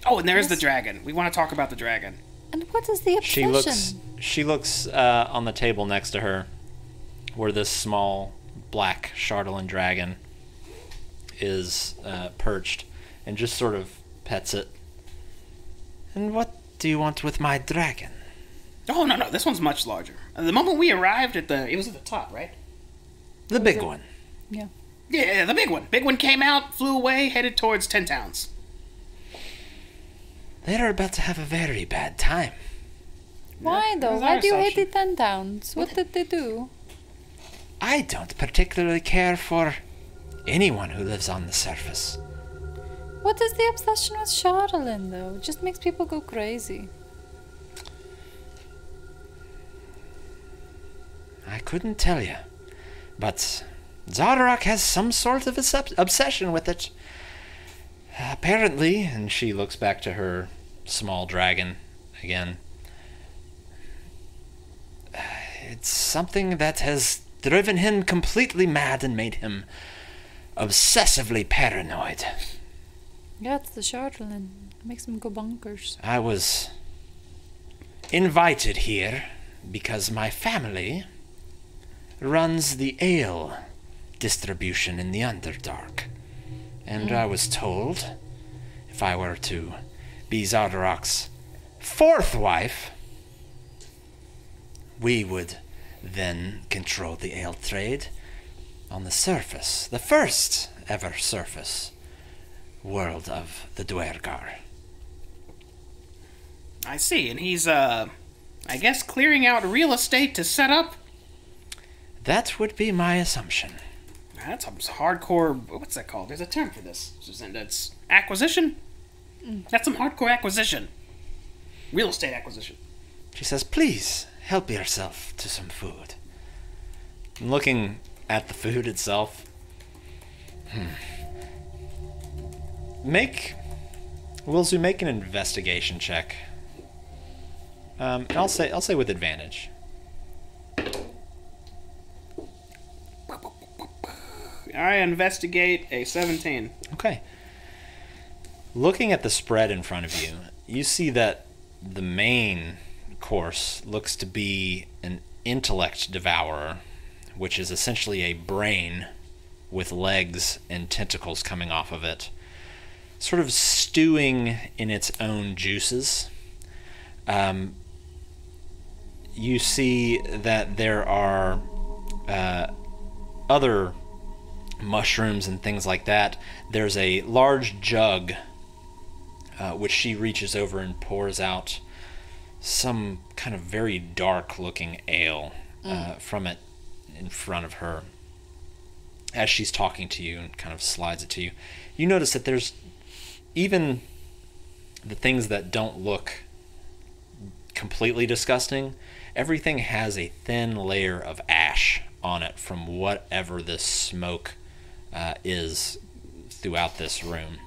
Oh, and there's the dragon. We want to talk about the dragon. And what is the obsession? She looks on the table next to her, where this small black Chardolin dragon is perched, and just sort of pets it. "And what do you want with my dragon?" Oh, no, this one's much larger. The moment we arrived at it was at the top, right? "The big one." Yeah. Yeah, the big one. Big one came out, flew away, headed towards 10 towns. "They're about to have a very bad time." Why though? was Why our do you hate the assumption. 10 towns? What did they do? "I don't particularly care for anyone who lives on the surface." What is the obsession with Chardolin though? It just makes people go crazy. "I couldn't tell you, but Xardorok has some sort of obsession with it. Apparently," and she looks back to her small dragon again, "it's something that has driven him completely mad and made him obsessively paranoid. Yeah, it's the Chardolin. It makes them go bonkers. I was invited here because my family runs the ale distribution in the Underdark. And I was told if I were to be Xardorok's fourth wife, we would then control the ale trade on the surface, the first ever surface world of the Dwergar. I see, and he's, I guess clearing out real estate to set up? That would be my assumption. That's some hardcore, what's that called? There's a term for this. That's acquisition? That's some hardcore acquisition. Real estate acquisition. She says, please, help yourself to some food. And looking at the food itself, Wilzu, make an investigation check. And I'll say with advantage. I investigate a 17. Okay. Looking at the spread in front of you, you see that the main course looks to be an intellect devourer, which is essentially a brain with legs and tentacles coming off of it, sort of stewing in its own juices. You see that there are other mushrooms and things like that. There's a large jug which she reaches over and pours out some kind of very dark looking ale from it in front of her. As she's talking to you and kind of slides it to you, you notice that there's even the things that don't look completely disgusting, everything has a thin layer of ash on it from whatever this smoke is throughout this room,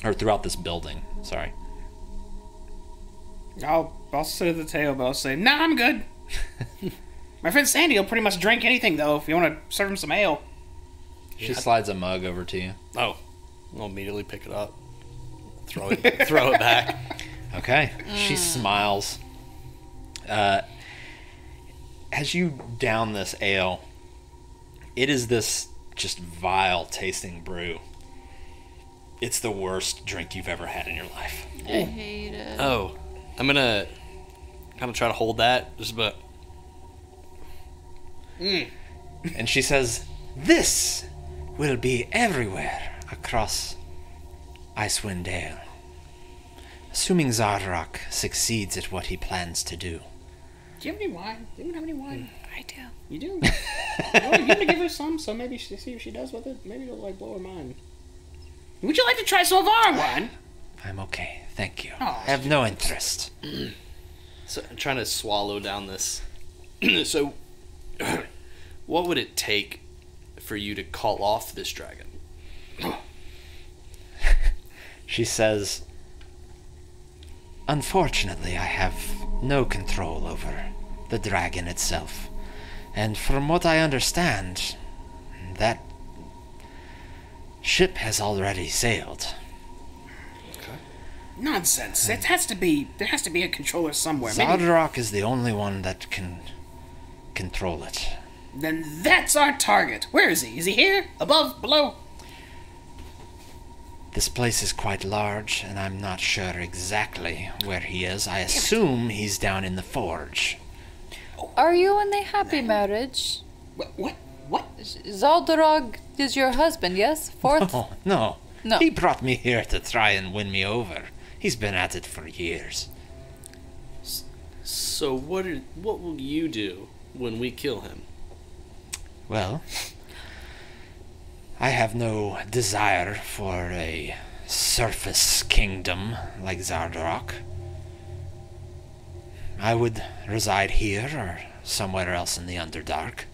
or throughout this building. Sorry. I'll sit at the table, but I'll say, nah, I'm good. My friend Sandy will pretty much drink anything, though, if you want to serve him some ale. She slides a mug over to you. Oh, I'll immediately pick it up, throw it back. Okay. She smiles. As you down this ale, it is this just vile tasting brew. It's the worst drink you've ever had in your life. I hate it. Oh, I'm gonna kind of try to hold that, just about. And she says, this will be everywhere across Icewind Ale, assuming Xardorok succeeds at what he plans to do. Do you have any wine? Do you have any wine? I do. You do? Well, you gonna give her some, so maybe she see what she does with it. Maybe it'll like blow her mind. Would you like to try some of our wine? I'm okay, thank you. Oh, I have no interest. So I'm trying to swallow down this. So, what would it take for you to call off this dragon? She says, unfortunately, I have no control over the dragon itself. And from what I understand, that ship has already sailed. Nonsense. There has to be a controller somewhere. Maybe. Xardorok is the only one that can control it. Then that's our target. Where is he? Is he here? Above? Below? This place is quite large, and I'm not sure exactly where he is. I assume he's down in the forge. Are you in a happy marriage? What? Xardorok is your husband, yes? Fourth? Oh, no. No. He brought me here to try and win me over. He's been at it for years. So what will you do when we kill him? Well, I have no desire for a surface kingdom like Xardorok. I would reside here or somewhere else in the Underdark.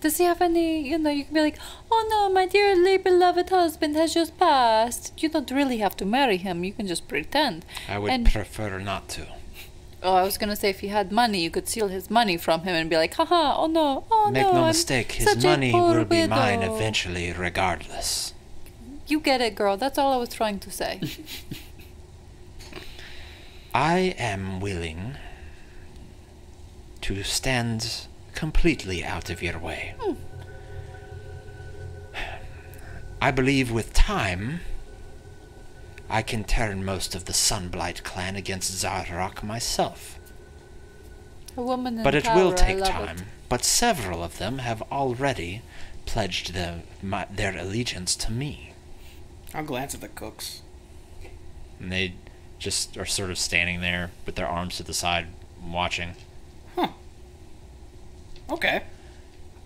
Does he have any, you can be like, oh no, my dearly beloved husband has just passed. You don't really have to marry him. You can just pretend. I would prefer not to. Oh, I was going to say, if he had money, you could steal his money from him and be like, haha, oh no, Make no I'm mistake, his such a money poor will be mine widow." eventually, regardless. You get it, girl. That's all I was trying to say. I am willing to stand completely out of your way. I believe with time, I can turn most of the Sunblight clan against Xardorok myself. A woman in But it power, will I take love time. it. But several of them have already pledged their allegiance to me. I'll glance at the cooks. And they just are sort of standing there with their arms to the side, watching. Okay.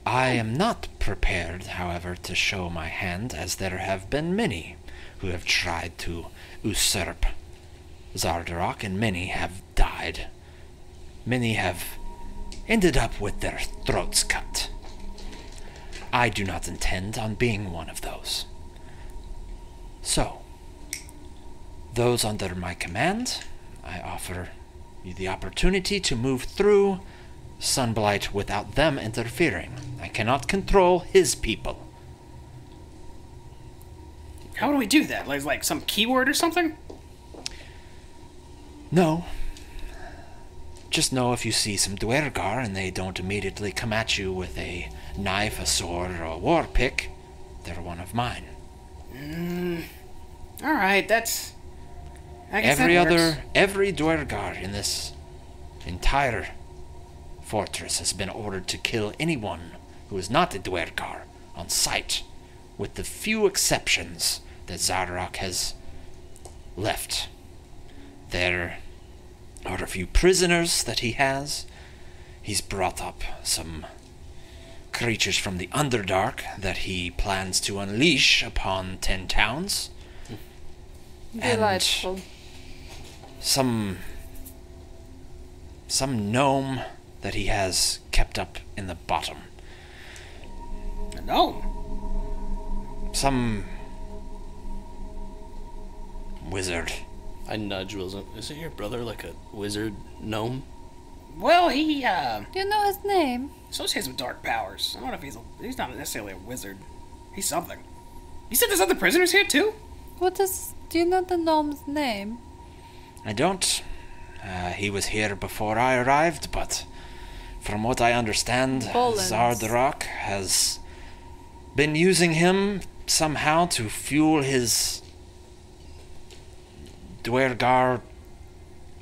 I am not prepared, however, to show my hand, as there have been many who have tried to usurp Xardorok, and many have died. Many have ended up with their throats cut. I do not intend on being one of those. So, those under my command, I offer you the opportunity to move through Sunblight without them interfering. I cannot control his people. How do we do that? Like some keyword or something? No. Just know if you see some Duergar and they don't immediately come at you with a knife, a sword, or a war pick, they're one of mine. Alright, that's... I guess that works. Every Duergar in this entire fortress has been ordered to kill anyone who is not a Duergar on sight, with the few exceptions that Xardorok has left. There are a few prisoners that he has. He's brought up some creatures from the Underdark that he plans to unleash upon 10 towns. Delightful. Some gnome that he has kept up in the bottom. A gnome? Some wizard. I nudge Wilson. Isn't your brother like a wizard gnome? Well, he, Do you know his name? associates with dark powers. I don't know if he's not necessarily a wizard. He's something. You said there's other prisoners here, too? Do you know the gnome's name? I don't. He was here before I arrived, but from what I understand, Bolins. Xardorok has been using him somehow to fuel his Duergar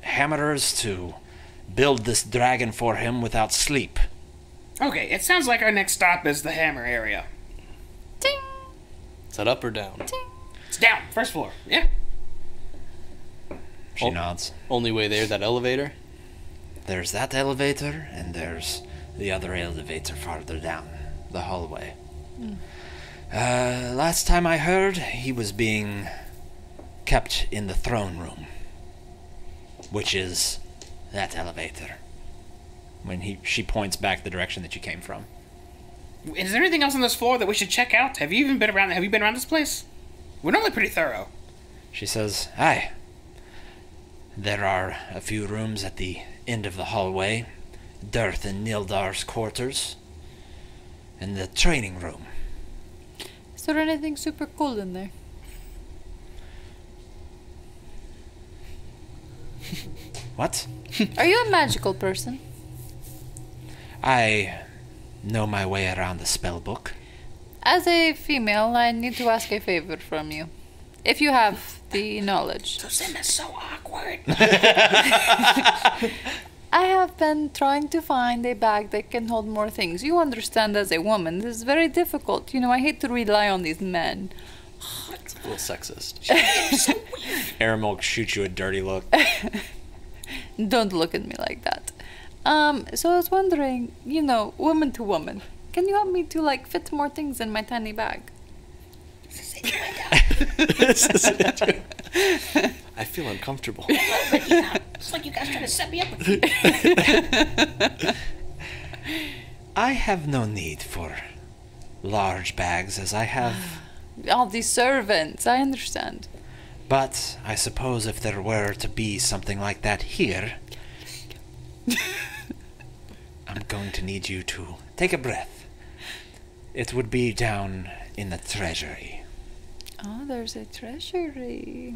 hammerers to build this dragon for him without sleep. Okay, it sounds like our next stop is the hammer area. Ding! Is that up or down? Ding! It's down, first floor. Yeah. She nods. Only way there, that elevator? There's that elevator, and there's the other elevator farther down the hallway. Last time I heard, he was being kept in the throne room, which is that elevator. She points back the direction that you came from. Is there anything else on this floor that we should check out? Have you been around this place? We're normally pretty thorough. She says, "Aye. There are a few rooms at the end of the hallway, Dirth and Nildar's quarters, and the training room." Is there anything super cool in there? What? Are you a magical person? I know my way around the spell book. As a female, I need to ask a favor from you. If you have the knowledge. Lucinda's so awkward. I have been trying to find a bag that can hold more things. You understand, as a woman, this is very difficult. You know, I hate to rely on these men. It's a little sexist. Aramil shoots you a dirty look. Don't look at me like that. So I was wondering, you know, woman to woman, can you help me to, like, fit more things in my tiny bag? I feel uncomfortable. It's like you guys trying to set me up with you. I have no need for large bags, as I have. All these servants, I understand. But I suppose if there were to be something like that here, I'm going to need you to take a breath. It would be down in the treasury. Oh, there's a treasury.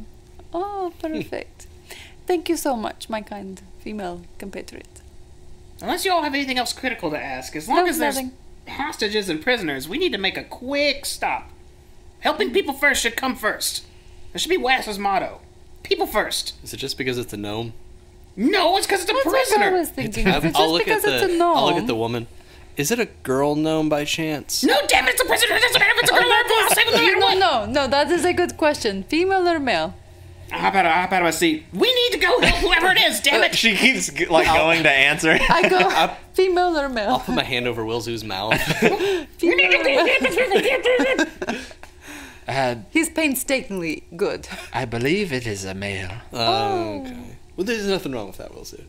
Oh, perfect. Thank you so much, my kind female compatriot. Unless you all have anything else critical to ask, as long as there's nothing. hostages and prisoners, we need to make a quick stop. Helping people first should come first. That should be W.A.S.S' motto. People first. Is it just because it's a gnome? No, it's because it's a That's what I prisoner. was thinking. Is it just because it's a gnome? I'll look at the woman. Is it a girl gnome by chance? No, damn it, it's a prisoner. It doesn't matter if it's a girl or a boy. I'll save him no matter what. No, that is a good question. Female or male? I'll hop out of my seat. We need to go help whoever it is, damn it. She keeps going to answer. I go female or I'll male? put my hand over Wilzu's mouth. He's painstakingly good. I believe it is a male. Okay. Well, there's nothing wrong with that, Wilzu.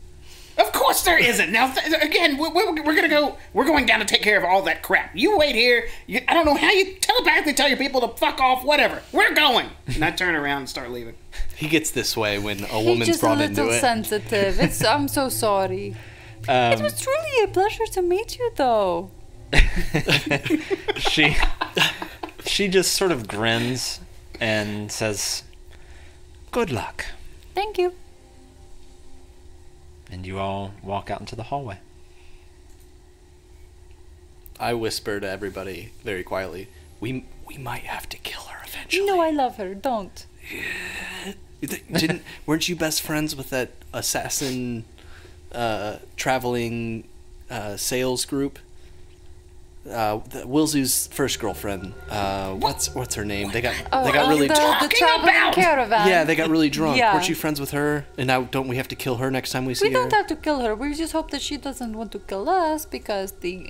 Of course there isn't. Now, again, we're gonna go. We're going down to take care of all that crap. You wait here. I don't know how you telepathically tell your people to fuck off. Whatever. We're going. And I turn around and start leaving. He gets this way when a He's woman's just a brought little into it. sensitive. I'm so sorry. It was truly a pleasure to meet you, though. She just sort of grins and says, "Good luck." Thank you. And you all walk out into the hallway. I whisper to everybody very quietly, we might have to kill her eventually. No, I love her. Don't. Weren't you best friends with that assassin traveling sales group? Wilzu's first girlfriend. What's her name? They got really the talking traveling about? caravan. yeah, they got really drunk. Yeah. Weren't you friends with her? And now don't we have to kill her next time we see We her? don't have to kill her. We just hope that she doesn't want to kill us because the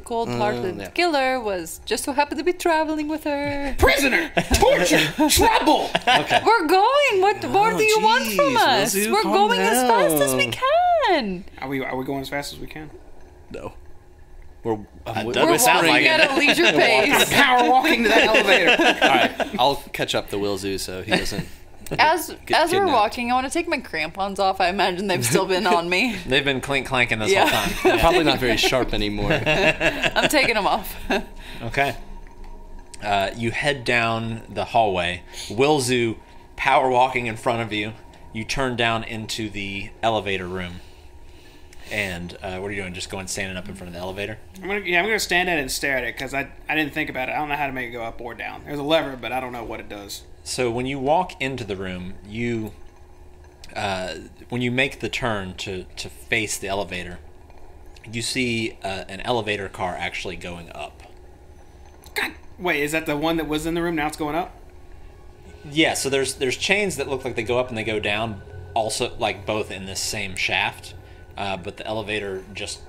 cold-hearted yeah. killer was just so happy to be traveling with her. Prisoner, torture, trouble. Okay. We're going. What more do you want jeez, from us? Wilzu, We're calm going as fast as we down. can. Are we going as fast as we can? No. We're doesn't sound like Walking it. at a leisure pace. Power walking to that elevator. All right, I'll catch up to Wilzu so he doesn't. As we're kidnapped. walking, I want to take my crampons off. I imagine they've still been on me. They've been clink clanking this Yeah. whole time. Probably not very sharp anymore. I'm taking them off. Okay. You head down the hallway. Wilzu power walking in front of you. You turn down into the elevator room. And what are you doing? Just going standing up in front of the elevator? I'm gonna stand at it and stare at it because I didn't think about it. I don't know how to make it go up or down. There's a lever, but I don't know what it does. So when you walk into the room, when you make the turn to face the elevator, you see an elevator car actually going up. God, wait, is that the one that was in the room? Now it's going up. Yeah, so there's chains that look like they go up and they go down, also like both in this same shaft. But the elevator just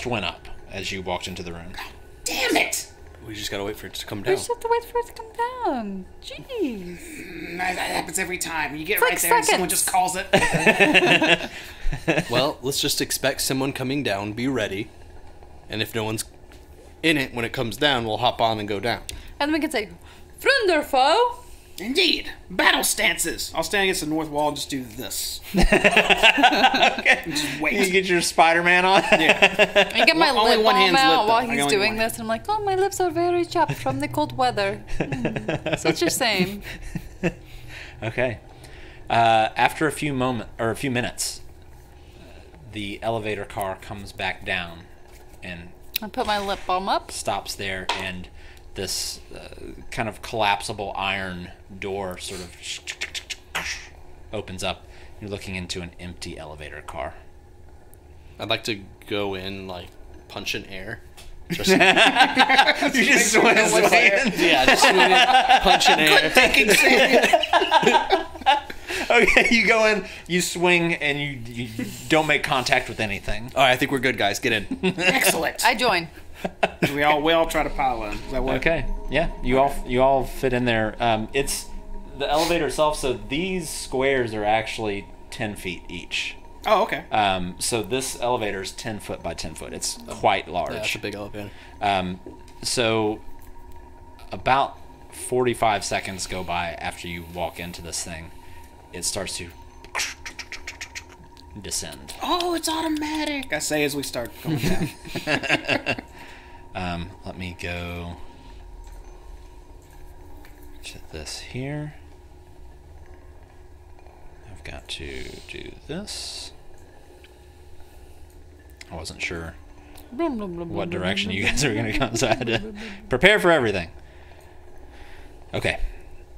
went up as you walked into the room. Damn it! We just gotta wait for it to come We down. just have to wait for it to come down. Jeez. That happens every time. You get It's right like there and someone seconds. just calls it. Well, let's just expect someone coming down, be ready. And if no one's in it when it comes down, we'll hop on and go down. And we can say, friend or foe? Indeed. Battle stances. I'll stand against the north wall and just do this. Okay. Just You wait. get your Spider-Man on? Yeah. I get my Well, only lip one balm hand's out lit, while though. I he's only doing one this, and I'm like, oh, my lips are very chapped from the cold weather. Such a shame. Okay. After a few minutes, the elevator car comes back down and I put my lip balm up. stops there, and this kind of collapsible iron door sort of opens up. You're looking into an empty elevator car. I'd like to go in, like, punch in air. Just, You just swing yeah, just swing in, punch in air. Okay, you go in, you swing, and you don't make contact with anything. All right, I think we're good, guys. Get in. Excellent. I join. We all try to pile in. Does that work? Okay, yeah, you all fit in there. It's the elevator itself. So these squares are actually 10 feet each. Oh, okay. So this elevator is 10 foot by 10 foot. It's quite large. Yeah, that's a big elevator. So about 45 seconds go by after you walk into this thing. It starts to descend. Oh, it's automatic. I say as we start going down. Let me go to this here. I've got to do this. I wasn't sure what direction you guys are going to come, so I had to prepare for everything. Okay.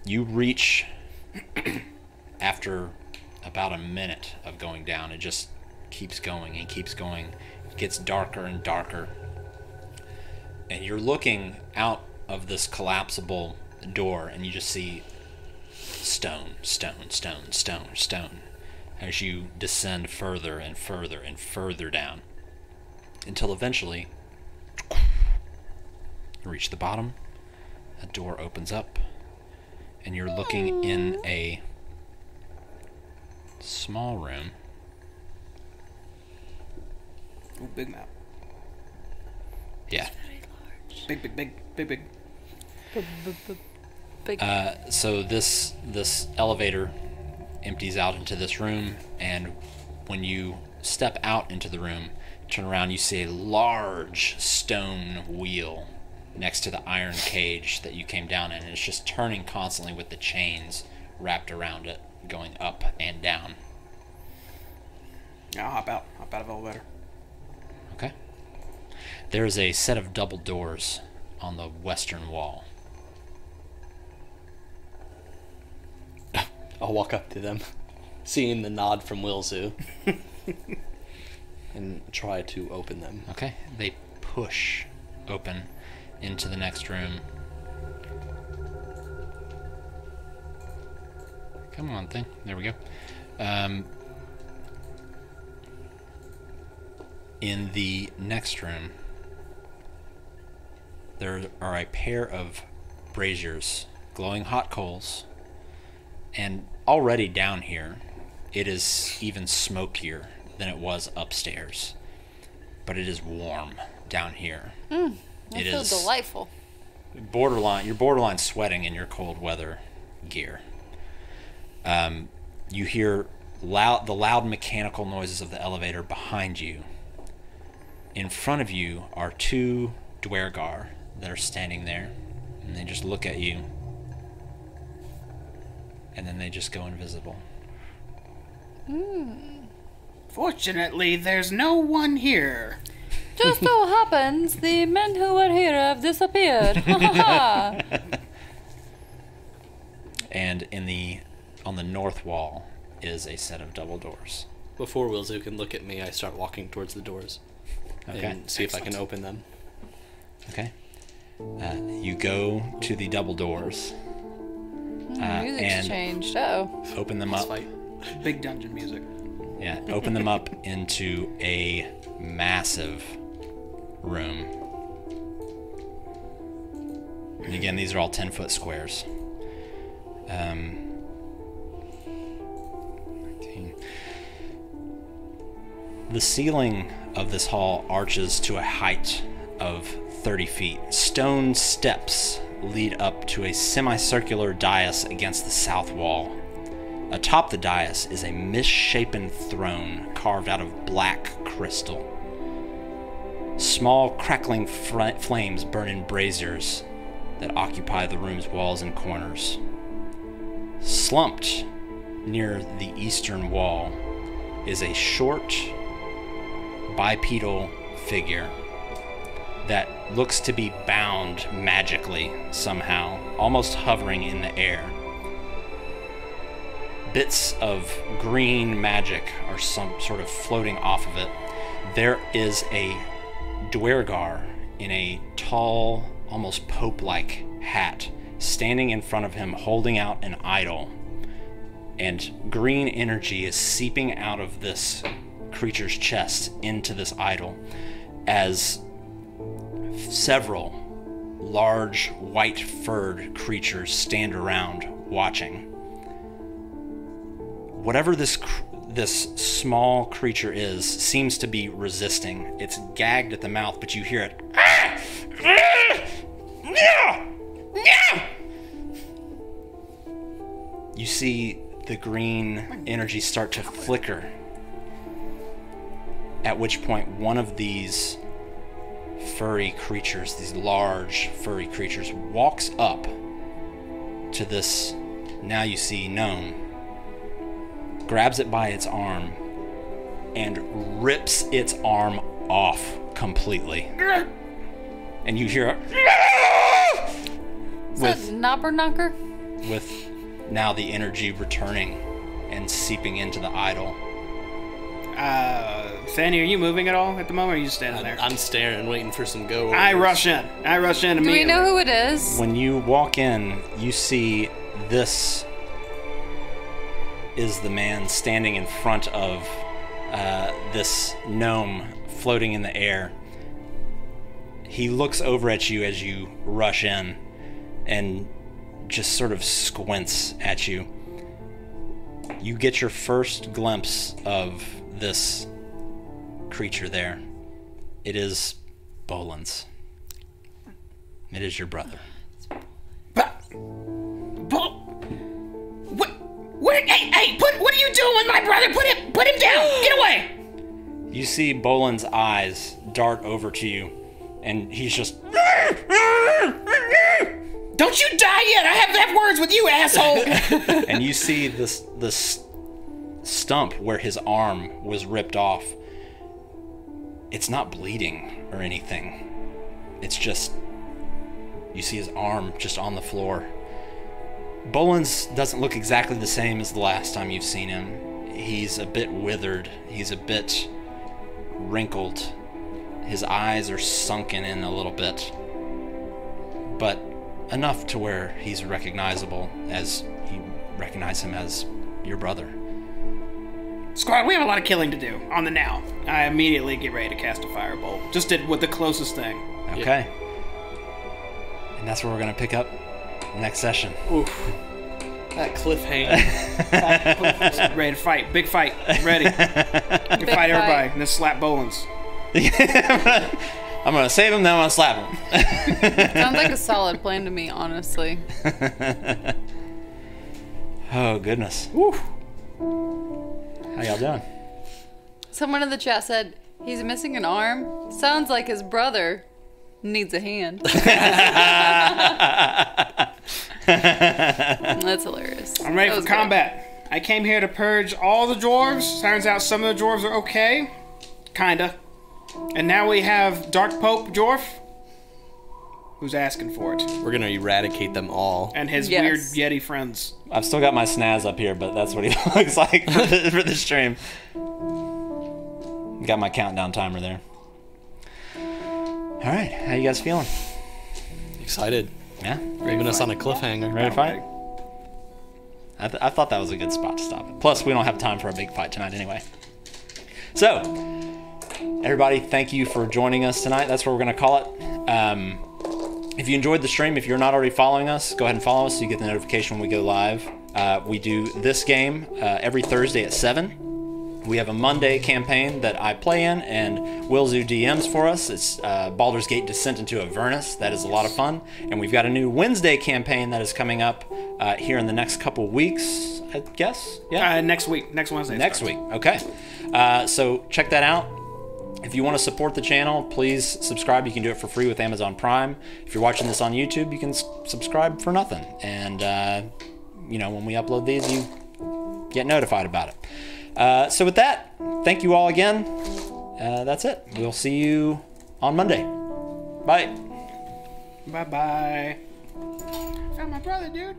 You reach after about a minute of going down, it just keeps going and keeps going. It gets darker and darker. And you're looking out of this collapsible door, and you just see stone, stone, stone, stone, stone, as you descend further and further and further down, until eventually you reach the bottom. A door opens up, and you're looking in a small room. Oh, big map. Yeah. Big, big, big, big, big. Big. So this elevator empties out into this room, and when you step out into the room, turn around, you see a large stone wheel next to the iron cage that you came down in, and it's just turning constantly with the chains wrapped around it, going up and down. Yeah, I'll hop out of the elevator. Okay. There is a set of double doors on the western wall. I'll walk up to them, seeing the nod from Wilzu, and try to open them. Okay. They push open into the next room. Come on, thing. There we go. In the next room, there are a pair of braziers, glowing hot coals, and already down here, it is even smokier than it was upstairs. But it is warm down here. That It feels is delightful. you're borderline sweating in your cold weather gear. You hear the loud mechanical noises of the elevator behind you. In front of you are two Dwergar that are standing there, and they just look at you, and then they just go invisible. Fortunately, there's no one here. Just so happens the men who were here have disappeared. And on the north wall is a set of double doors. Before Wilzu can look at me, I start walking towards the doors Okay. and see if I can open them. Okay. You go to the double doors. Music's and changed. Oh. open them Let's up. fight. Big dungeon music. Yeah, open them up into a massive room. And again, these are all 10-foot squares. 19. The ceiling of this hall arches to a height of 30 feet. Stone steps lead up to a semicircular dais against the south wall. Atop the dais is a misshapen throne carved out of black crystal. Small crackling flames burn in braziers that occupy the room's walls and corners. Slumped near the eastern wall is a short, bipedal figure that looks to be bound magically somehow, almost hovering in the air. Bits of green magic are some sort of floating off of it. There is a Dwergar in a tall, almost pope-like hat, standing in front of him holding out an idol. And green energy is seeping out of this creature's chest into this idol as several large white-furred creatures stand around watching. Whatever this small creature is seems to be resisting. It's gagged at the mouth, but you hear it. You see the green energy start to flicker, at which point one of these furry creatures, these large furry creatures, walks up to this, now you see, gnome, grabs it by its arm, and rips its arm off completely. And you hear Is that Knobber Knocker? with now the energy returning and seeping into the idol. Fanny, are you moving at all at the moment, or are you just standing there? I'm staring, waiting for some go. I rush in immediately. Do we know who it is? When you walk in, you see this is the man standing in front of this gnome floating in the air. He looks over at you as you rush in and just sort of squints at you. You get your first glimpse of this creature there. It is Bolin's. It is your brother. Hey, what are you doing with my brother? Put him down. Get away. You see Bolin's eyes dart over to you, and he's just... Don't you die yet. I have words with you, asshole. And you see this stump where his arm was ripped off. It's not bleeding or anything. It's just... You see his arm just on the floor. Bolin's doesn't look exactly the same as the last time you've seen him. He's a bit withered. He's a bit wrinkled. His eyes are sunken in a little bit. But enough to where he's recognizable, as you recognize him as your brother. Squad, we have a lot of killing to do on the now. I immediately get ready to cast a firebolt. Just did with the closest thing. Okay. And that's where we're going to pick up next session. Oof. That cliffhanger. Ready to fight. Big fight. Ready. You can fight everybody and then slap Bolins. I'm going to save him, then I'm going to slap him. Sounds like a solid plan to me, honestly. Oh, goodness. Woo. How y'all doing? Someone in the chat said, he's missing an arm. Sounds like his brother needs a hand. That's hilarious. I'm ready for combat. Good. I came here to purge all the dwarves. Turns out some of the dwarves are okay. Kinda. And now we have Dark Pope Dwarf, who's asking for it. We're gonna eradicate them all. And his weird Yeti friends. I've still got my snaz up here, but that's what he looks like for the stream. Got my countdown timer there. All right, how you guys feeling? Excited. Yeah? Leaving us on a cliffhanger. Ready to fight? I thought that was a good spot to stop it. Plus, we don't have time for a big fight tonight anyway. So, everybody, thank you for joining us tonight. That's what we're going to call it. If you enjoyed the stream, if you're not already following us, go ahead and follow us so you get the notification when we go live. We do this game every Thursday at 7. We have a Monday campaign that I play in, and Will Zoo DMs for us. It's Baldur's Gate Descent into Avernus. That is a lot of fun. And we've got a new Wednesday campaign that is coming up here in the next couple weeks, I guess? Yeah. Next week. Next Wednesday. Next week. Okay. So check that out. If you want to support the channel, please subscribe. You can do it for free with Amazon Prime. If you're watching this on YouTube, you can subscribe for nothing. And, you know, when we upload these, you get notified about it. So with that, thank you all again. That's it. We'll see you on Monday. Bye. Bye-bye. Found my brother, dude.